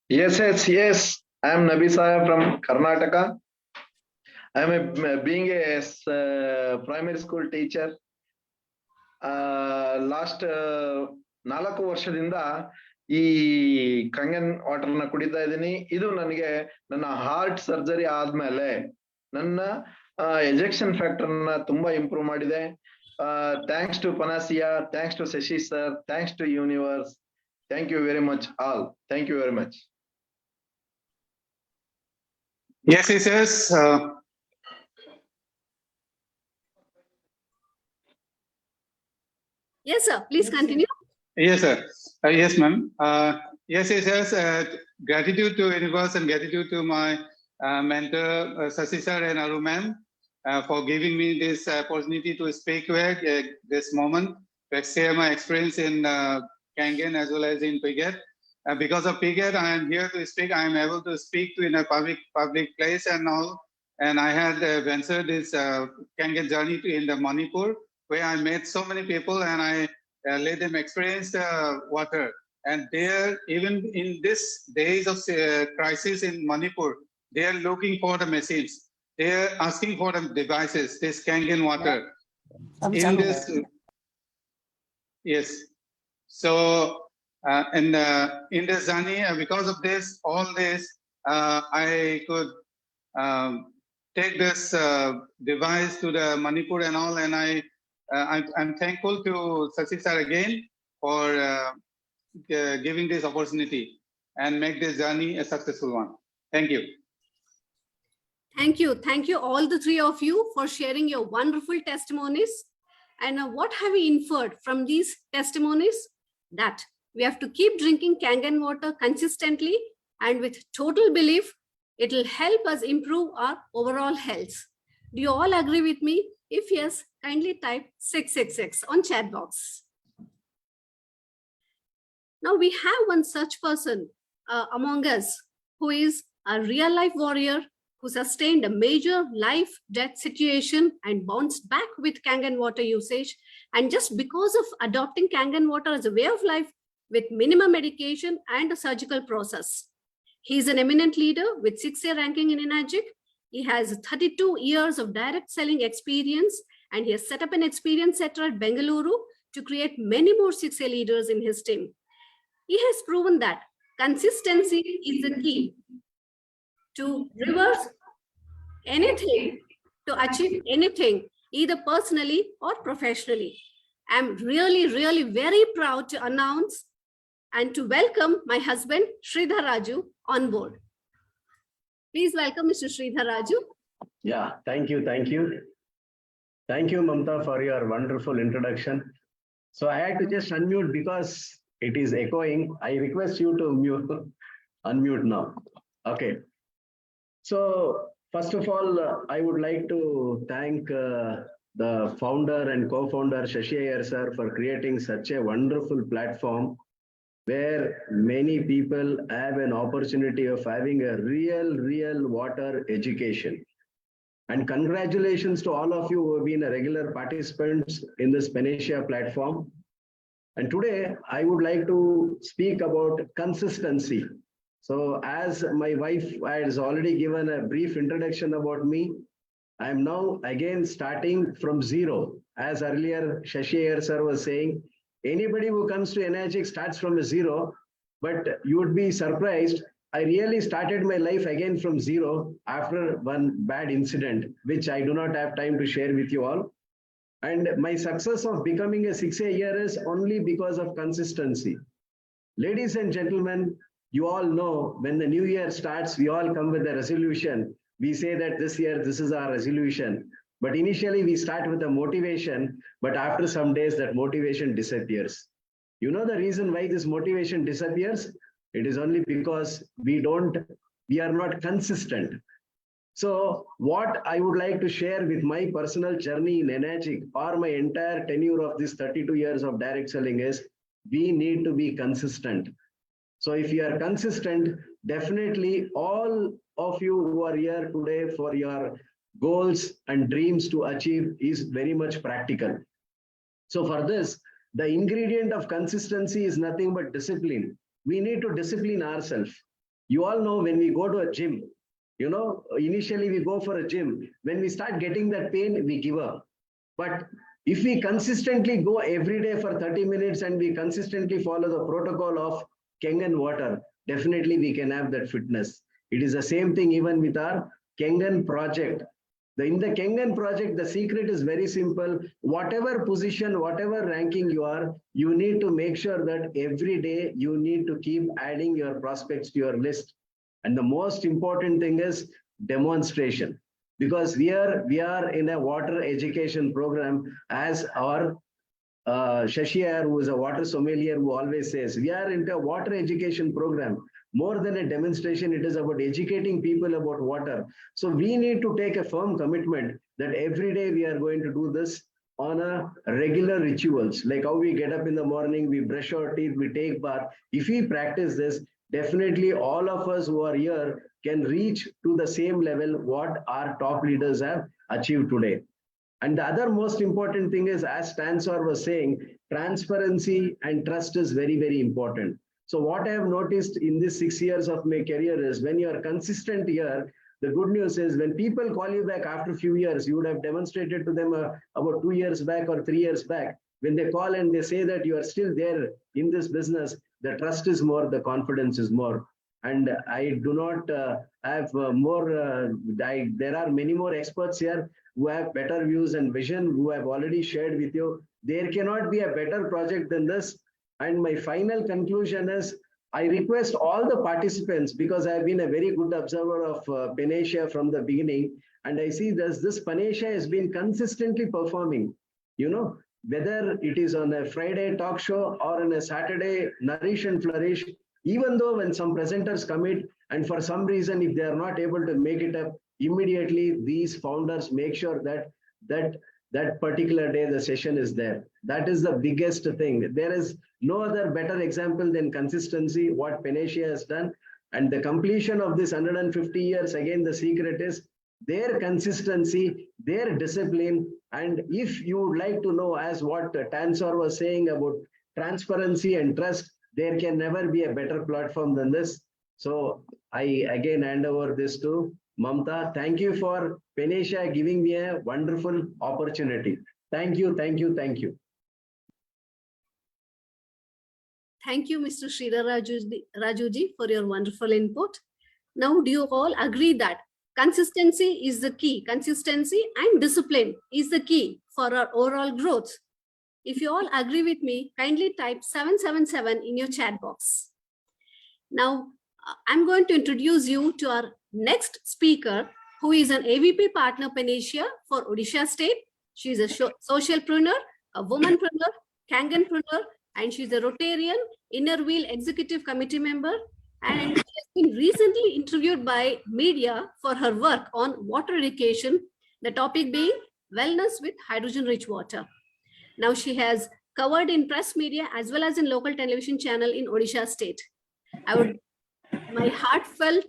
Yes. I am Nabi Sahab from Karnataka. I am being a primary school teacher. Last 4 ವರ್ಷದಿಂದ ಈ Kangan water ನ ಕುಡಿತಾ ಇದ್ದೀನಿ. ಇದು ನನಗೆ ನನ್ನ heart surgery ಆದ್ಮೇಲೆ ನನ್ನ ಎಜೆಕ್ಷನ್ ಫ್ಯಾಕ್ಟರ್ ನ ತುಂಬಾ ಇಂಪ್ರೂವ್ ಮಾಡಿದೆ. Thanks to Panacea, thanks to Shashi sir, thanks to universe. Thank you very much all. Thank you very much. Yes. Yes, sir. Please continue. Yes, sir. Yes, ma'am. Yes. Gratitude to universe and gratitude to my mentor, Sasi sir and Aru ma'am, for giving me this opportunity to speak with this moment, to share my experience in Kangen as well as in Piget. Because of Piget, I am here to speak. I am able to speak to in a public place and all. And I had ventured this Kangen journey in the Manipur, where I met so many people and I let them experience the water. And there, even in this days of crisis in Manipur, they are looking for the machines. They are asking for the devices, this Kangen water. In this, yes. So, in this journey, because of this, all this, I could take this device to the Manipur and all, and I'm thankful to Sasi sir again for giving this opportunity and make this journey a successful one. Thank you. Thank you all the three of you for sharing your wonderful testimonies. And what have we inferred from these testimonies? That we have to keep drinking Kangen water consistently and with total belief. It will help us improve our overall health. Do you all agree with me? If yes, kindly type 666 on chat box. Now we have one such person among us who is a real life warrior who sustained a major life-death situation and bounced back with Kangen water usage. And just because of adopting Kangen water as a way of life with minimum medication and a surgical process. He is an eminent leader with 6-year ranking in Inagic. He has 32 years of direct selling experience, and he has set up an experience center at Bengaluru to create many more 6-year leaders in his team. He has proven that consistency is the key to reverse anything, to achieve anything, either personally or professionally. I'm really very proud to announce and to welcome my husband, Sridhar Raju, on board. Please welcome Mr. Sridhar Raju. Yeah, thank you. Thank you, Mamta, for your wonderful introduction. So I had to just unmute because it is echoing. I request you to unmute now. Okay. So first of all, I would like to thank the founder and co-founder Shashi Iyer sir for creating such a wonderful platform where many people have an opportunity of having a real water education. And congratulations to all of you who have been a regular participants in this PANACEA platform. And today I would like to speak about consistency. So as my wife has already given a brief introduction about me, I am now again starting from zero. As earlier Shashi Iyer sir was saying, anybody who comes to Enagic starts from a zero, but you would be surprised. I really started my life again from zero after one bad incident, which I do not have time to share with you all. And my success of becoming a 6A year is only because of consistency. Ladies and gentlemen, you all know when the new year starts, we all come with a resolution. We say that this year, this is our resolution. But initially we start with a motivation, but after some days that motivation disappears. You know the reason why this motivation disappears? It is only because we are not consistent. So what I would like to share with my personal journey in Enagic or my entire tenure of this 32 years of direct selling is we need to be consistent. So if you are consistent, definitely all of you who are here today for your goals and dreams to achieve is very much practical. So for this, the ingredient of consistency is nothing but discipline. We need to discipline ourselves. You all know when we go to a gym, you know, initially we go for a gym. When we start getting that pain, we give up. But if we consistently go every day for 30 minutes and we consistently follow the protocol of Kangen water, definitely we can have that fitness. It is the same thing even with our Kangen project. In the Kangen project, the secret is very simple. Whatever position, whatever ranking you are, you need to make sure that every day you need to keep adding your prospects to your list. And the most important thing is demonstration. Because we are in a water education program, as our Shashi Iyer, who is a water sommelier, who always says, we are into a water education program. More than a demonstration, it is about educating people about water. So we need to take a firm commitment that every day we are going to do this on a regular rituals, like how we get up in the morning, we brush our teeth, we take bath. If we practice this, definitely all of us who are here can reach to the same level what our top leaders have achieved today. And the other most important thing is, as Stansor was saying, transparency and trust is very, very important. So what I have noticed in these 6 years of my career is when you are consistent here, the good news is when people call you back after a few years, you would have demonstrated to them about 2 years back or 3 years back. When they call and they say that you are still there in this business, the trust is more, the confidence is more. And I do not have there are many more experts here who have better views and vision, who have already shared with you. There cannot be a better project than this. And my final conclusion is, I request all the participants, because I have been a very good observer of PANACEA from the beginning, and I see this PANACEA has been consistently performing. You know, whether it is on a Friday talk show or on a Saturday Nourish and Flourish, even though when some presenters commit and for some reason if they are not able to make it up, immediately these founders make sure that particular day the session is there. That is the biggest thing. There is no other better example than consistency, what PANACEA has done. And the completion of this 150 years, again, the secret is their consistency, their discipline. And if you would like to know, as what Tansor was saying about transparency and trust, there can never be a better platform than this. So I again hand over this to Mamta. Thank you for PANACEA giving me a wonderful opportunity. Thank you, thank you, thank you. Thank you, Mr. Sridhar Rajuji, for your wonderful input. Now, do you all agree that consistency is the key? Consistency and discipline is the key for our overall growth. If you all agree with me, kindly type 777 in your chat box. Now, I'm going to introduce you to our next speaker, who is an AVP partner PANACEA for Odisha State. She is a socialpreneur, a womanpreneur, Kangenpreneur, and she's a Rotarian Inner Wheel Executive Committee member. And she has been recently interviewed by media for her work on water education, the topic being wellness with hydrogen-rich water. Now she has covered in press media as well as in local television channel in Odisha state. I would my heartfelt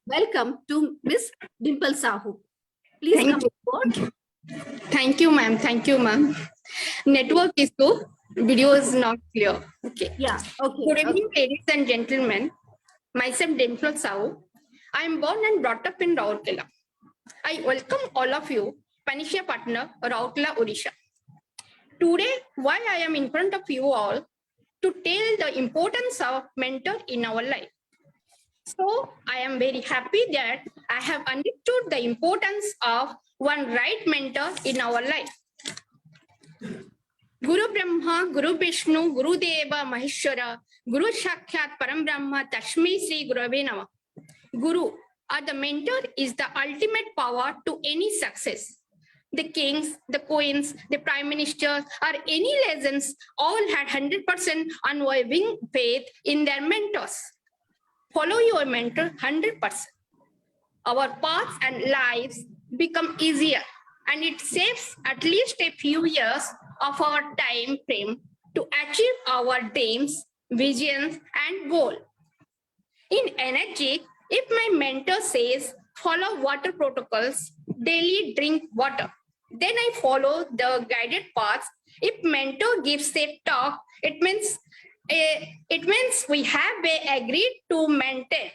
welcome to Miss Dimple Sahu. Please Thank come you. forward. Thank you, ma'am. Thank you, ma'am. Network is good. Video is not clear. Okay. Yeah. Okay. Good evening, ladies and gentlemen. Myself, Dimple Sahu. I am born and brought up in Rourkela. I welcome all of you, PANACEA partner, Rourkela, Odisha. Today, why I am in front of you all to tell the importance of mentor in our life. So I am very happy that I have understood the importance of one right mentor in our life. Guru Brahma, Guru Vishnu, Guru Deva, Maheshwara, Guru Sakshat Param Brahma, Tasmai Sri Gurave Namah. Guru or the mentor is the ultimate power to any success. The kings, the queens, the prime ministers, or any legends all had 100% unwavering faith in their mentors. Follow your mentor 100%. Our paths and lives become easier, and it saves at least a few years of our time frame to achieve our dreams, visions, and goals. In energy, if my mentor says, follow water protocols, daily drink water, then I follow the guided paths. If mentor gives a talk, it means we have agreed to maintain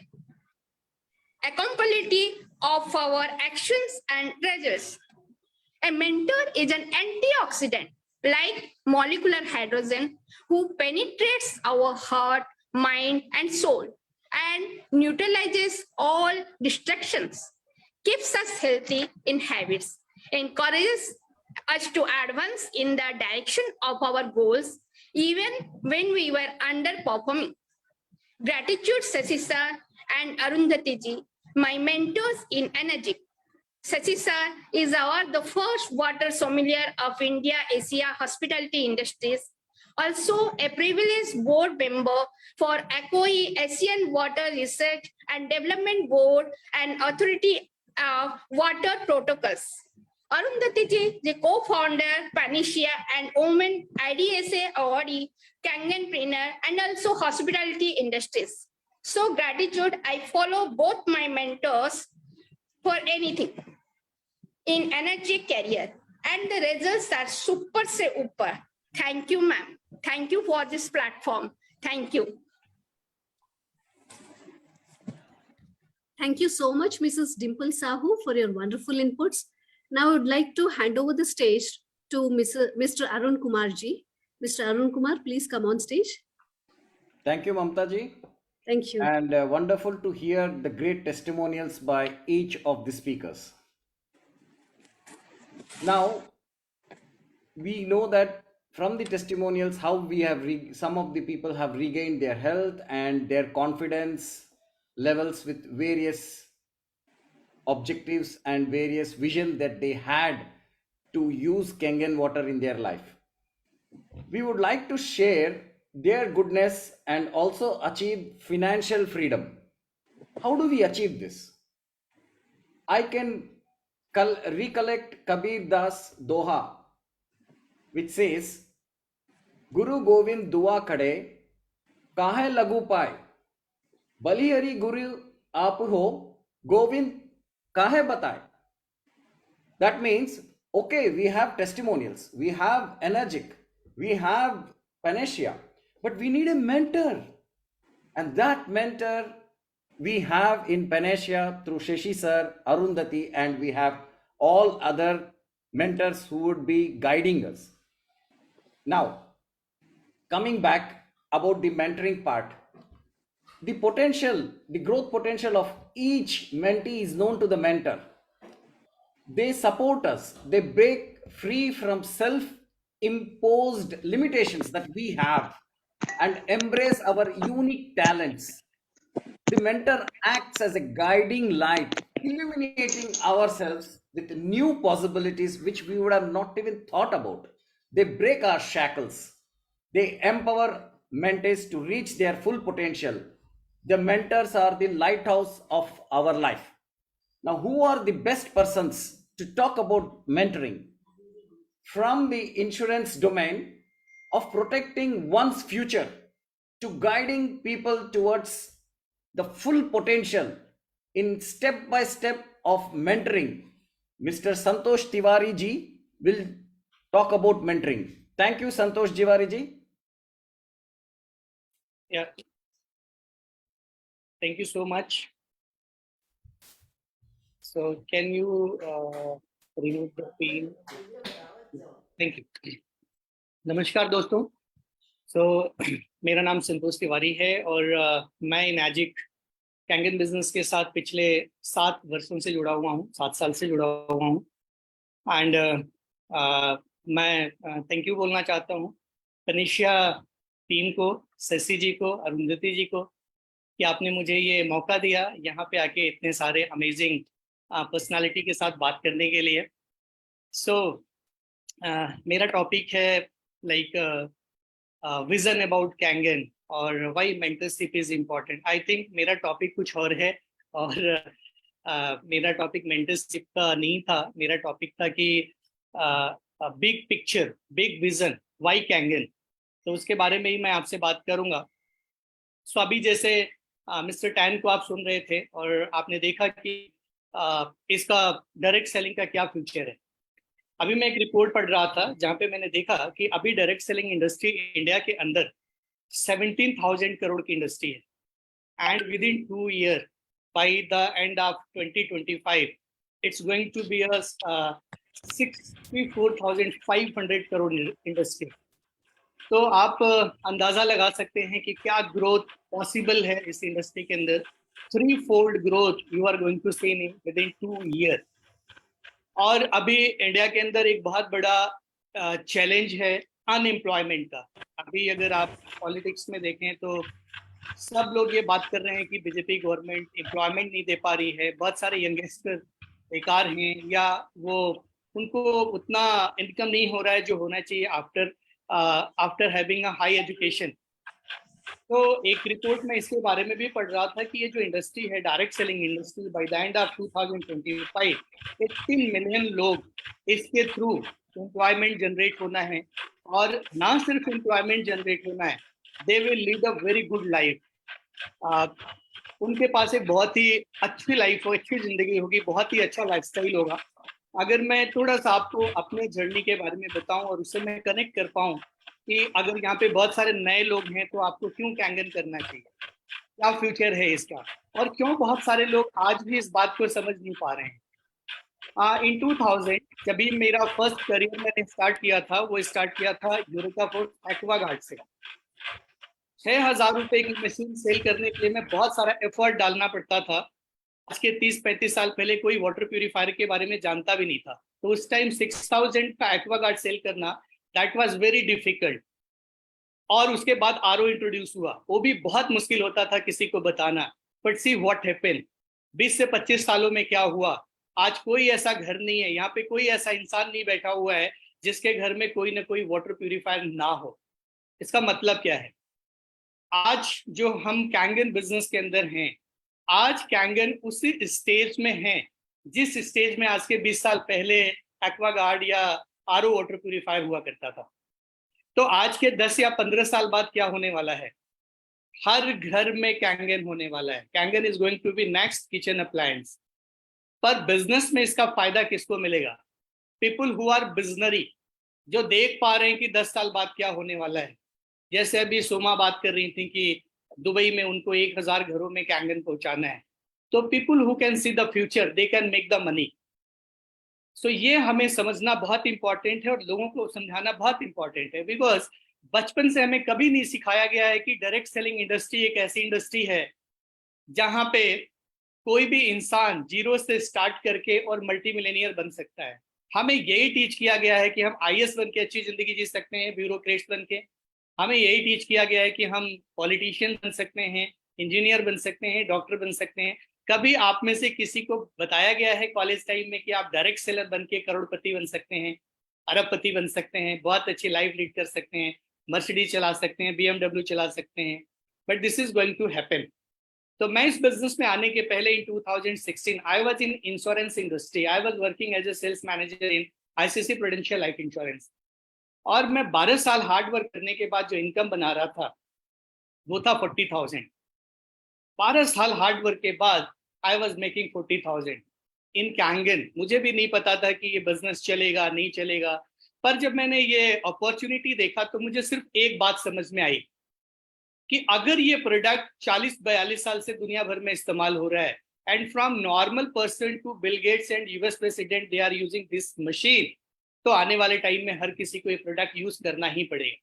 accountability of our actions and results. A mentor is an antioxidant like molecular hydrogen who penetrates our heart, mind, and soul and neutralizes all distractions, keeps us healthy in habits, encourages us to advance in the direction of our goals even when we were underperforming. Gratitude, Sashi sir and Arundhati ji, my mentors in energy. Sashi sir is the first water sommelier of India Asia hospitality industries. Also a privileged board member for ACOI Asian Water Research and Development Board and Authority of Water Protocols. Arundhati ji, the co-founder, PANACEA and Women IDSA awardee, Kangenpreneur, and also hospitality industries. So gratitude, I follow both my mentors for anything in energy career, and the results are super se upper. Thank you, ma'am. Thank you for this platform. Thank you. Thank you so much, Mrs. Dimple Sahu, for your wonderful inputs. Now I would like to hand over the stage to Mr. Arun Kumar ji. Mr. Arun Kumar, please come on stage. Thank you, Mamta ji. Thank you. And wonderful to hear the great testimonials by each of the speakers. Now, we know that from the testimonials how we have some of the people have regained their health and their confidence levels with various objectives and various vision that they had to use Kangen water in their life. We would like to share their goodness and also achieve financial freedom. How do we achieve this? I can recollect Kabir Das Doha, which says, Guru Govind Dua Kade, Kahe Lagu Pai, Balihari Guru Aap Ho, Govind Kahe Batai. That means, okay, we have testimonials, we have Energic, we have PANACEA, but we need a mentor. And that mentor we have in PANACEA through Shashi sir, Arundhati, and we have all other mentors who would be guiding us. Now, coming back about the mentoring part, the potential, the growth potential of each mentee is known to the mentor. They support us, they break free from self-imposed limitations that we have and embrace our unique talents. The mentor acts as a guiding light, illuminating ourselves with new possibilities which we would have not even thought about. They break our shackles. They empower mentees to reach their full potential. The mentors are the lighthouse of our life. Now, who are the best persons to talk about mentoring? From the insurance domain of protecting one's future to guiding people towards the full potential in step by step of mentoring, Mr. Santosh Tiwari ji will talk about mentoring. Thank you, Santosh Tiwari ji. Yeah. Thank you so much. So can you remove the pin? Thank you. नमस्कार दोस्तों. So मेरा नाम संतोष तिवारी है और मैं magic Kangen business के साथ पिछले 7 वर्षों से जुड़ा हुआ हूँ, 7 साल से जुड़ा हुआ हूँ. एंड मैं थैंक यू बोलना चाहता हूँ पनेशिया टीम को, शशि जी को, अरुंधति जी को कि आपने मुझे ये मौका दिया यहाँ पे आके इतने सारे अमेजिंग पर्सनालिटी के साथ बात करने के लिए. सो मेरा टॉपिक है लाइक विजन अबाउट कैंगन और why mentorship is important. I think मेरा टॉपिक कुछ और है और मेरा टॉपिक मेंटरशिप का नहीं था. मेरा टॉपिक था कि big picture, big vision, why Kangen. तो उसके बारे में ही मैं आपसे बात करूंगा. सो अभी जैसे मिस्टर टैन को आप सुन रहे थे और आपने देखा कि इसका डायरेक्ट सेलिंग का क्या फ्यूचर है. अभी मैं एक रिपोर्ट पढ़ रहा था जहाँ पे मैंने देखा कि अभी डायरेक्ट सेलिंग इंडस्ट्री इंडिया के अंदर 17,000 करोड़ की इंडस्ट्री है and within 2 years by the end of 2025 it's going to be a 64,500 crore industry. तो आप अंदाजा लगा सकते हैं कि क्या ग्रोथ पॉसिबल है इस इंडस्ट्री के अंदर. 3-fold growth you are going to see in within 2 years. और अभी इंडिया के अंदर एक बहुत बड़ा चैलेंज है अनएम्प्लॉयमेंट का. अभी अगर आप पॉलिटिक्स में देखें तो सब लोग ये बात कर रहे हैं कि बीजेपी गवर्नमेंट एम्प्लॉयमेंट नहीं दे पा रही है. बहुत सारे यंगस्टर बेकार हैं या वो उनको उतना इनकम नहीं हो रहा है जो होना चाहिए after having a high education. तो एक रिपोर्ट में इसके बारे में भी पढ़ रहा था कि ये जो इंडस्ट्री है direct selling industry by the end of 2025 18 million लोग इसके थ्रू एम्प्लॉयमेंट जनरेट होना है. और ना सिर्फ एम्प्लॉयमेंट जनरेट होना है, they will lead a very good life. उनके पास एक बहुत ही अच्छी लाइफ हो, अच्छी जिंदगी होगी, बहुत ही अच्छा लाइफस्टाइल होगा. अगर मैं थोड़ा सा आपको अपने जर्नी के बारे में बताऊं और उससे मैं कनेक्ट कर पाऊं कि अगर यहाँ पे बहुत सारे नए लोग हैं तो आपको क्यों कैंगन करना चाहिए, क्या फ्यूचर है इसका, और क्यों बहुत सारे लोग आज भी इस बात को समझ नहीं पा रहे हैं. इन 2000 जब भी मेरा फर्स्ट करियर मैंने स्टार्ट किया था, वो स्टार्ट किया था यूरेका फोर्स एक्वागार्ड से. 6,000 रुपए की मशीन सेल करने के लिए मैं बहुत सारा एफर्ट डालना पड़ता था. आज के 30-35 साल पहले कोई वाटर प्यूरिफायर के बारे में जानता भी नहीं था. तो उस टाइम 6,000 का एक्वागार्ड सेल करना दैट वाज वेरी डिफिकल्ट. और उसके बाद आरओ इंट्रोड्यूस हुआ, वो भी बहुत मुश्किल होता था किसी को बताना. बट सी व्हाट हैपेंड, 20 से 25 सालों में क्या हुआ. आज कोई ऐसा घर नहीं है, यहाँ पे कोई ऐसा इंसान नहीं बैठा हुआ है जिसके घर में कोई ना कोई वाटर प्यूरिफायर ना हो. इसका मतलब क्या है, आज जो हम कैंगन बिजनेस के अंदर हैं, आज कैंगन उसी स्टेज में है जिस स्टेज में आज के 20 साल पहले एक्वागार्ड या आरओ वाटर प्यूरिफायर हुआ करता था. तो आज के 10 या 15 साल बाद क्या होने वाला है, हर घर में कैंगन होने वाला है. Kangen is going to be next kitchen appliance. पर बिजनेस में इसका फायदा किसको मिलेगा? पीपल हु आर बिजनरी, जो देख पा रहे हैं कि 10 साल बाद क्या होने वाला है. जैसे अभी सोमा बात कर रही थी कि दुबई में उनको 1,000 घरों में कैंगन पहुंचाना है. तो people who can see the future, they can make the money. So ये हमें समझना बहुत इंपॉर्टेंट है और लोगों को समझाना बहुत इंपॉर्टेंट है. बिकॉज बचपन से हमें कभी नहीं सिखाया गया है कि डायरेक्ट सेलिंग इंडस्ट्री एक ऐसी इंडस्ट्री है जहां पे कोई भी इंसान जीरो से स्टार्ट करके और मल्टी मिलेनियर बन सकता है. हमें यही टीच किया गया है कि हम आईएएस बन के अच्छी जिंदगी जी सकते हैं, ब्यूरोक्रेट्स बन के. हमें यही टीच किया गया है कि हम पॉलिटिशियन बन सकते हैं, इंजीनियर बन सकते हैं, डॉक्टर बन सकते हैं. कभी आप में से किसी को बताया गया है कॉलेज टाइम में कि आप डायरेक्ट सेलर बन के करोड़पति बन सकते हैं, अरबपति बन सकते हैं, बहुत अच्छी लाइफ लीड कर सकते हैं, मर्सिडीज चला सकते हैं, BMW चला सकते हैं. But this is going to happen. तो मैं इस बिजनेस में आने के पहले in 2016 I was in insurance industry. I was working as a sales manager in ICICI Prudential life insurance. और मैं 12 साल हार्ड वर्क करने के बाद जो इनकम बना रहा था वो था 40,000. 12 साल हार्ड वर्क के बाद I was making 40,000 in Kangen. मुझे भी नहीं पता था कि ये बिजनेस चलेगा नहीं चलेगा, पर जब मैंने ये अपॉर्चुनिटी देखा तो मुझे सिर्फ एक बात समझ में आई कि अगर ये प्रोडक्ट 40-42 साल से दुनिया भर में इस्तेमाल हो रहा है, and from normal person to Bill Gates and US president they are using this machine, तो आने वाले टाइम में हर किसी को ये प्रोडक्ट यूज करना ही पड़ेगा.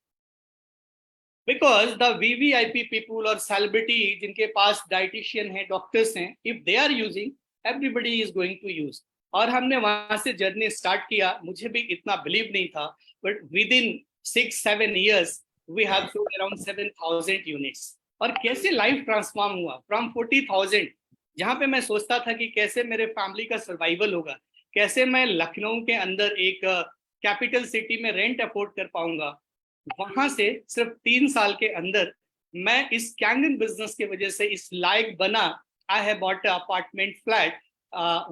बिकॉज द वीवीआईपी पीपुल और सेलिब्रिटी जिनके पास डाइटिशियन है, डॉक्टर्स हैं, if they are using, everybody is going to use. और हमने वहां से जर्नी स्टार्ट किया. मुझे भी इतना बिलीव नहीं था, but with in 6-7 years we have sold around 7,000 units. और कैसे लाइफ ट्रांसफॉर्म हुआ फ्रॉम 40,000, जहां पे मैं सोचता था कि कैसे मेरे फैमिली का सर्वाइवल होगा, कैसे मैं लखनऊ के अंदर एक कैपिटल सिटी में रेंट अफोर्ड कर पाऊंगा, वहां से सिर्फ 3 साल के अंदर मैं इस कैंगन बिजनेस की वजह से इस लायक बना. I have bought apartment flat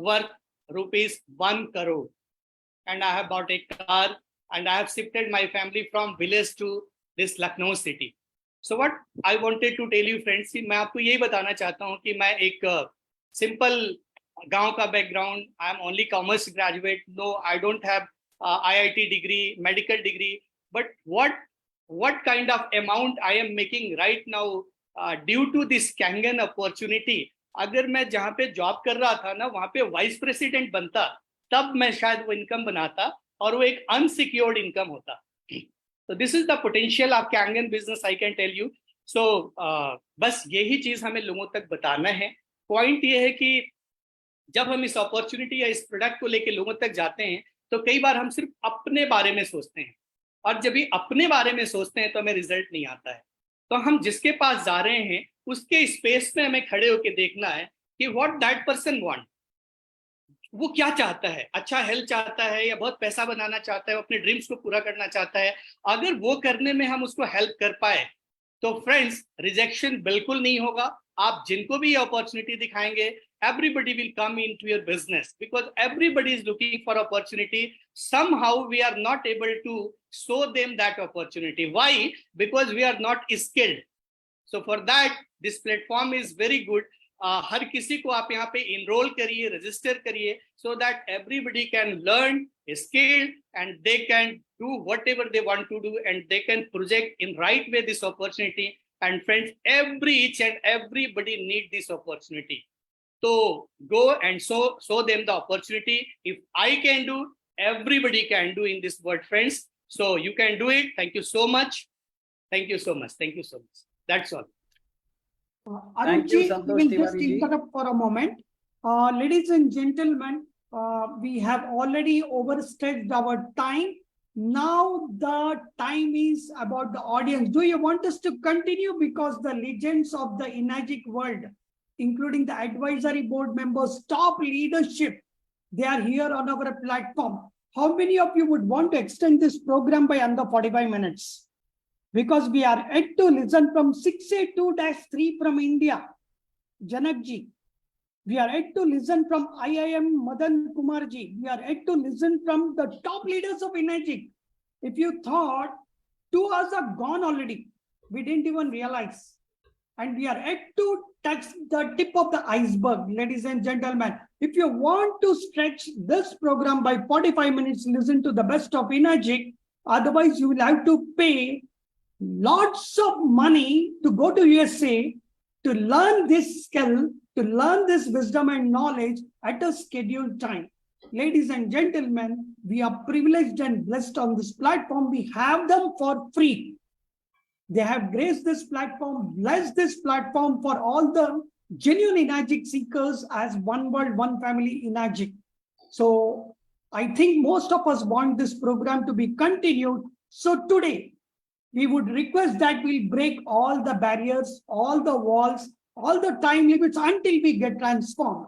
worth ₹1 crore, and I have bought a car, and I have shifted my family from village to this Lucknow city. So what I wanted to tell you friends, मैं आपको यही बताना चाहता हूँ कि मैं एक simple गांव का background, I am only commerce graduate, no I don't have IIT degree, medical degree, but what kind of amount I am making right now due to this Kangan opportunity. अगर मैं जहाँ पे जॉब कर रहा था ना, वहाँ पे वाइस प्रेसिडेंट बनता, तब मैं शायद वो इनकम बनाता, और वो एक अनसिक्योर्ड इनकम होता. So this is the potential of Kangan business, I can tell you. So बस यही चीज हमें लोगों तक बताना है. पॉइंट ये है कि जब हम इस अपॉर्चुनिटी या इस प्रोडक्ट को लेके लोगों तक जाते हैं तो कई बार हम सिर्फ अपने बारे में सोचते हैं, और जब भी अपने बारे में सोचते हैं तो हमें रिजल्ट नहीं आता है. तो हम जिसके पास जा रहे हैं उसके स्पेस में हमें खड़े होकर देखना है कि व्हाट दैट पर्सन वांट, वो क्या चाहता है. अच्छा हेल्थ चाहता है, या बहुत पैसा बनाना चाहता है, वो अपने ड्रीम्स को पूरा करना चाहता है. अगर वो करने में हम उसको हेल्प कर पाए तो फ्रेंड्स रिजेक्शन बिल्कुल नहीं होगा. आप जिनको भी ये अपॉर्चुनिटी दिखाएंगे, everybody will come into your business, because everybody is looking for opportunity. Somehow we are not able to show them that opportunity. Why? Because we are not skilled. So for that this platform is very good. हर किसी को आप यहाँ पे enrol करिए, register करिए, so that everybody can learn skill and they can do whatever they want to do, and they can project in right way this opportunity. And friends, each and everybody need this opportunity. So go and show them the opportunity. If I can do, everybody can do in this world, friends. So you can do it. Thank you so much. Thank you so much. Thank you so much. That's all. Thank you, Arunji, we Santosh will just Tiwari ji. interrupt for a moment. Ladies and gentlemen, we have already overstretched our time. Now the time is about the audience. Do you want us to continue? Because the legends of the Enagic world, including the advisory board members, top leadership, they are here on our platform. How many of you would want to extend this program by under 45 minutes? Because we are yet to listen from 682-3 from India, Janakji. We are yet to listen from IIM Madan Kumarji. We are yet to listen from the top leaders of Enagic. If you thought 2 hours are gone already, we didn't even realize. And we are yet to touch the tip of the iceberg, ladies and gentlemen. If you want to stretch this program by 45 minutes, listen to the best of Enagic. Otherwise, you will have to pay lots of money to go to USA to learn this skill, to learn this wisdom and knowledge at a scheduled time. Ladies and gentlemen, we are privileged and blessed on this platform. We have them for free. They have graced this platform, blessed this platform for all the genuine Enagic seekers as one world, one family Enagic. So I think most of us want this program to be continued. So today, we would request that we'll break all the barriers, all the walls, all the time limits until we get transformed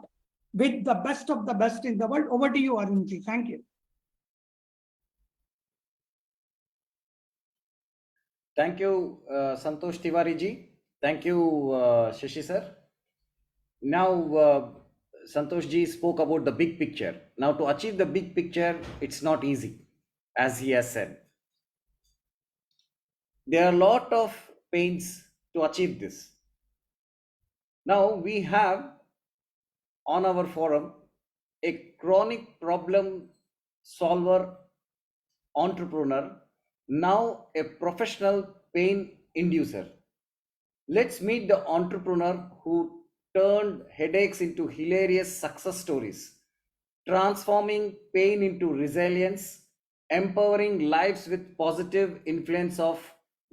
with the best of the best in the world. Over to you, Arunji. Thank you. Thank you, Santosh Tiwari ji. Thank you, Shashi sir. Now, Santosh ji spoke about the big picture. Now, to achieve the big picture, it's not easy, as he has said. There are a lot of pains to achieve this. Now, we have on our forum a chronic problem solver entrepreneur, now a professional pain inducer. Let's meet the entrepreneur who turned headaches into hilarious success stories, transforming pain into resilience, empowering lives with positive influence of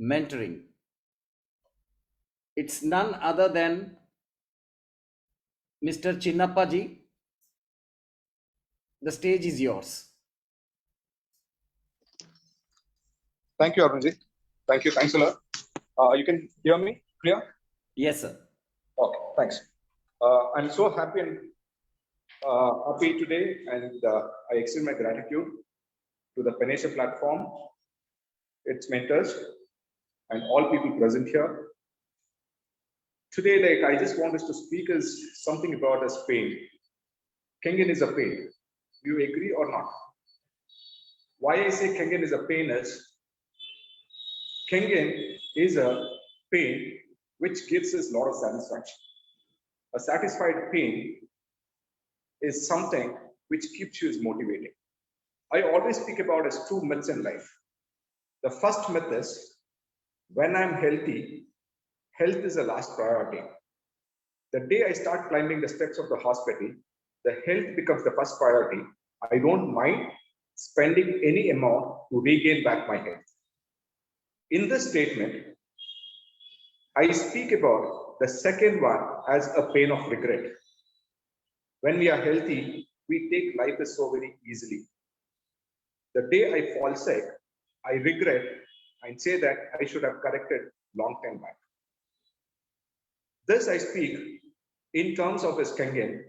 mentoring. It's none other than Mr. Chinnappaji. The stage is yours. Thank you, Arunji. Thank you. Thanks a lot. You can hear me clear? Yes, sir. Okay, thanks. I'm so happy and happy today, and I extend my gratitude to the PANACEA platform, its mentors, and all people present here. Today, I just want us to speak as something about as pain. Kengen is a pain. Do you agree or not? Why I say Kengen is a pain is, Kengen is a pain which gives us a lot of satisfaction. A satisfied pain is something which keeps you motivating. I always speak about as two myths in life. The first myth is, when I'm healthy, health is the last priority. The day I start climbing the steps of the hospital, the health becomes the first priority. I don't mind spending any amount to regain back my health. In this statement, I speak about the second one as a pain of regret. When we are healthy, we take life as so very easily. The day I fall sick, I regret and say that I should have corrected long time back. This I speak in terms of his Kangen.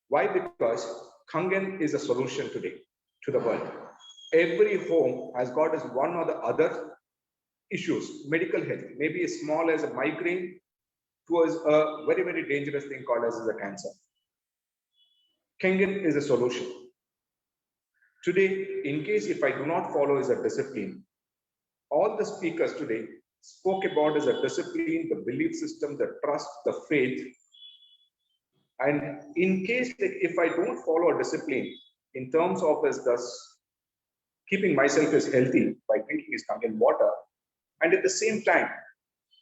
Why? Because Kangen is a solution today to the world. Every home has got as one or the other issues, medical health, maybe as small as a migraine to a very, very dangerous thing called as a cancer. Kangen is a solution. Today, in case if I do not follow as a discipline, all the speakers today spoke about as a discipline, the belief system, the trust, the faith. And in case if I don't follow a discipline in terms of as thus keeping myself as healthy by drinking his Kangen water, and at the same time,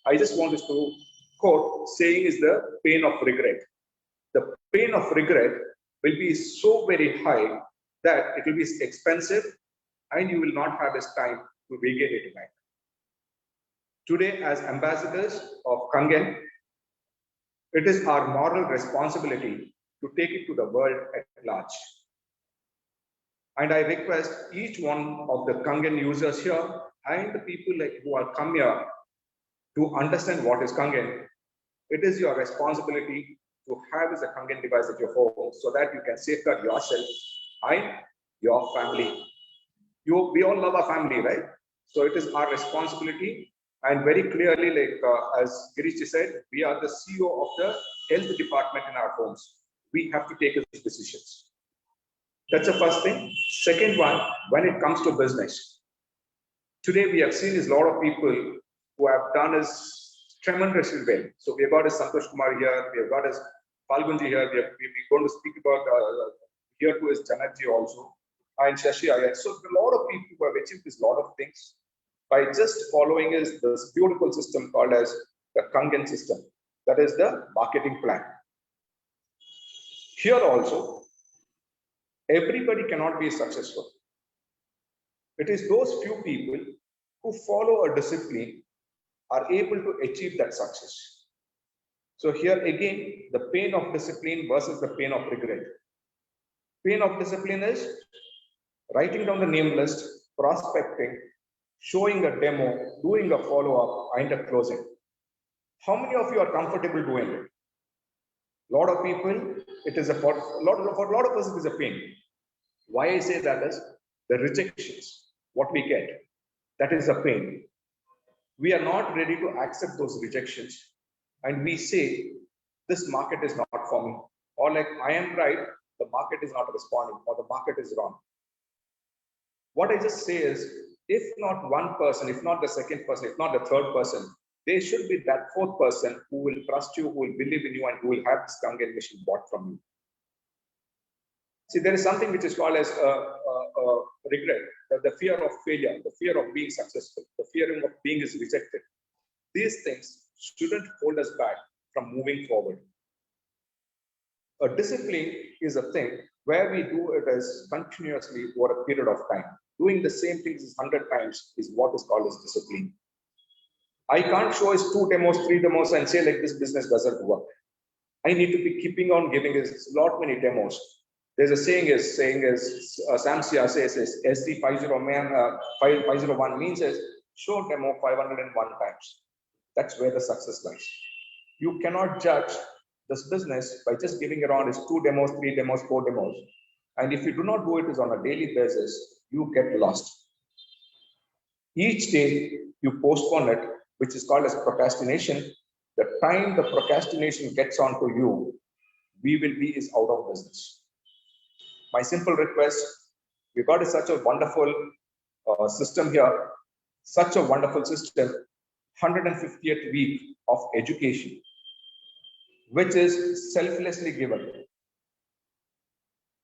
I just want us to quote saying is the pain of regret. The pain of regret will be so very high that it will be expensive and you will not have this time to regain it back. Today, as ambassadors of Kangen, it is our moral responsibility to take it to the world at large. And I request each one of the Kangen users here and the people who are come here to understand what is Kangen. It is your responsibility to have as a Kangen device at your home so that you can safeguard yourself and your family. We all love our family, right? So it is our responsibility. And very clearly, as Girish said, we are the CEO of the health department in our homes. We have to take these decisions. That's the first thing. Second one, when it comes to business, today we have seen is a lot of people who have done is tremendously well. So we have got a Santosh Kumar here, we have got a Falgunji here, we're going to speak about here too is Janarji also, and Shashi Ayat. So a lot of people who have achieved this lot of things by just following is this beautiful system called as the Kangen system. That is the marketing plan. Here also, everybody cannot be successful. It is those few people who follow a discipline are able to achieve that success. So here again, the pain of discipline versus the pain of regret. Pain of discipline is writing down the name list, prospecting, showing a demo, doing a follow-up, and a closing. How many of you are comfortable doing it? A lot of people, it is for a lot of us, it is a pain. Why I say that is the rejections, what we get, that is a pain. We are not ready to accept those rejections. And we say, this market is not for me. Or like I am right, the market is not responding, or the market is wrong. What I just say is, if not one person, if not the second person, if not the third person, there should be that fourth person who will trust you, who will believe in you, and who will have this Kangen machine bought from you. See, there is something which is called as regret, the fear of failure, the fear of being successful, the fear of being is rejected. These things shouldn't hold us back from moving forward. A discipline is a thing where we do it as continuously over a period of time. Doing the same things 100 times is what is called as discipline. I can't show us 2 demos, 3 demos and say like this business doesn't work. I need to be keeping on giving us lot many demos. There's a saying is SAMSIA says is SD 501 means is show demo 501 times. That's where the success lies. You cannot judge this business by just giving around is 2 demos, 3 demos, 4 demos. And if you do not do it is on a daily basis, you get lost. Each day you postpone it, which is called as procrastination. The time the procrastination gets onto you, we will be is out of business. My simple request, we got such a wonderful system here, such a wonderful system, 150th week of education, which is selflessly given.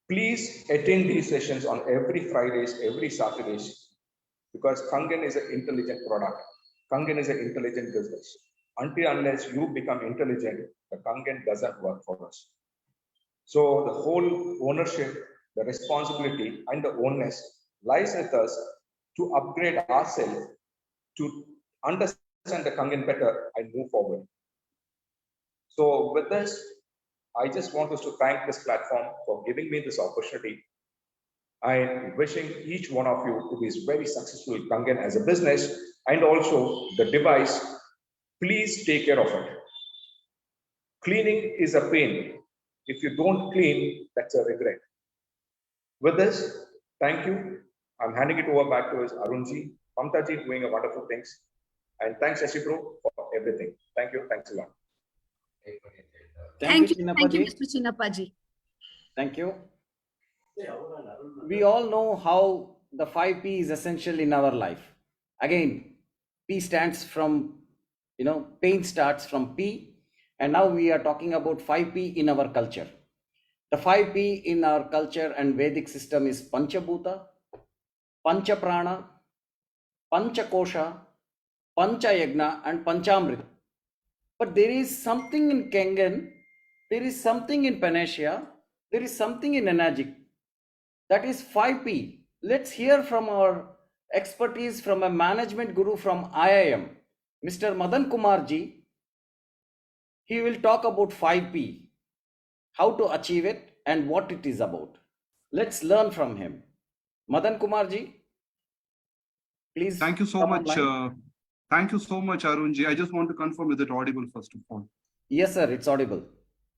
Please attend these sessions on every Fridays, every Saturdays, because Kangen is an intelligent product. Kangen is an intelligent business. Until unless you become intelligent, the Kangen doesn't work for us. So the whole ownership, the responsibility and the onus lies with us to upgrade ourselves, to understand the Kangen better and move forward. So with this, I just want us to thank this platform for giving me this opportunity. I'm wishing each one of you to be very successful in Kangen as a business, and also the device. Please take care of it. Cleaning is a pain. If you don't clean, that's a regret. With this, thank you. I'm handing it over back to Arunji. Mamtaji doing a wonderful things. And thanks, Shashi Bro, for everything. Thank you. Thanks a lot. Thank you, Mr. Chinnapaji. Thank you. We all know how the 5 P is essential in our life. Again, P stands from, pain starts from P. And now we are talking about 5 P in our culture. The 5 P in our culture and Vedic system is Panchabhuta, Panchaprana, Panchakosha, Panchayagna, and Panchamrit. But there is something in Kangen, there is something in PANACEA, there is something in Enagic. That is 5 P. Let's hear from our expertise from a management guru from IIM, Mr. Madan Kumar ji. He will talk about 5 P, how to achieve it and what it is about. Let's learn from him. Madan Kumar ji, please. Thank you so much. Thank you so much, Arunji. I just want to confirm, is it audible first of all? Yes, sir, it's audible.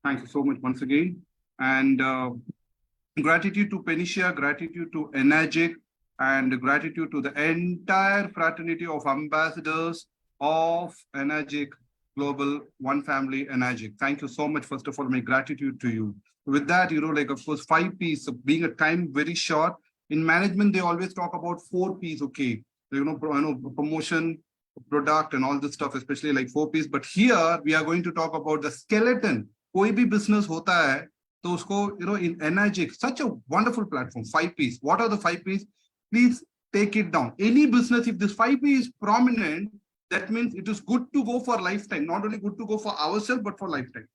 Thank you so much once again. And gratitude to PANACEA, gratitude to Enagic, and gratitude to the entire fraternity of ambassadors of Enagic Global One Family Enagic. Thank you so much. First of all, my gratitude to you. With that, of course, 5 Ps, being a time very short. In management, they always talk about 4 Ps, okay. Promotion, product, and all this stuff, especially like 4 Ps. But here, we are going to talk about the skeleton. Koi bhi business hota hai, to usko, in Enagic, such a wonderful platform, 5 Ps. What are the 5 Ps? Please take it down. Any business, if this 5 P is prominent, that means it is good to go for lifetime. Not only good to go for ourselves, but for lifetime.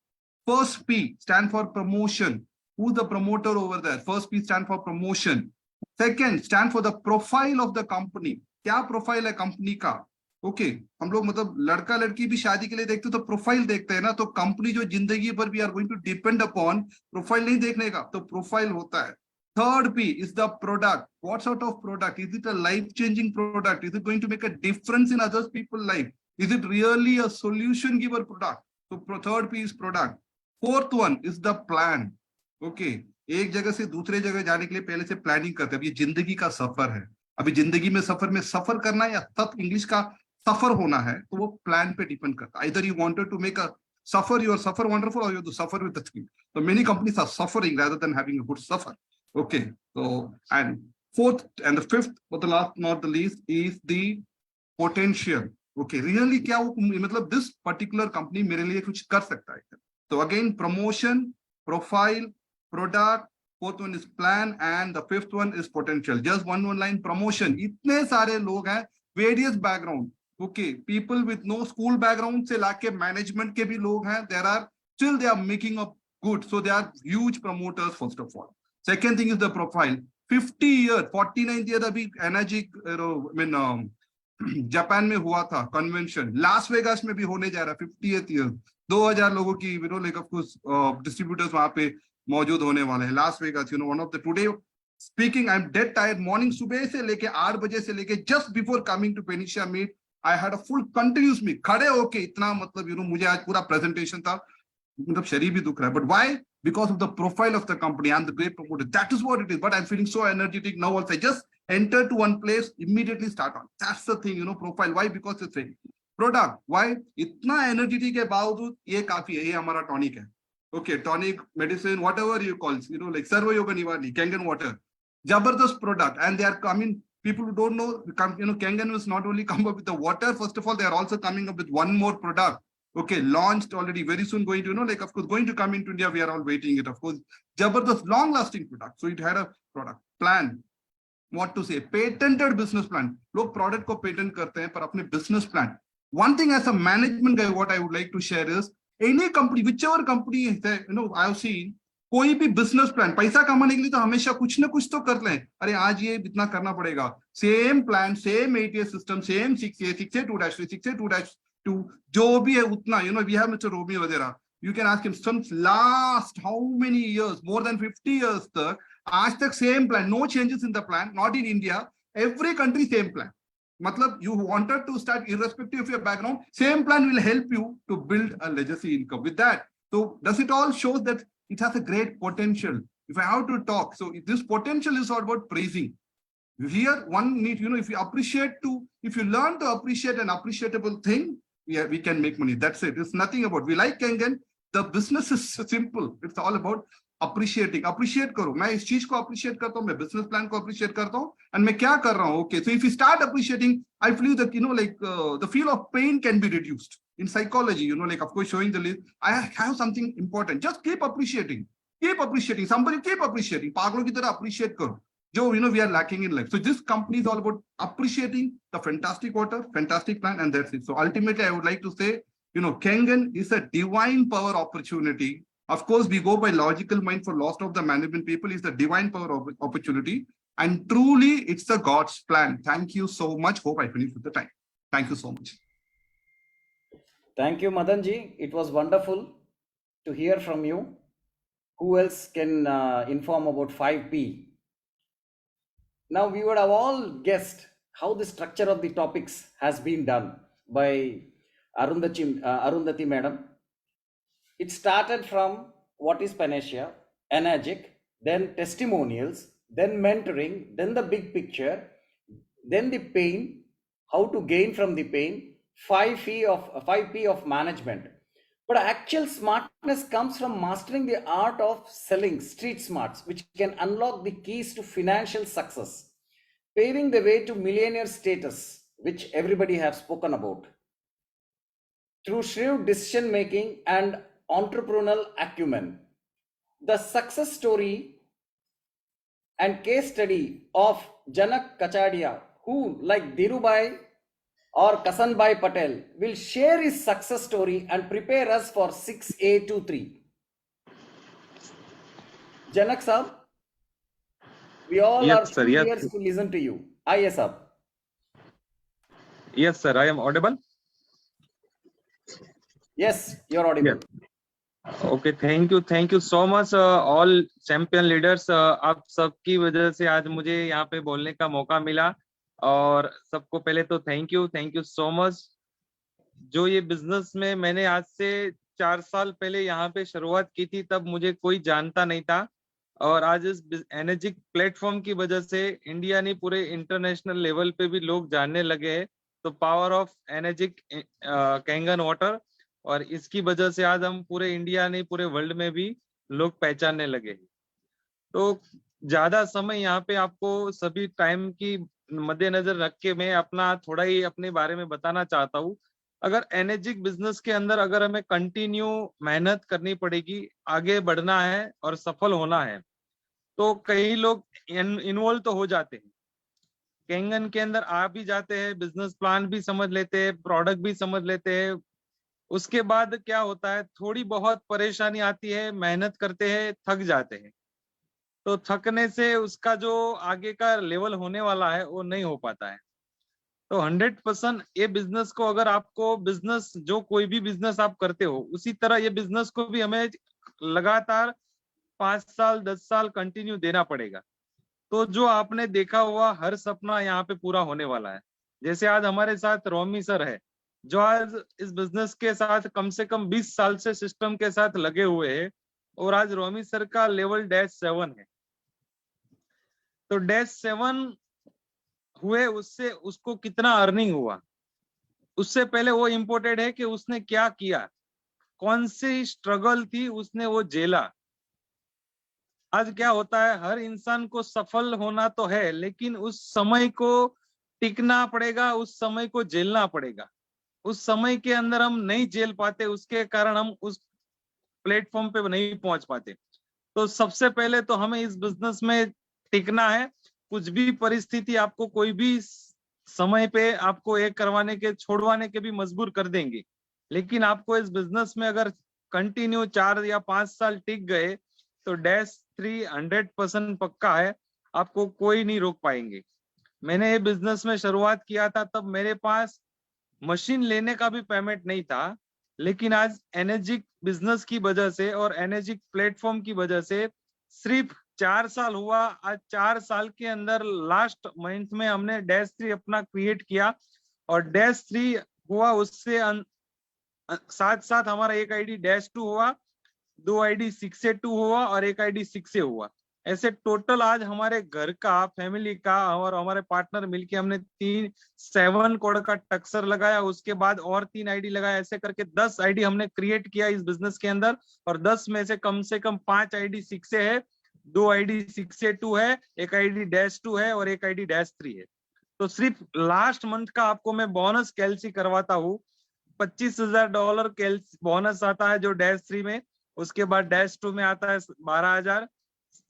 First P stand for promotion. Who's the promoter over there? First P stand for promotion. Second, stand for the profile of the company. Kya profile hai company ka? Okay, हम लोग मतलब लड़का लड़की भी शादी के लिए देखते तो प्रोफाइल देखते हैं ना, तो कंपनी जो जिंदगी भर we are going to depend upon, profile नहीं देखने का, तो प्रोफाइल होता है. Third P is the product. What sort of product? Is it a life-changing product? Is it going to make a difference in other people's life? Is it really a solution giver product? So third P is product. Fourth one is the plan. Okay, एक जगह से दूसरे जगह जाने के लिए पहले से प्लानिंग करते हैं. अब ये जिंदगी का सफर है. अभी जिंदगी में सफर करना है या सब इंग्लिश का सफर होना है, तो वो प्लान पे डिपेंड करता है. Either you wanted to make a suffer, you suffer wonderful, or you have to suffer with the thing. So many companies are suffering rather than having a good suffer. Okay. So, and fourth and the fifth, but the last not the least, is the potential. Okay, really क्या वो मतलब this particular company मेरे लिए कुछ कर सकता है. So again, promotion, profile, product, fourth one is plan, and the fifth one is potential. Just one line, promotion. इतने सारे लोग हैं, various background. Okay, people with no school background से लाके management के भी लोग हैं. There are still they are making up good. So they are huge promoters first of all. Second thing is the profile. 50 year, 49th year अभी energy, Japan में हुआ था कन्वेंशन, लास वेगास में भी होने जा रहा है 50th ईयर, 2000 लोगों की लाइक ऑफ कोर्स डिस्ट्रीब्यूटर्स वहां पे मौजूद होने वाले हैं. Las Vegas one of the today speaking, I am dead tired. Morning सुबह से लेके 8 बजे से लेके जस्ट बिफोर कमिंग टू पेनिशिया meet I had a full continuous meet. खड़े होके इतना मतलब मुझे आज पूरा प्रेजेंटेशन था, मतलब शरीर भी दुख रहा है. But why? Because of the profile of the company. I'm the great promoter. That is what it is. But I'm feeling so energetic now. Also, I just enter to one place, immediately start on. That's the thing, profile. Why? Because it's a product. Why? इतना energetic के बावजूद ये काफी है. ये हमारा tonic है. Okay, tonic, medicine, whatever you call, like Sarva Yoga Nivarni, Kangen water. Jabardast product. And they are coming, people who don't know, Kangen was not only come up with the water, first of all, they are also coming up with one more product. Okay, launched already, very soon going to, like, of course, going to come into India, we are all waiting it, of course. Jabardast, long-lasting product. So it had a product, plan, what to say, patented business plan. Look, product ko patent karte hain, par apne business plan. One thing as a management guy, what I would like to share is, any company, whichever company is there, I have seen, कोई भी business plan, पैसा कमाने के लिए तो हमेशा कुछ ना कुछ तो कर लें. अरे आज ये इतना करना पड़ेगा. Same plan, same 8A system, same 6A, 6A 2-3, 6A 2-2, जो भी है उतना, we have Mr. Romy वगैरह. You can ask him, since last how many years, more than 50 years तक, आज तक same plan, no changes in the plan, not in India, every country same plan. मतलब you wanted to start irrespective of your background, same plan will help you to build a legacy income. With that, so does it all shows that it has a great potential? If I have to talk, so this potential is all about praising. Here one need, if you appreciate if you learn to appreciate an appreciable thing, yeah, we can make money. That's it. It's nothing about, we like Kangen, the business is simple. It's all about appreciating. Appreciate करो. मैं इस चीज को appreciate करता हूँ, मैं business plan को appreciate करता हूँ, and मैं क्या कर रहा हूँ? Okay, so if you start appreciating, I feel that the feel of pain can be reduced. In psychology, like of course showing the list, I have something important. Just keep appreciating. Keep appreciating. Somebody keep appreciating. पागलों की तरह appreciate करो. जो we are lacking in life. So this company is all about appreciating the fantastic water, fantastic plan, and that's it. So ultimately, I would like to say, Kangen is a divine power opportunity. Of course, we go by logical mind for lost of the management people is the divine power opportunity. And truly, it's the God's plan. Thank you so much. Hope I finished with the time. Thank you so much. Thank you, Madanji. It was wonderful to hear from you. Who else can inform about 5P? Now, we would have all guessed how the structure of the topics has been done by Arundhati Madam. It started from what is PANACEA, Enagic, then testimonials, then mentoring, then the big picture, then the pain, how to gain from the pain, 5P of management. But actual smartness comes from mastering the art of selling, street smarts, which can unlock the keys to financial success, paving the way to millionaire status, which everybody has spoken about. Through shrewd decision making and entrepreneurial acumen, the success story and case study of Janak Kachadia, who, like Dhirubhai or Kasanbhai Patel, will share his success story and prepare us for 6A23. Janak sir, we all are full ears to listen to you. Yes, sir. Yes, sir. I am audible. Yes, you're audible. Yeah. Okay, thank you so much all champion leaders. आप सबकी वजह से आज मुझे यहाँ पे बोलने का मौका मिला और सबको पहले तो थैंक यू सो मच. जो ये बिजनेस में मैंने आज से 4 साल पहले यहाँ पे शुरुआत की थी, तब मुझे कोई जानता नहीं था और आज इस एनर्जिक प्लेटफॉर्म की वजह से इंडिया नहीं पूरे इंटरनेशनल लेवल पे भी लोग जानने लगे हैं. तो power of energic Kangen water और इसकी वजह से आज हम पूरे इंडिया नहीं पूरे वर्ल्ड में भी लोग पहचानने लगे हैं। तो ज्यादा समय यहाँ पे आपको सभी टाइम की मद्देनजर रख के मैं अपना थोड़ा ही अपने बारे में बताना चाहता हूँ। अगर एनर्जिक बिजनेस के अंदर अगर हमें कंटिन्यू मेहनत करनी पड़ेगी, आगे बढ़ना है और सफल होना है, तो कई लोग इन्वॉल्व तो हो जाते हैं, कैंगन के अंदर आ भी जाते हैं, बिजनेस प्लान भी समझ लेते हैं, प्रोडक्ट भी समझ लेते हैं। उसके बाद क्या होता है, थोड़ी बहुत परेशानी आती है, मेहनत करते हैं, थक जाते हैं। तो थकने से उसका जो आगे का लेवल होने वाला है वो नहीं हो पाता है। तो 100% ये बिजनेस को, अगर आपको बिजनेस जो कोई भी बिजनेस आप करते हो, उसी तरह ये बिजनेस को भी हमें लगातार 5 साल 10 साल कंटिन्यू देना पड़ेगा। तो जो आपने देखा हुआ हर सपना यहाँ पे पूरा होने वाला है। जैसे आज हमारे साथ रोमी सर है, जो आज इस बिजनेस के साथ कम से कम 20 साल से सिस्टम के साथ लगे हुए हैं, और आज रोमी सर का लेवल -7 है। तो -7 हुए, उससे उसको कितना अर्निंग हुआ, उससे पहले वो इम्पोर्टेंट है कि उसने क्या किया, कौन सी स्ट्रगल थी उसने वो झेला। आज क्या होता है, हर इंसान को सफल होना तो है, लेकिन उस समय को टिकना पड़ेगा, उस समय को झेलना पड़ेगा। उस समय के अंदर हम नहीं झेल पाते, उसके कारण हम उस प्लेटफॉर्म पे नहीं पहुंच पाते। तो सबसे पहले तो हमें इस बिजनेस में टिकना है। कुछ भी परिस्थिति आपको कोई भी समय पे आपको एक करवाने के छोड़वाने के भी मजबूर कर देंगे, लेकिन आपको इस बिजनेस में अगर कंटिन्यू 4 या 5 साल टिक गए तो -3 100% पक्का है, आपको कोई नहीं रोक पाएंगे। मैंने ये बिजनेस में शुरुआत किया था, तब मेरे पास मशीन लेने का भी पेमेंट नहीं था, लेकिन आज एनर्जिक बिजनेस की वजह से और एनर्जिक प्लेटफॉर्म की वजह से सिर्फ 4 साल हुआ। आज 4 साल के अंदर लास्ट मंथ में हमने -3 अपना क्रिएट किया, और -3 हुआ, उससे साथ साथ हमारा एक आईडी -2 हुआ, 2 आईडी 6 से 2 हुआ और एक आईडी 6 से हुआ। ऐसे टोटल आज हमारे घर का, फैमिली का और हमारे पार्टनर मिलके हमने 7 करोड़ का टक्सर लगाया। उसके बाद और 3 आईडी लगाया, ऐसे करके 10 आईडी हमने क्रिएट किया इस बिजनेस के अंदर, और 10 में से कम 5 आईडी 6 से है, 2 आईडी 6 से 2 है, एक आईडी -2 है और एक आईडी -3 है। तो सिर्फ लास्ट मंथ का आपको मैं बोनस कैलसी करवाता हूँ। $25,000 बोनस आता है जो -3 में, उसके बाद -2 में आता है 12,000,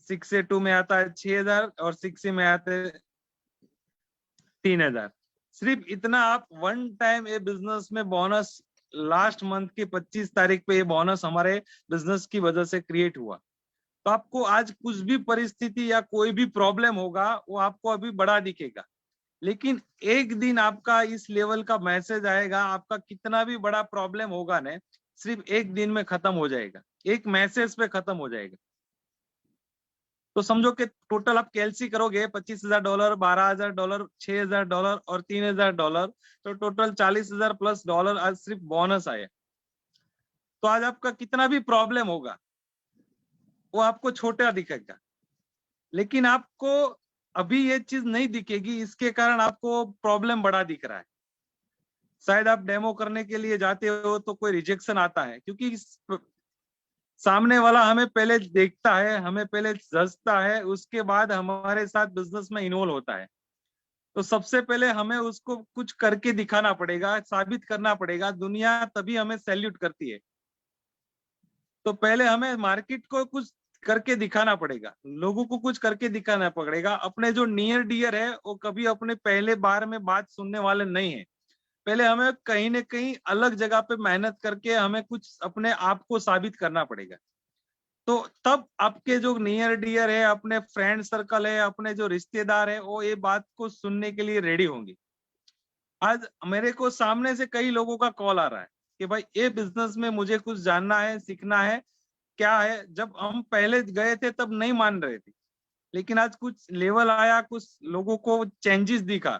6 से 2 में आता है 6,000 और 6 से में आते हैं 3,000। सिर्फ इतना आप वन टाइम ये बिजनेस में बोनस, लास्ट मंथ की 25 तारीख पे ये बोनस हमारे बिजनेस की वजह से क्रिएट हुआ। तो आपको आज कुछ भी परिस्थिति या कोई भी प्रॉब्लम होगा, वो आपको अभी बड़ा दिखेगा, लेकिन एक दिन आपका इस लेवल का मैसेज आएगा, आपका कितना भी बड़ा प्रॉब्लम होगा ना, सिर्फ एक दिन में खत्म हो जाएगा, एक मैसेज पे खत्म हो जाएगा। तो समझो कि टोटल आप कैलसी करोगे $25,000, $12,000, $6,000 और $3,000, तो टोटल $40,000 प्लस डॉलर आज सिर्फ बोनस आया। तो आज आपका कितना भी प्रॉब्लम होगा वो आपको छोटा दिखेगा, लेकिन आपको अभी ये चीज नहीं दिखेगी, इसके कारण आपको प्रॉब्लम बड़ा दिख रहा है। शायद आप डेमो करने के लिए जाते हो तो कोई रिजेक्शन आता है, क्योंकि सामने वाला हमें पहले देखता है, हमें पहले जजता है, उसके बाद हमारे साथ बिजनेस में इन्वॉल्व होता है। तो सबसे पहले हमें उसको कुछ करके दिखाना पड़ेगा, साबित करना पड़ेगा, दुनिया तभी हमें सैल्यूट करती है। तो पहले हमें मार्केट को कुछ करके दिखाना पड़ेगा, लोगों को कुछ करके दिखाना पड़ेगा। अपने जो नियर डियर है वो कभी अपने पहले बार में बात सुनने वाले नहीं है। पहले हमें कहीं न कहीं अलग जगह पे मेहनत करके हमें कुछ अपने आप को साबित करना पड़ेगा। तो तब आपके जो नियर डियर है, अपने फ्रेंड सर्कल है, अपने जो रिश्तेदार है, वो ये बात को सुनने के लिए रेडी होंगे। आज मेरे को सामने से कई लोगों का कॉल आ रहा है कि भाई ये बिजनेस में मुझे कुछ जानना है, सीखना है, क्या है। जब हम पहले गए थे तब नहीं मान रहे थे, लेकिन आज कुछ लेवल आया, कुछ लोगों को चेंजेस दिखा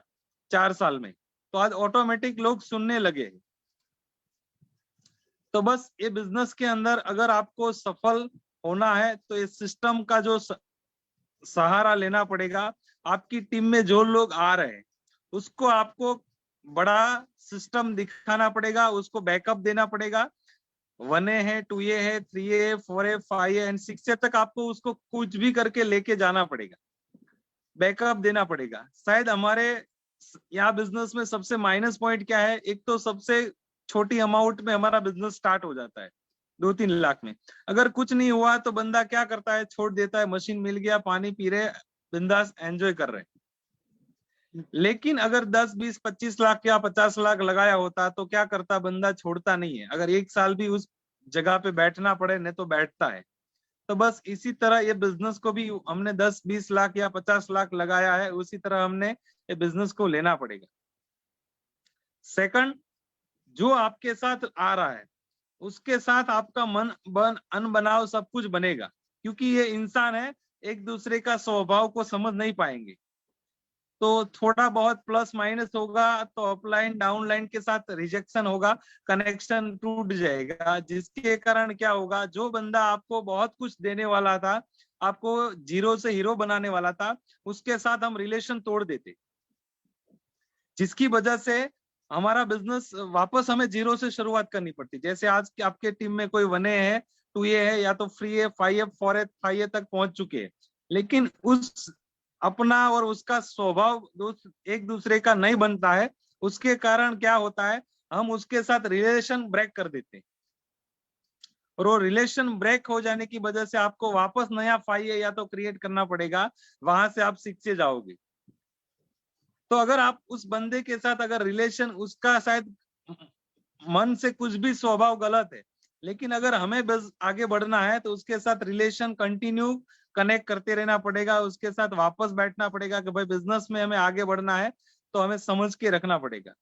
4 साल में, तो आज ऑटोमेटिक लोग सुनने लगे। तो बस ये बिजनेस के अंदर अगर आपको सफल होना है तो इस सिस्टम का जो सहारा लेना पड़ेगा। आपकी टीम में जो लोग आ रहे हैं उसको आपको बड़ा सिस्टम दिखाना पड़ेगा, उसको बैकअप देना पड़ेगा, 1A है, 2A है, 3A, 4A, 5A and 6A तक आपको उसको कुछ भी करके लेके जाना पड़ेगा, बैकअप देना पड़ेगा। शायद हमारे यहाँ बिजनेस में सबसे माइनस पॉइंट क्या है, एक तो सबसे छोटी अमाउंट में हमारा बिजनेस स्टार्ट हो जाता है, 2-3 लाख में। अगर कुछ नहीं हुआ तो बंदा क्या करता है, छोड़ देता है, मशीन मिल गया, पानी पी रहे, बिंदास एंजॉय कर रहे। लेकिन अगर 10, 20, 25 लाख या 50 लाख लगाया होता तो क्या करता, बंदा छोड़ता नहीं है। अगर 1 साल भी उस जगह पे बैठना पड़े नहीं तो बैठता है। तो बस इसी तरह ये बिजनेस को भी हमने 10, 20 लाख या 50 लाख लगाया है, उसी तरह हमने ये बिजनेस को लेना पड़ेगा। सेकंड, जो आपके साथ आ रहा है उसके साथ आपका मन अनबनाव सब कुछ बनेगा, क्योंकि ये इंसान है, एक दूसरे का स्वभाव को समझ नहीं पाएंगे। तो थोड़ा बहुत प्लस माइनस होगा, तो अपलाइन डाउनलाइन के साथ रिजेक्शन होगा, कनेक्शन टूट जाएगा, जिसके कारण क्या होगा, जो बंदा आपको बहुत कुछ देने वाला था, आपको जीरो से हीरो बनाने वाला था, उसके साथ हम रिलेशन तोड़ देते, जिसकी वजह से हमारा बिजनेस वापस हमें जीरो से शुरुआत करनी पड़ती। जैसे आज आपके टीम में कोई 1A है, 2A है, या तो 3A, 5A, 4A, 5A तक पहुंच चुके हैं, लेकिन उस अपना और उसका स्वभाव एक दूसरे का नहीं बनता है, उसके कारण क्या होता है, हम उसके साथ रिलेशन ब्रेक कर देते हैं, और वो रिलेशन ब्रेक हो जाने की वजह से आपको वापस नया 5A या तो क्रिएट करना पड़ेगा, वहां से आप 6A जाओगे। तो अगर आप उस बंदे के साथ अगर रिलेशन, उसका शायद मन से कुछ भी स्वभाव गलत है, लेकिन अगर हमें बस आगे बढ़ना है तो उसके साथ रिलेशन कंटिन्यू कनेक्ट करते रहना पड़ेगा, उसके साथ वापस बैठना पड़ेगा कि भाई बिजनेस में हमें आगे बढ़ना है तो हमें समझ के रखना पड़ेगा।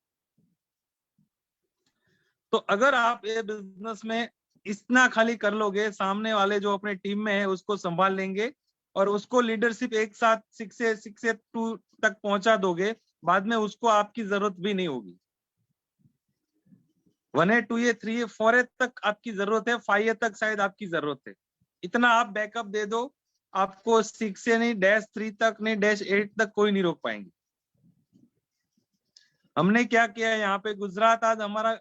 तो अगर आप ये बिजनेस में इतना खाली कर लोगे, सामने वाले जो अपने टीम में है उसको संभाल लेंगे और उसको लीडरशिप एक साथ 6 से 2 तक पहुंचा दोगे, बाद में उसको आपकी जरूरत भी नहीं होगी। 1A, 2A, 3A, 4A तक आपकी जरूरत है, 5A तक शायद आपकी जरूरत है। इतना आप बैकअप दे दो, आपको 6A नहीं, -3 तक नहीं, -8 तक कोई नहीं रोक पाएंगे। हमने क्या किया है यहाँ पे, गुजरात आज हमारा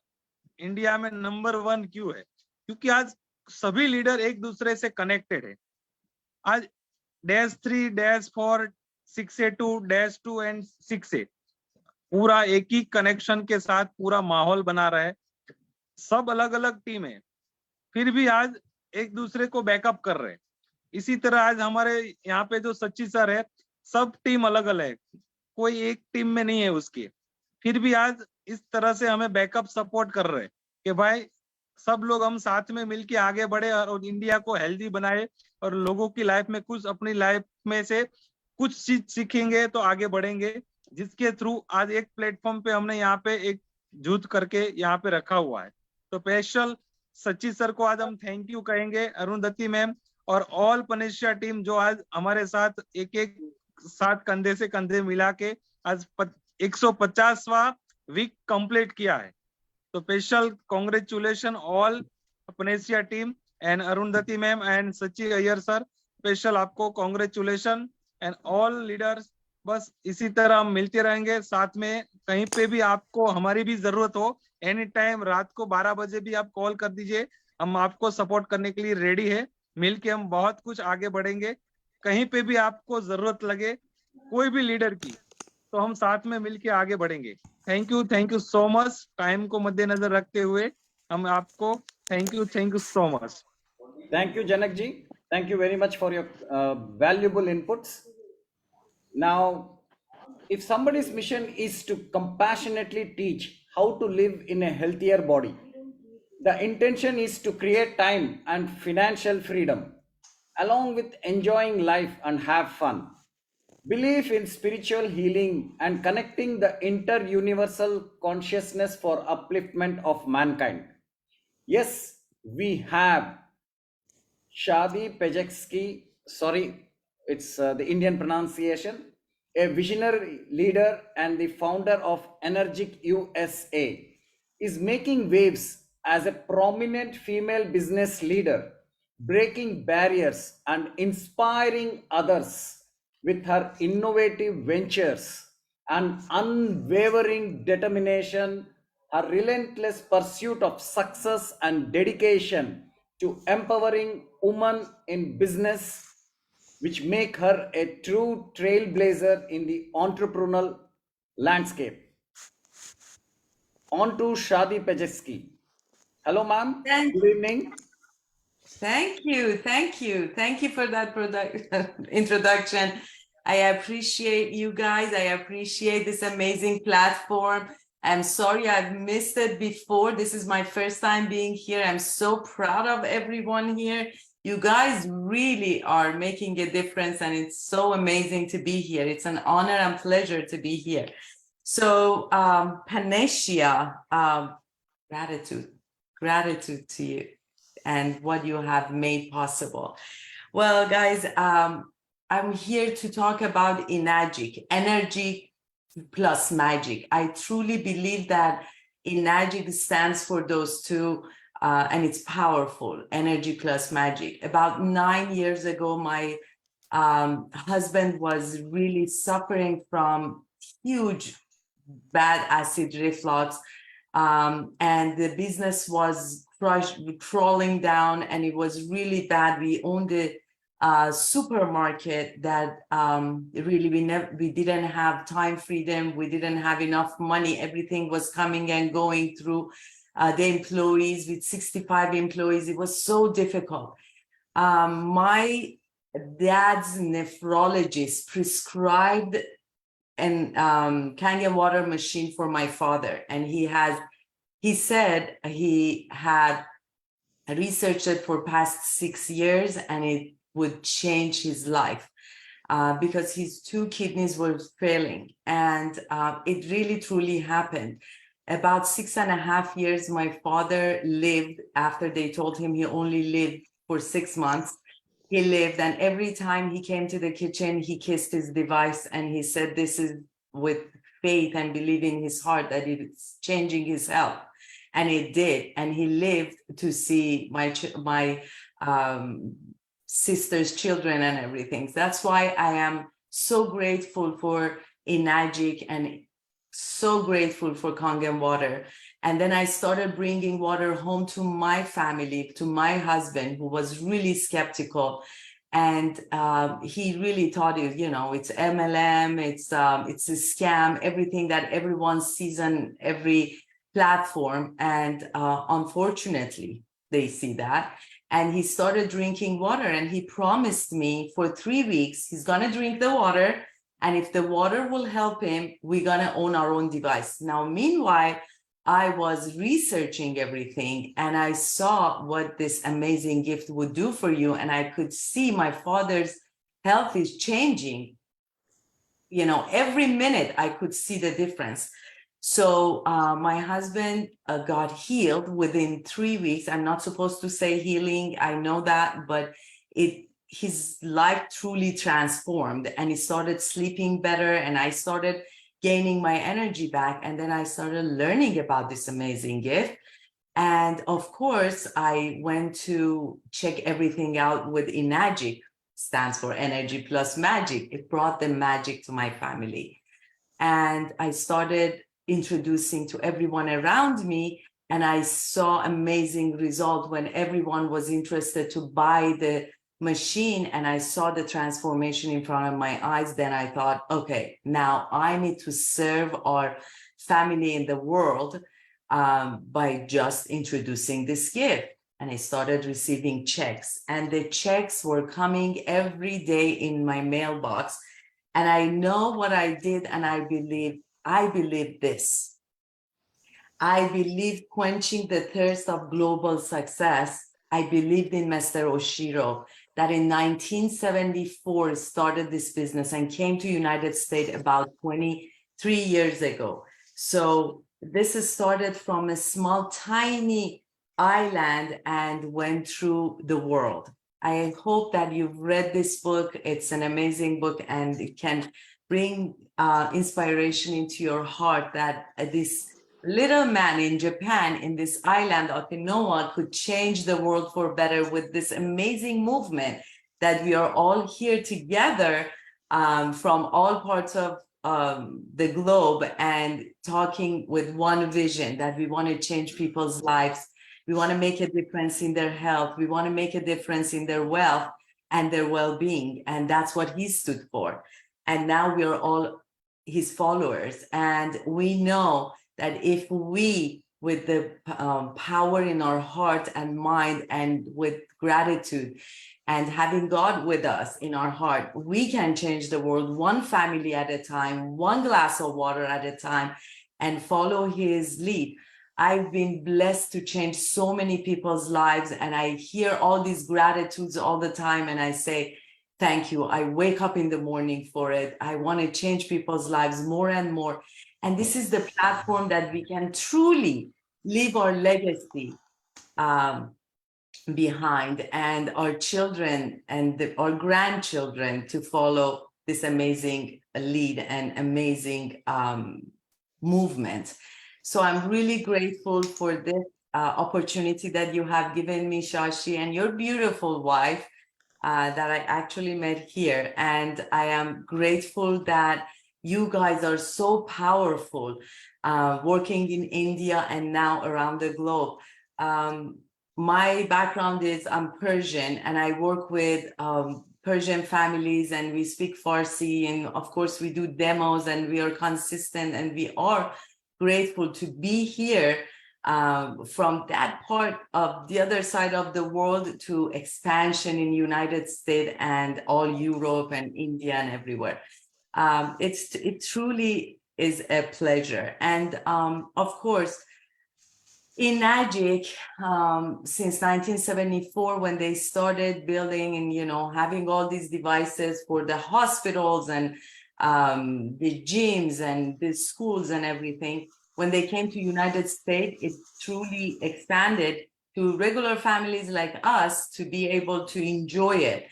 इंडिया में नंबर 1 क्यों है, क्योंकि आज सभी लीडर एक दूसरे से कनेक्टेड है। आज -3, -4, 6A2, -2 एंड 6A पूरा एक ही कनेक्शन के साथ पूरा माहौल बना रहा है। सब अलग अलग टीम है, फिर भी आज एक दूसरे को बैकअप कर रहे हैं। इसी तरह आज हमारे यहाँ पे जो सच्ची सर है, सब टीम अलग अलग है, कोई एक टीम में नहीं है उसकी, फिर भी आज इस तरह से हमें बैकअप सपोर्ट कर रहे हैं कि भाई सब लोग हम साथ में मिलके आगे बढ़े और इंडिया को हेल्दी बनाए, और लोगों की लाइफ में कुछ, अपनी लाइफ में से कुछ चीज सीखेंगे तो आगे बढ़ेंगे, जिसके थ्रू आज एक प्लेटफॉर्म पे हमने यहाँ पे एक जुट करके यहाँ पे रखा हुआ है। तो स्पेशल सच्ची सर को आज हम थैंक यू कहेंगे, अरुंधति मैम और ऑल पनेशिया टीम जो आज हमारे साथ एक साथ कंधे से कंधे मिला के आज 150वां वीक कंप्लीट किया है। तो special congratulation all panacea team and Arundhati ma'am and सच्ची अय्यर सर, स्पेशल आपको कॉन्ग्रेचुलेशन एंड ऑल लीडर्स। बस इसी तरह हम मिलते रहेंगे साथ में, कहीं पे भी आपको हमारी भी जरूरत हो, एनी टाइम रात को 12 बजे भी आप कॉल कर दीजिए, हम आपको सपोर्ट करने के लिए रेडी है। मिलके हम बहुत कुछ आगे बढ़ेंगे। कहीं पे भी आपको जरूरत लगे कोई भी लीडर की, तो हम साथ में मिलके आगे बढ़ेंगे। Thank you so much. Time को मद्देनजर रखते हुए हम आपको thank you so much. Thank you, Janak ji. Thank you very much for your valuable inputs. Now, if somebody's mission is to compassionately teach how to live in a healthier body, the intention is to create time and financial freedom, along with enjoying life and have fun. Belief in spiritual healing and connecting the inter-universal consciousness for upliftment of mankind. Yes, we have Shadi Pejetsky, sorry, it's the Indian pronunciation, a visionary leader and the founder of Energic USA, is making waves as a prominent female business leader, breaking barriers and inspiring others with her innovative ventures and unwavering determination. her relentless pursuit of success and dedication to empowering women in business, which make her a true trailblazer in the entrepreneurial landscape. On to Shadi Pejeski. Hello, ma'am. Good evening. Thank you. Thank you. Thank you for that introduction. I appreciate you guys. I appreciate this amazing platform. I'm sorry I've missed it before. This is my first time being here. I'm so proud of everyone here. You guys really are making a difference, and it's so amazing to be here. It's an honor and pleasure to be here. So PANACEA, gratitude to you and what you have made possible. Well, guys, I'm here to talk about Enagic, energy plus magic. I truly believe that Enagic stands for those two, and it's powerful, energy plus magic. About 9 years ago, my husband was really suffering from huge bad acid reflux, and the business was crawling down, and it was really bad. We owned a supermarket that really we didn't have time freedom. We didn't have enough money. Everything was coming and going through the employees. With 65 employees, it was so difficult. My dad's nephrologist prescribed an Kangen water machine for my father, and he said he had researched it for past 6 years, and it would change his life because his 2 kidneys were failing, and it really truly happened. About 6.5 years my father lived after they told him he only lived for 6 months. He lived, and every time he came to the kitchen, he kissed his device and he said, this is with faith and belief in his heart that it's changing his health. And it did. And he lived to see my sister's children and everything. That's why I am so grateful for Enagic and so grateful for Kangen water. And then I started bringing water home to my family, to my husband, who was really skeptical. And he really thought it, it's MLM, it's a scam, everything that everyone sees on every platform. And unfortunately, they see that. And he started drinking water, and he promised me for 3 weeks, he's gonna drink the water. And if the water will help him, we're gonna own our own device. Now, meanwhile, I was researching everything, and I saw what this amazing gift would do for you. And I could see my father's health is changing. Every minute I could see the difference. So my husband got healed within 3 weeks. I'm not supposed to say healing, I know that, but his life truly transformed, and he started sleeping better, and I started gaining my energy back. And then I started learning about this amazing gift. And of course, I went to check everything out with Enagic, stands for energy plus magic. It brought the magic to my family. And I started introducing to everyone around me, and I saw amazing result when everyone was interested to buy the machine, and I saw the transformation in front of my eyes. Then I thought, okay, now I need to serve our family in the world by just introducing this gift. And I started receiving checks, and the checks were coming every day in my mailbox. And I know what I did, and I believe this. I believe quenching the thirst of global success. I believed in Mr. Oshiro, that in 1974 started this business and came to United States about 23 years ago. So this is started from a small, tiny island and went through the world. I hope that you've read this book. It's an amazing book, and it can bring inspiration into your heart that this little man in Japan, in this island, Okinawa, could change the world for better with this amazing movement that we are all here together from all parts of the globe and talking with one vision that we want to change people's lives. We want to make a difference in their health. We want to make a difference in their wealth and their well-being. And that's what he stood for. And now we are all his followers. And we know that if we, with the power in our heart and mind and with gratitude and having God with us in our heart, we can change the world one family at a time, one glass of water at a time, and follow his lead. I've been blessed to change so many people's lives, and I hear all these gratitudes all the time, and I say, thank you. I wake up in the morning for it. I want to change people's lives more and more. And this is the platform that we can truly leave our legacy behind, and our children and our grandchildren to follow this amazing lead and amazing movement. So I'm really grateful for this opportunity that you have given me, Shashi, and your beautiful wife that I actually met here. And I am grateful that you guys are so powerful, working in India and now around the globe. My background is I'm Persian, and I work with Persian families, and we speak Farsi, and of course we do demos, and we are consistent, and we are grateful to be here from that part of the other side of the world to expansion in United States and all Europe and India and everywhere. It truly is a pleasure. And of course, in NAGIC, since 1974, when they started building and, you know, having all these devices for the hospitals and the gyms and the schools and everything, when they came to United States, it truly expanded to regular families like us to be able to enjoy it.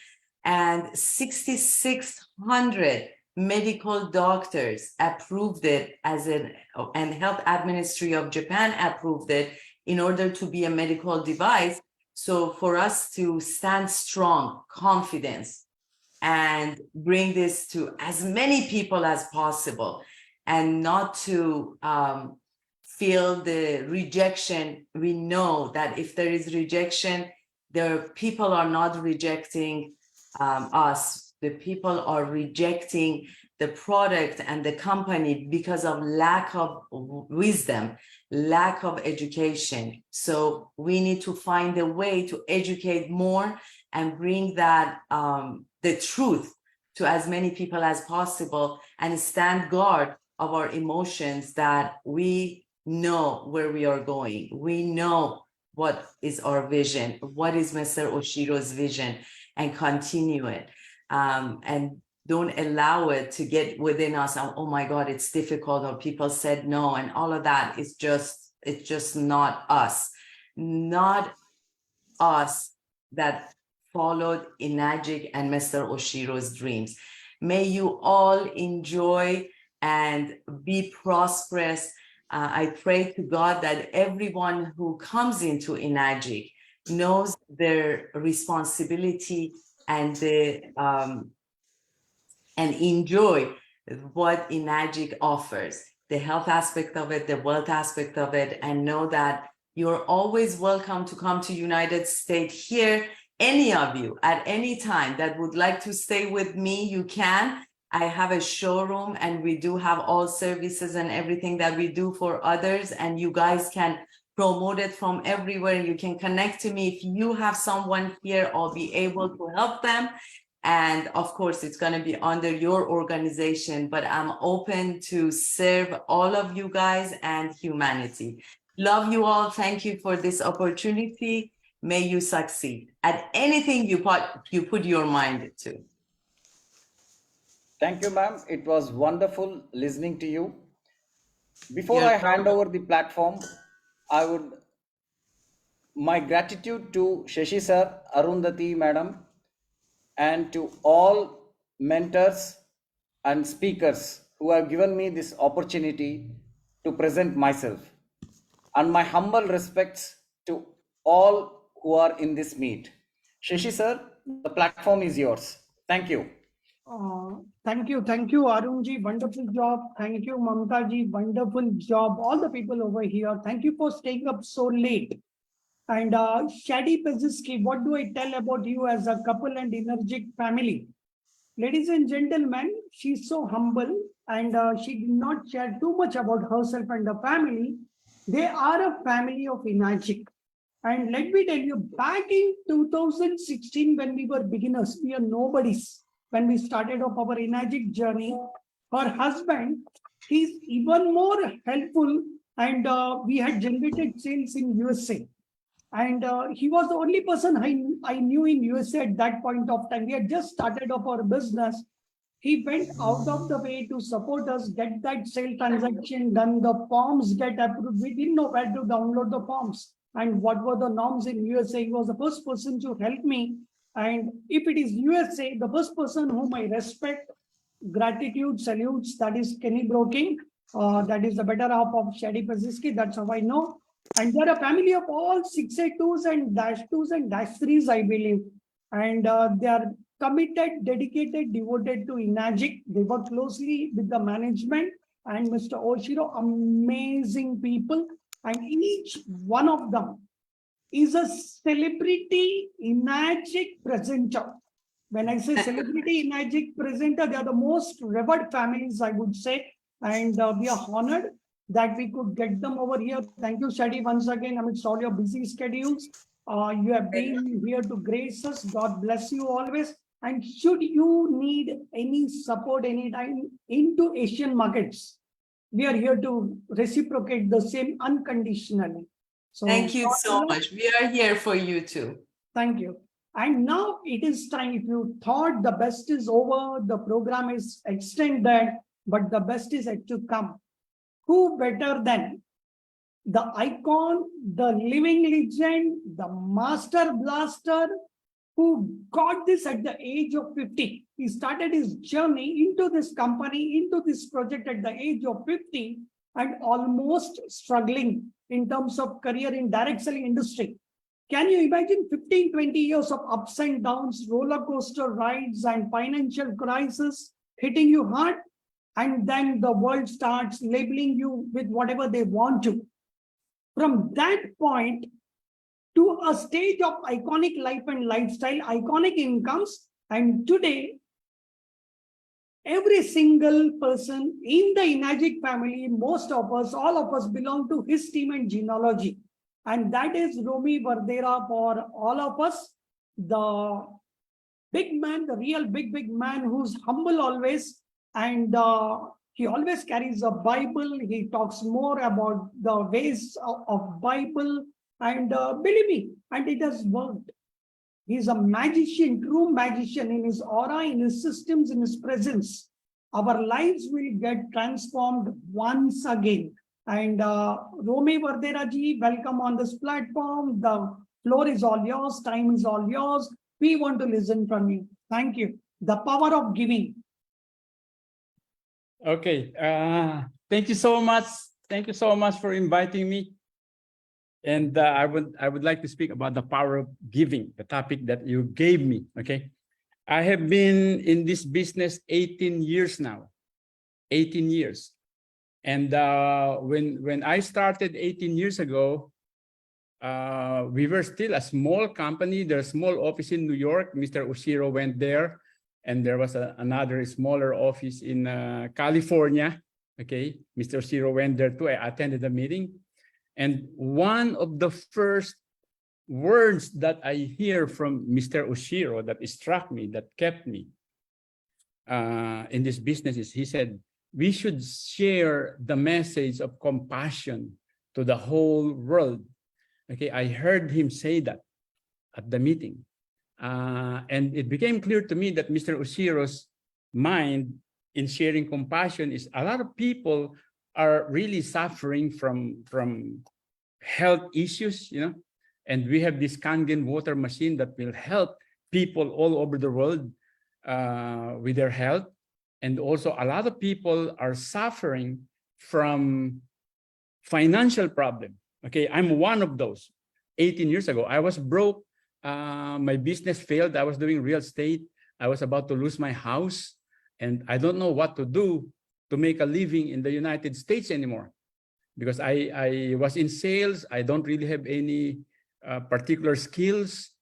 And 6,600 medical doctors approved it as and Health Administration of Japan approved it in order to be a medical device. So for us to stand strong, confidence, and bring this to as many people as possible, and not to feel the rejection. We know that if there is rejection, people are not rejecting us. The people are rejecting the product and the company because of lack of wisdom, lack of education. So we need to find a way to educate more and bring that the truth to as many people as possible, and stand guard of our emotions, that we know where we are going. We know what is our vision, what is Mr. Oshiro's vision, and continue it. And don't allow it to get within us. Oh my God, it's difficult, or people said no, and all of that is it's just not us. Not us that followed Inagic and Mr. Oshiro's dreams. May you all enjoy and be prosperous. I pray to God that everyone who comes into Inagic knows their responsibility and and enjoy what Inagic offers, the health aspect of it, the wealth aspect of it, and know that you're always welcome to come to United States here. Any of you at any time that would like to stay with me, you can. I have a showroom, and we do have all services and everything that we do for others, and you guys can promote it from everywhere. You can connect to me. If you have someone here, I'll be able to help them. And of course, it's going to be under your organization, but I'm open to serve all of you guys and humanity. Love you all. Thank you for this opportunity. May you succeed at anything you put your mind to. Thank you, ma'am. It was wonderful listening to you. Before Yeah. I hand over the platform, my gratitude to Shashi sir, Arundhati madam, and to all mentors and speakers who have given me this opportunity to present myself. And my humble respects to all who are in this meet. Shashi sir, the platform is yours. Thank you. Thank you, Arunji, wonderful job. Thank you, Mamtaji, wonderful job. All the people over here, thank you for staying up so late. And Shadi Peziski, what do I tell about you as a couple and energetic family? Ladies and gentlemen, she's so humble and she did not share too much about herself and the family. They are a family of energetic. And let me tell you, back in 2016, when we were beginners, we are nobodies. When we started off our energetic journey, her husband, he's even more helpful, and we had generated sales in USA. And he was the only person I knew in USA at that point of time. We had just started off our business. He went out of the way to support us, get that sale transaction done, the forms get approved. We didn't know where to download the forms and what were the norms in USA. He was the first person to help me. And if it is USA, the first person whom I respect, gratitude, salutes, that is Kenny Broking. That is the better half of Shadi Paziski. That's how I know. And they're a family of all 682s and -2s and -3s, I believe. And they are committed, dedicated, devoted to Enagic. They work closely with the management and Mr. Oshiro, amazing people. And each one of them is a celebrity Enagic presenter. When I say celebrity Enagic presenter, they are the most revered families, I would say. And we are honored that we could get them over here. Thank you, Shadi, once again, amidst all your busy schedules. You have been here to grace us. God bless you always. And should you need any support anytime into Asian markets, we are here to reciprocate the same unconditionally. So thank you so much. We are here for you too. Thank you. And now it is time. If you thought the best is over, the program is extended, but the best is yet to come. Who better than the icon, the living legend, the master blaster, who got this at the age of 50. He started his journey into this company, into this project at the age of 50 and almost struggling in terms of career in direct selling industry. Can you imagine 15, 20 years of ups and downs, roller coaster rides and financial crisis hitting you hard? And then the world starts labeling you with whatever they want to. From that point to a stage of iconic life and lifestyle, iconic incomes, and today, every single person in the Enagic family, most of us, all of us belong to his team and genealogy. And that is Romy Vardera for all of us, the big man, the real big man who's humble always. And he always carries a Bible. He talks more about the ways of Bible. And believe me, and it has worked. He's a magician, true magician in his aura, in his systems, in his presence. Our lives will get transformed once again. And Romy Vardera ji, welcome on this platform. The floor is all yours. Time is all yours. We want to listen from you. Thank you. The power of giving. Okay. Thank you so much. Thank you so much for inviting me. And I would like to speak about the power of giving, the topic that you gave me. Okay. I have been in this business 18 years now. 18 years. And when I started 18 years ago, we were still a small company. There's a small office in New York. Mr. Oshiro went there. And there was another smaller office in California. Okay, Mr. Oshiro went there too. I attended the meeting. And one of the first words that I hear from Mr. Oshiro that struck me, that kept me in this business is he said, we should share the message of compassion to the whole world. Okay, I heard him say that at the meeting. And it became clear to me that Mr. Oshiro's mind in sharing compassion is a lot of people are really suffering from health issues, you know, and we have this Kangen water machine that will help people all over the world with their health. And also a lot of people are suffering from financial problem. Okay, I'm one of those. 18 years ago, I was broke. My business failed. I was doing real estate. I was about to lose my house, and I don't know what to do to make a living in the United States anymore, because I was in sales. I don't really have any particular skills.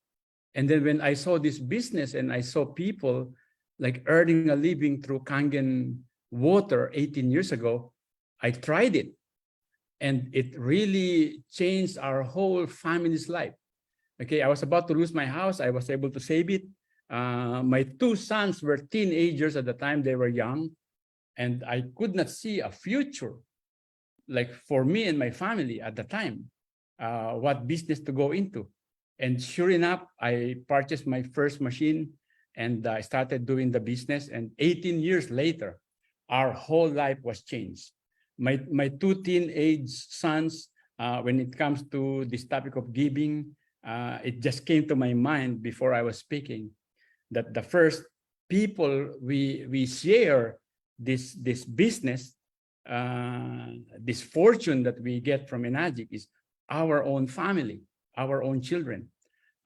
And then when I saw this business and I saw people like earning a living through Kangen water 18 years ago, I tried it. And it really changed our whole family's life. Okay, I was about to lose my house. I was able to save it. My two sons were teenagers at the time. They were young. And I could not see a future, like for me and my family at the time, what business to go into. And sure enough, I purchased my first machine and I started doing the business. And 18 years later, our whole life was changed. My two teenage sons, when it comes to this topic of giving, it just came to my mind before I was speaking that the first people we share this business, this fortune that we get from Enagic is our own family, our own children.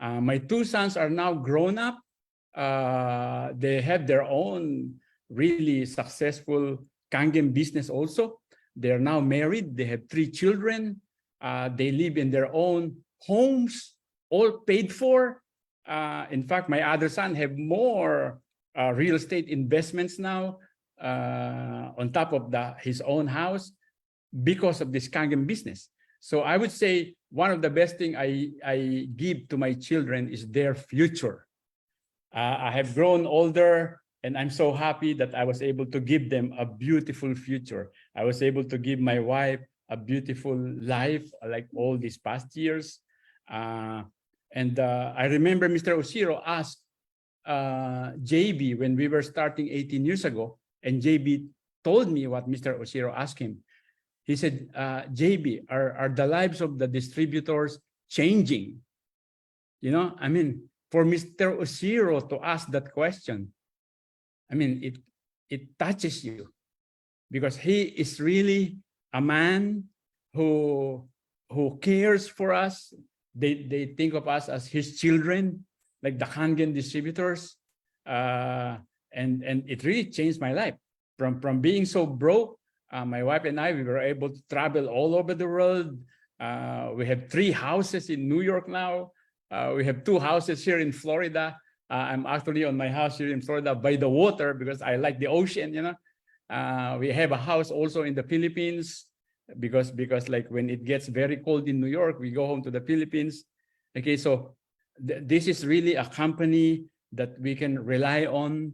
My two sons are now grown up. They have their own really successful Kangen business also. They're now married. They have 3 children. They live in their own homes, all paid for. In fact, my other son have more real estate investments now on top of his own house because of this Kangen business. So I would say one of the best thing I give to my children is their future. I have grown older, and I'm so happy that I was able to give them a beautiful future. I was able to give my wife a beautiful life like all these past years. And I remember Mr. Osiro asked JB when we were starting 18 years ago, and JB told me what Mr. Osiro asked him. He said, JB, are the lives of the distributors changing? You know, I mean, for Mr. Osiro to ask that question, I mean, it touches you because he is really a man who cares for us. They think of us as his children, like the Kangen distributors. And it really changed my life. From being so broke, my wife and I, we were able to travel all over the world. We have 3 houses in New York now. We have 2 houses here in Florida. I'm actually on my house here in Florida by the water because I like the ocean, you know. We have a house also in the Philippines because like when it gets very cold in New York, we go home to the Philippines. Okay, so this is really a company that we can rely on.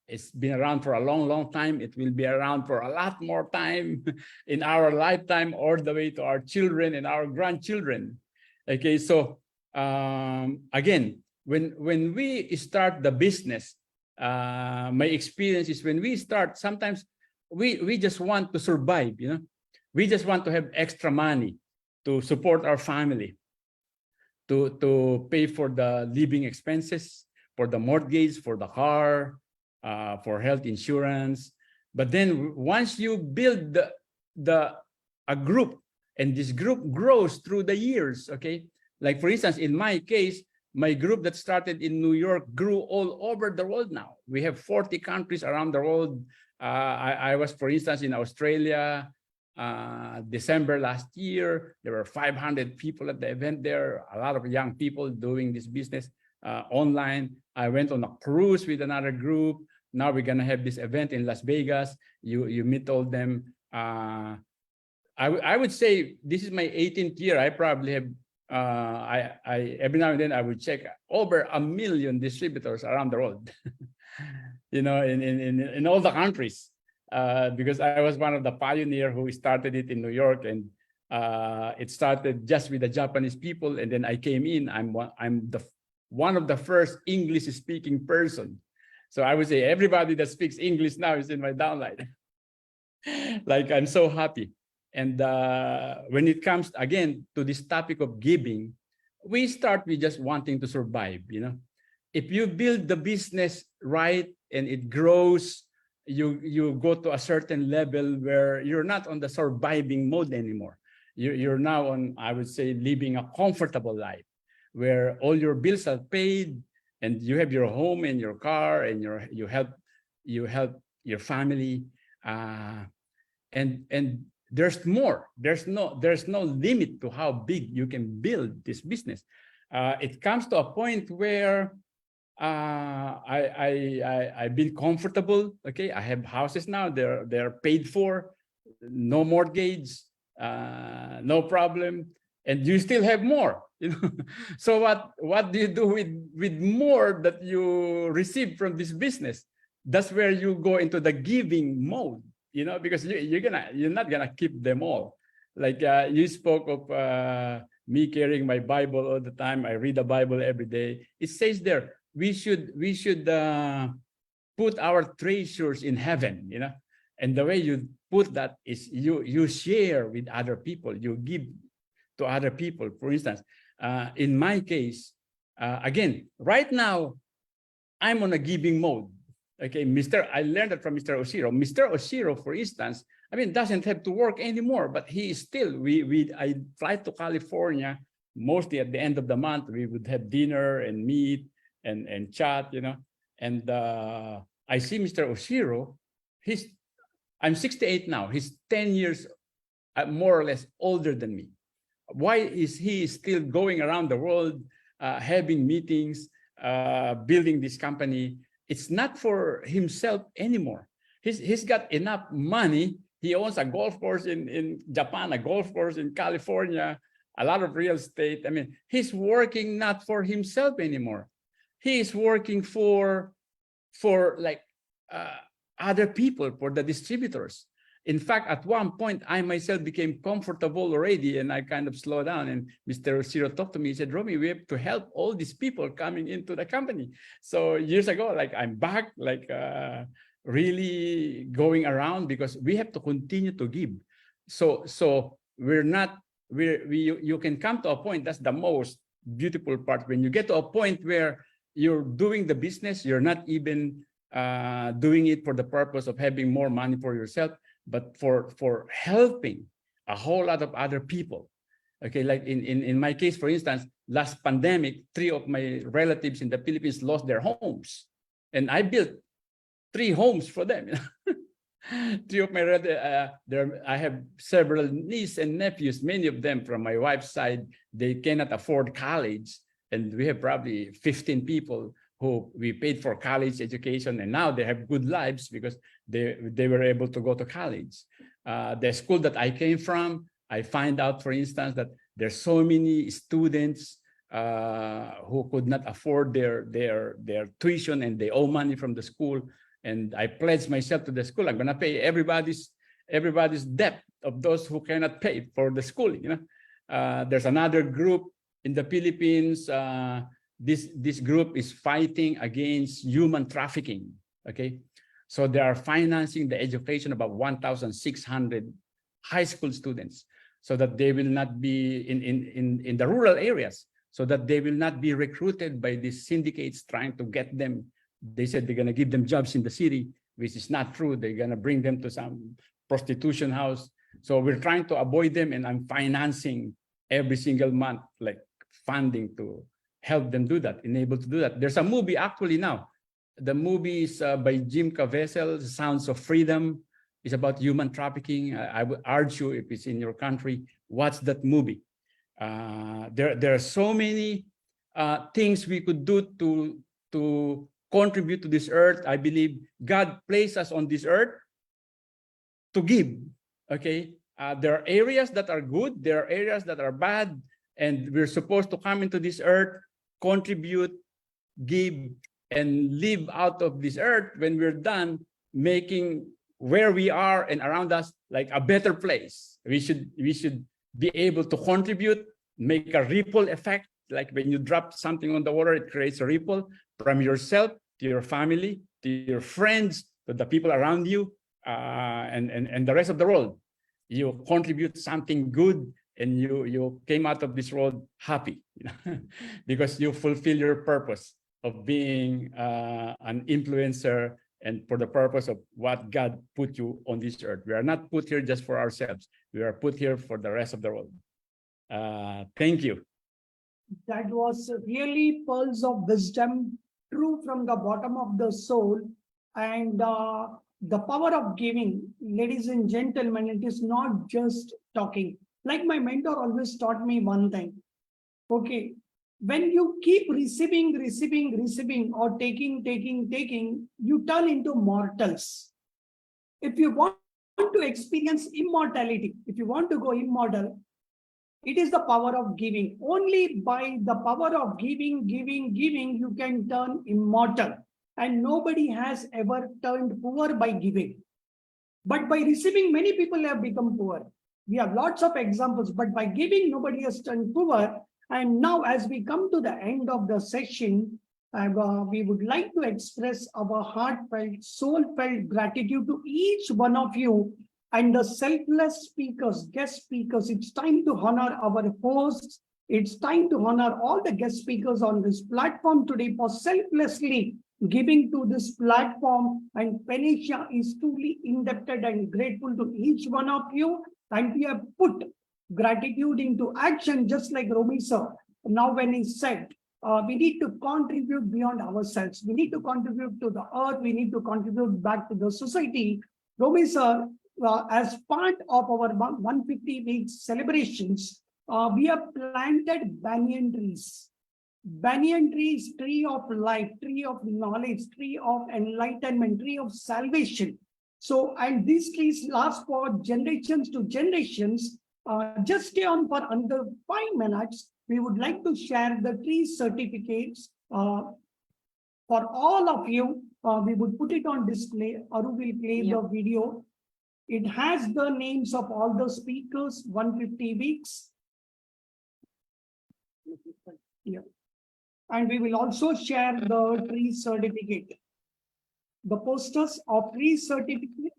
It's been around for a long time. It will be around for a lot more time in our lifetime, all the way to our children and our grandchildren. Okay, so again, when we start the business, my experience is when we start, sometimes we just want to survive, you know. We just want to have extra money to support our family, to pay for the living expenses, for the mortgage, for the car, for health insurance. But then once you build a group, and this group grows through the years, okay? Like for instance, in my case, my group that started in New York grew all over the world now. We have 40 countries around the world. I was, for instance, in Australia, December last year. There were 500 people at the event there, a lot of young people doing this business online. I went on a cruise with another group. Now we're gonna have this event in Las Vegas. You meet all them. I would say this is my 18th year. I probably have, every now and then I would check over 1 million distributors around the world, you know, in all the countries, because I was one of the pioneers who started it in New York, and it started just with the Japanese people, and then I came in. I'm one of the first English-speaking person. So I would say everybody that speaks English now is in my downline. Like, I'm so happy. And when it comes, again, to this topic of giving, we start with just wanting to survive, you know. If you build the business right and it grows, you go to a certain level where you're not on the surviving mode anymore. You're now on, I would say, living a comfortable life, where all your bills are paid, and you have your home and your car, and you help your family, and there's more. There's no limit to how big you can build this business. It comes to a point where I've been comfortable. Okay, I have houses now. They're paid for, no mortgage, no problem, and you still have more. So what do you do with more that you receive from this business? That's where you go into the giving mode. Because you're not gonna keep them all. Like you spoke of me carrying my Bible all the time. I read the Bible every day. It says there we should put our treasures in heaven. And the way you put that is you share with other people. You give to other people. For instance, in my case, again, right now, I'm on a giving mode. Okay, I learned that from Mr. Oshiro. Mr. Oshiro, for instance, doesn't have to work anymore, but he is still, I fly to California, mostly at the end of the month. We would have dinner and meet and chat, and I see Mr. Oshiro, I'm 68 now. He's 10 years more or less older than me. Why is he still going around the world, having meetings, building this company? It's not for himself anymore. He's got enough money. He owns a golf course in Japan, a golf course in California, a lot of real estate. He's working not for himself anymore. He is working for like other people, for the distributors. In fact, at one point, I myself became comfortable already, and I kind of slowed down. And Mr. Oshiro talked to me. He said, "Romy, we have to help all these people coming into the company." So years ago, like I'm back, like really going around, because we have to continue to give. So you can come to a point. That's the most beautiful part. When you get to a point where you're doing the business, you're not even doing it for the purpose of having more money for yourself, but for helping a whole lot of other people. Okay, like in my case, for instance, last pandemic, 3 of my relatives in the Philippines lost their homes, and I built 3 homes for them. 3 of my relatives, I have several nieces and nephews, many of them from my wife's side. They cannot afford college, and we have probably 15 people who we paid for college education, and now they have good lives because they were able to go to college. The school that I came from, I find out, for instance, that there's so many students who could not afford their tuition, and they owe money from the school. And I pledged myself to the school. I'm gonna pay everybody's debt of those who cannot pay for the schooling. There's another group in the Philippines. This group is fighting against human trafficking. Okay, so they are financing the education of about 1,600 high school students, so that they will not be in the rural areas, so that they will not be recruited by these syndicates trying to get them. They said they're going to give them jobs in the city, which is not true. They're going to bring them to some prostitution house. So we're trying to avoid them, and I'm financing every single month, like funding to help them do that, enable to do that. There's a movie actually now. The movie is by Jim Caviezel, Sounds of Freedom. It's about human trafficking. I would urge you, if it's in your country, watch that movie. There are so many things we could do to contribute to this earth. I believe God placed us on this earth to give. Okay, there are areas that are good, there are areas that are bad, and we're supposed to come into this earth, contribute, give, and live out of this earth when we're done, making where we are and around us like a better place. We should be able to contribute, make a ripple effect. Like when you drop something on the water, it creates a ripple from yourself to your family, to your friends, to the people around you, and the rest of the world. You contribute something good, and you came out of this world happy, because you fulfill your purpose of being an influencer, and for the purpose of what God put you on this earth. We are not put here just for ourselves. We are put here for the rest of the world. Thank you. That was really pearls of wisdom true from the bottom of the soul. And the power of giving, ladies and gentlemen, it is not just talking. Like my mentor always taught me one thing. Okay, when you keep receiving, or taking, you turn into mortals. If you want to experience immortality, if you want to go immortal, it is the power of giving. Only by the power of giving, you can turn immortal. And nobody has ever turned poor by giving. But by receiving, many people have become poor. We have lots of examples, but by giving, nobody has turned poor. And now, as we come to the end of the session, we would like to express our heartfelt, soul-felt gratitude to each one of you and the selfless speakers, guest speakers. It's time to honor our hosts. It's time to honor all the guest speakers on this platform today for selflessly giving to this platform. And PANACEA is truly indebted and grateful to each one of you. And we have put gratitude into action, just like Romy sir. Now, when he said, we need to contribute beyond ourselves. We need to contribute to the earth. We need to contribute back to the society. Romy sir, as part of our 150 weeks celebrations, we have planted banyan trees. Banyan trees, tree of life, tree of knowledge, tree of enlightenment, tree of salvation. So, and these trees last for generations to generations. Just stay on for under 5 minutes. We would like to share the tree certificates for all of you. We would put it on display. Aru will play the video. It has the names of all the speakers, 150 weeks. Yeah. And we will also share the tree certificate. The posters of tree certificate.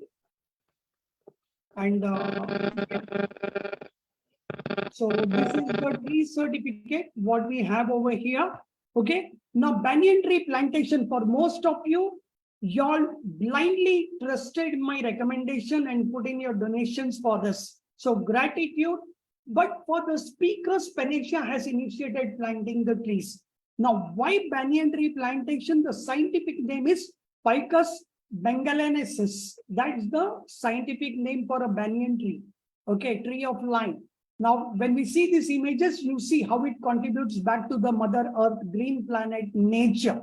And so this is the tree certificate, what we have over here. Okay. Now, banyan tree plantation, for most of you, y'all blindly trusted my recommendation and put in your donations for this. So gratitude. But for the speakers, PANACEA has initiated planting the trees. Now, why banyan tree plantation? The scientific name is Ficus bengalensis. That's the scientific name for a banyan tree. Okay, tree of life. Now, when we see these images, you see how it contributes back to the Mother Earth, green planet, nature.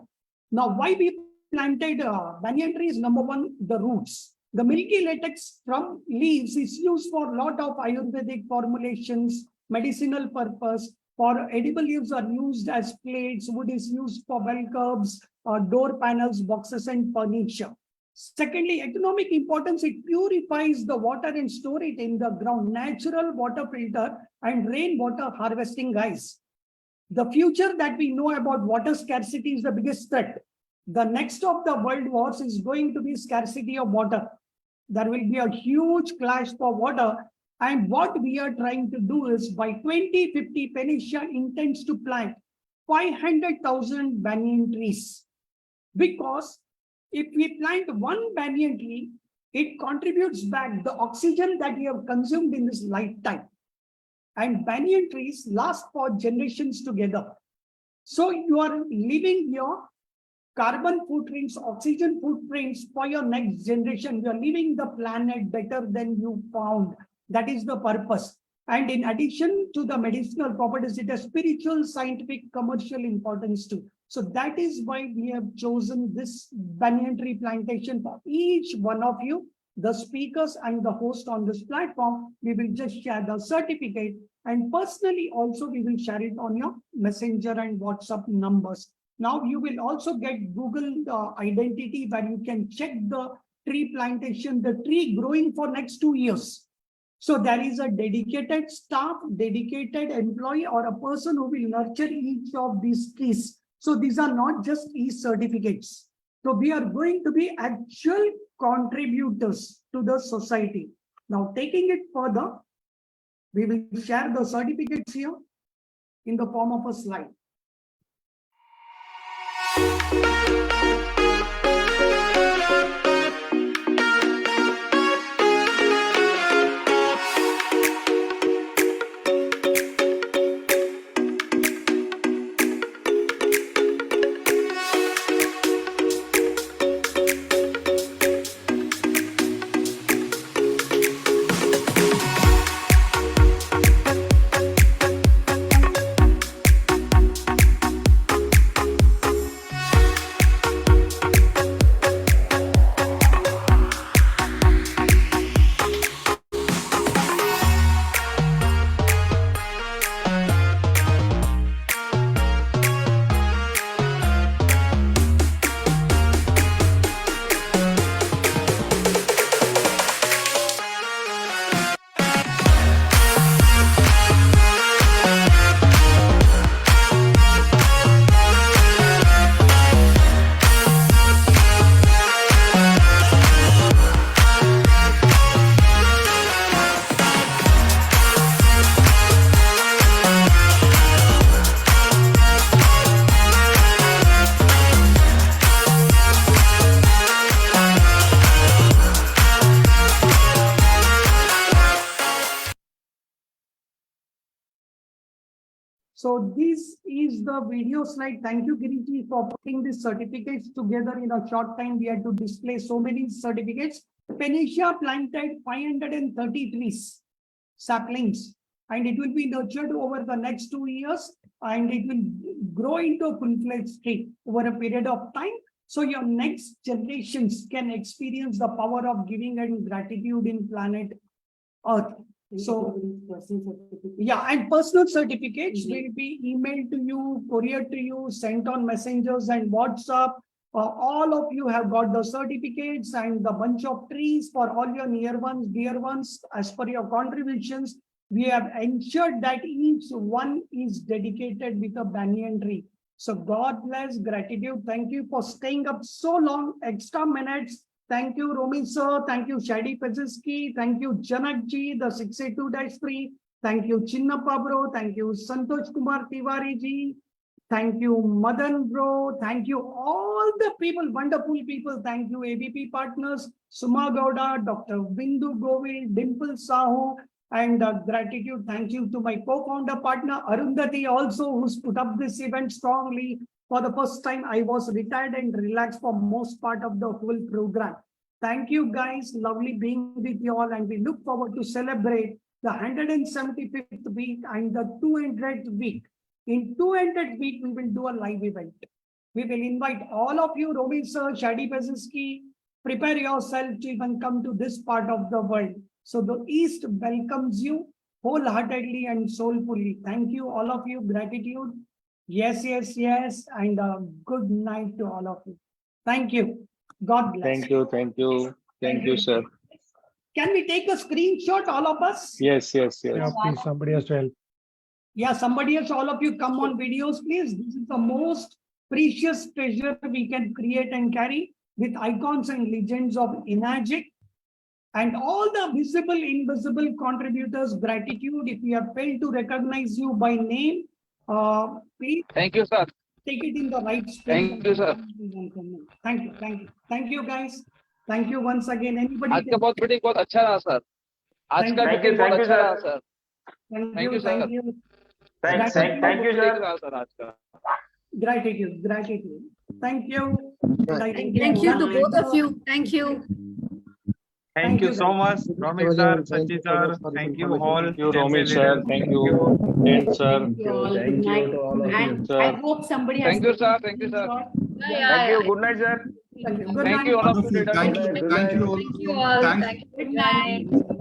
Now, why we planted banyan trees? Number one, the roots. The milky latex from leaves is used for a lot of Ayurvedic formulations, medicinal purpose. For edible leaves are used as plates. Wood is used for well curbs, door panels, boxes, and furniture. Secondly, economic importance, it purifies the water and store it in the ground. Natural water filter and rainwater harvesting, guys. The future that we know about water scarcity is the biggest threat. The next of the world wars is going to be scarcity of water. There will be a huge clash for water. And what we are trying to do is by 2050, PANACEA intends to plant 500,000 banyan trees. Because if we plant one banyan tree, it contributes back the oxygen that we have consumed in this lifetime. And banyan trees last for generations together. So you are leaving your carbon footprints, oxygen footprints for your next generation. You are leaving the planet better than you found. That is the purpose. And in addition to the medicinal properties, it has spiritual, scientific, commercial importance too. So that is why we have chosen this banyan tree plantation for each one of you, the speakers and the host on this platform. We will just share the certificate, and personally also we will share it on your Messenger and WhatsApp numbers. Now you will also get Google identity where you can check the tree plantation, the tree growing for next 2 years. So there is a dedicated staff, dedicated employee, or a person who will nurture each of these trees. So these are not just e-certificates. So we are going to be actual contributors to the society. Now, taking it further, we will share the certificates here in the form of a slide. So this is the video slide. Thank you, Giriji, for putting these certificates together in a short time. We had to display so many certificates. PANACEA planted 530 trees, saplings, and it will be nurtured over the next 2 years, and it will grow into a full-fledged tree over a period of time. So your next generations can experience the power of giving and gratitude in planet Earth. So, yeah, and personal certificates will be emailed to you, couriered to you, sent on messengers and WhatsApp. All of you have got the certificates and the bunch of trees for all your near ones, dear ones. As per your contributions, we have ensured that each one is dedicated with a banyan tree. So God bless, gratitude. Thank you for staying up so long, extra minutes. Thank you, Romy sir. Thank you, Shadi Peziski. Thank you, Janakji, the 682-3. Thank you, Chinnappa bro. Thank you, Santosh Kumar Tiwari ji. Thank you, Madan bro. Thank you, all the people, wonderful people. Thank you, ABP partners, Suma Gowda, Dr. Bindu Govil, Dimple Sahu, and gratitude. Thank you to my co-founder partner, Arundhati, also, who's put up this event strongly. For the first time, I was retired and relaxed for most part of the whole program. Thank you, guys. Lovely being with you all, and we look forward to celebrate the 175th week and the 200th week. In 200th week, we will do a live event. We will invite all of you, Romy sir, Shadi Peziski, prepare yourself to even come to this part of the world. So the East welcomes you wholeheartedly and soulfully. Thank you, all of you. Gratitude. Yes, yes, yes. And good night to all of you. Thank you. God bless. Thank you. Thank you. Thank you, sir. Can we take a screenshot, all of us? Yes, yes, Yeah, yes. please, somebody has to help. Yeah, somebody else, all of you come on videos, please. This is the most precious treasure we can create and carry with icons and legends of Enagic. And all the visible, invisible contributors, gratitude. If we have failed to recognize you by name, please. Thank you, sir. Take it in the right space. Thank you, sir. Thank you, thank you. Thank you, guys. Thank you once again. Anybody? आज का बहुत meeting बहुत अच्छा रहा sir. आज का meeting बहुत अच्छा रहा sir. Thank you, thank you. Thank you, sir. Sir आज का. Gratitude, gratitude. Thank you. Thank you to both of you. Thank you. Thank you so much, Romy sir, Sachi sir. Thank you all. Thank you, Romy sir. Thank you, Jane sir. Thank you to all of you. And I hope somebody has. Thank you, sir. Thank you, sir. Thank you. Good night, sir. Thank you. Good Thank night. you all of you. Thank you. Thank you all. Thank you all. Thanks. Good night.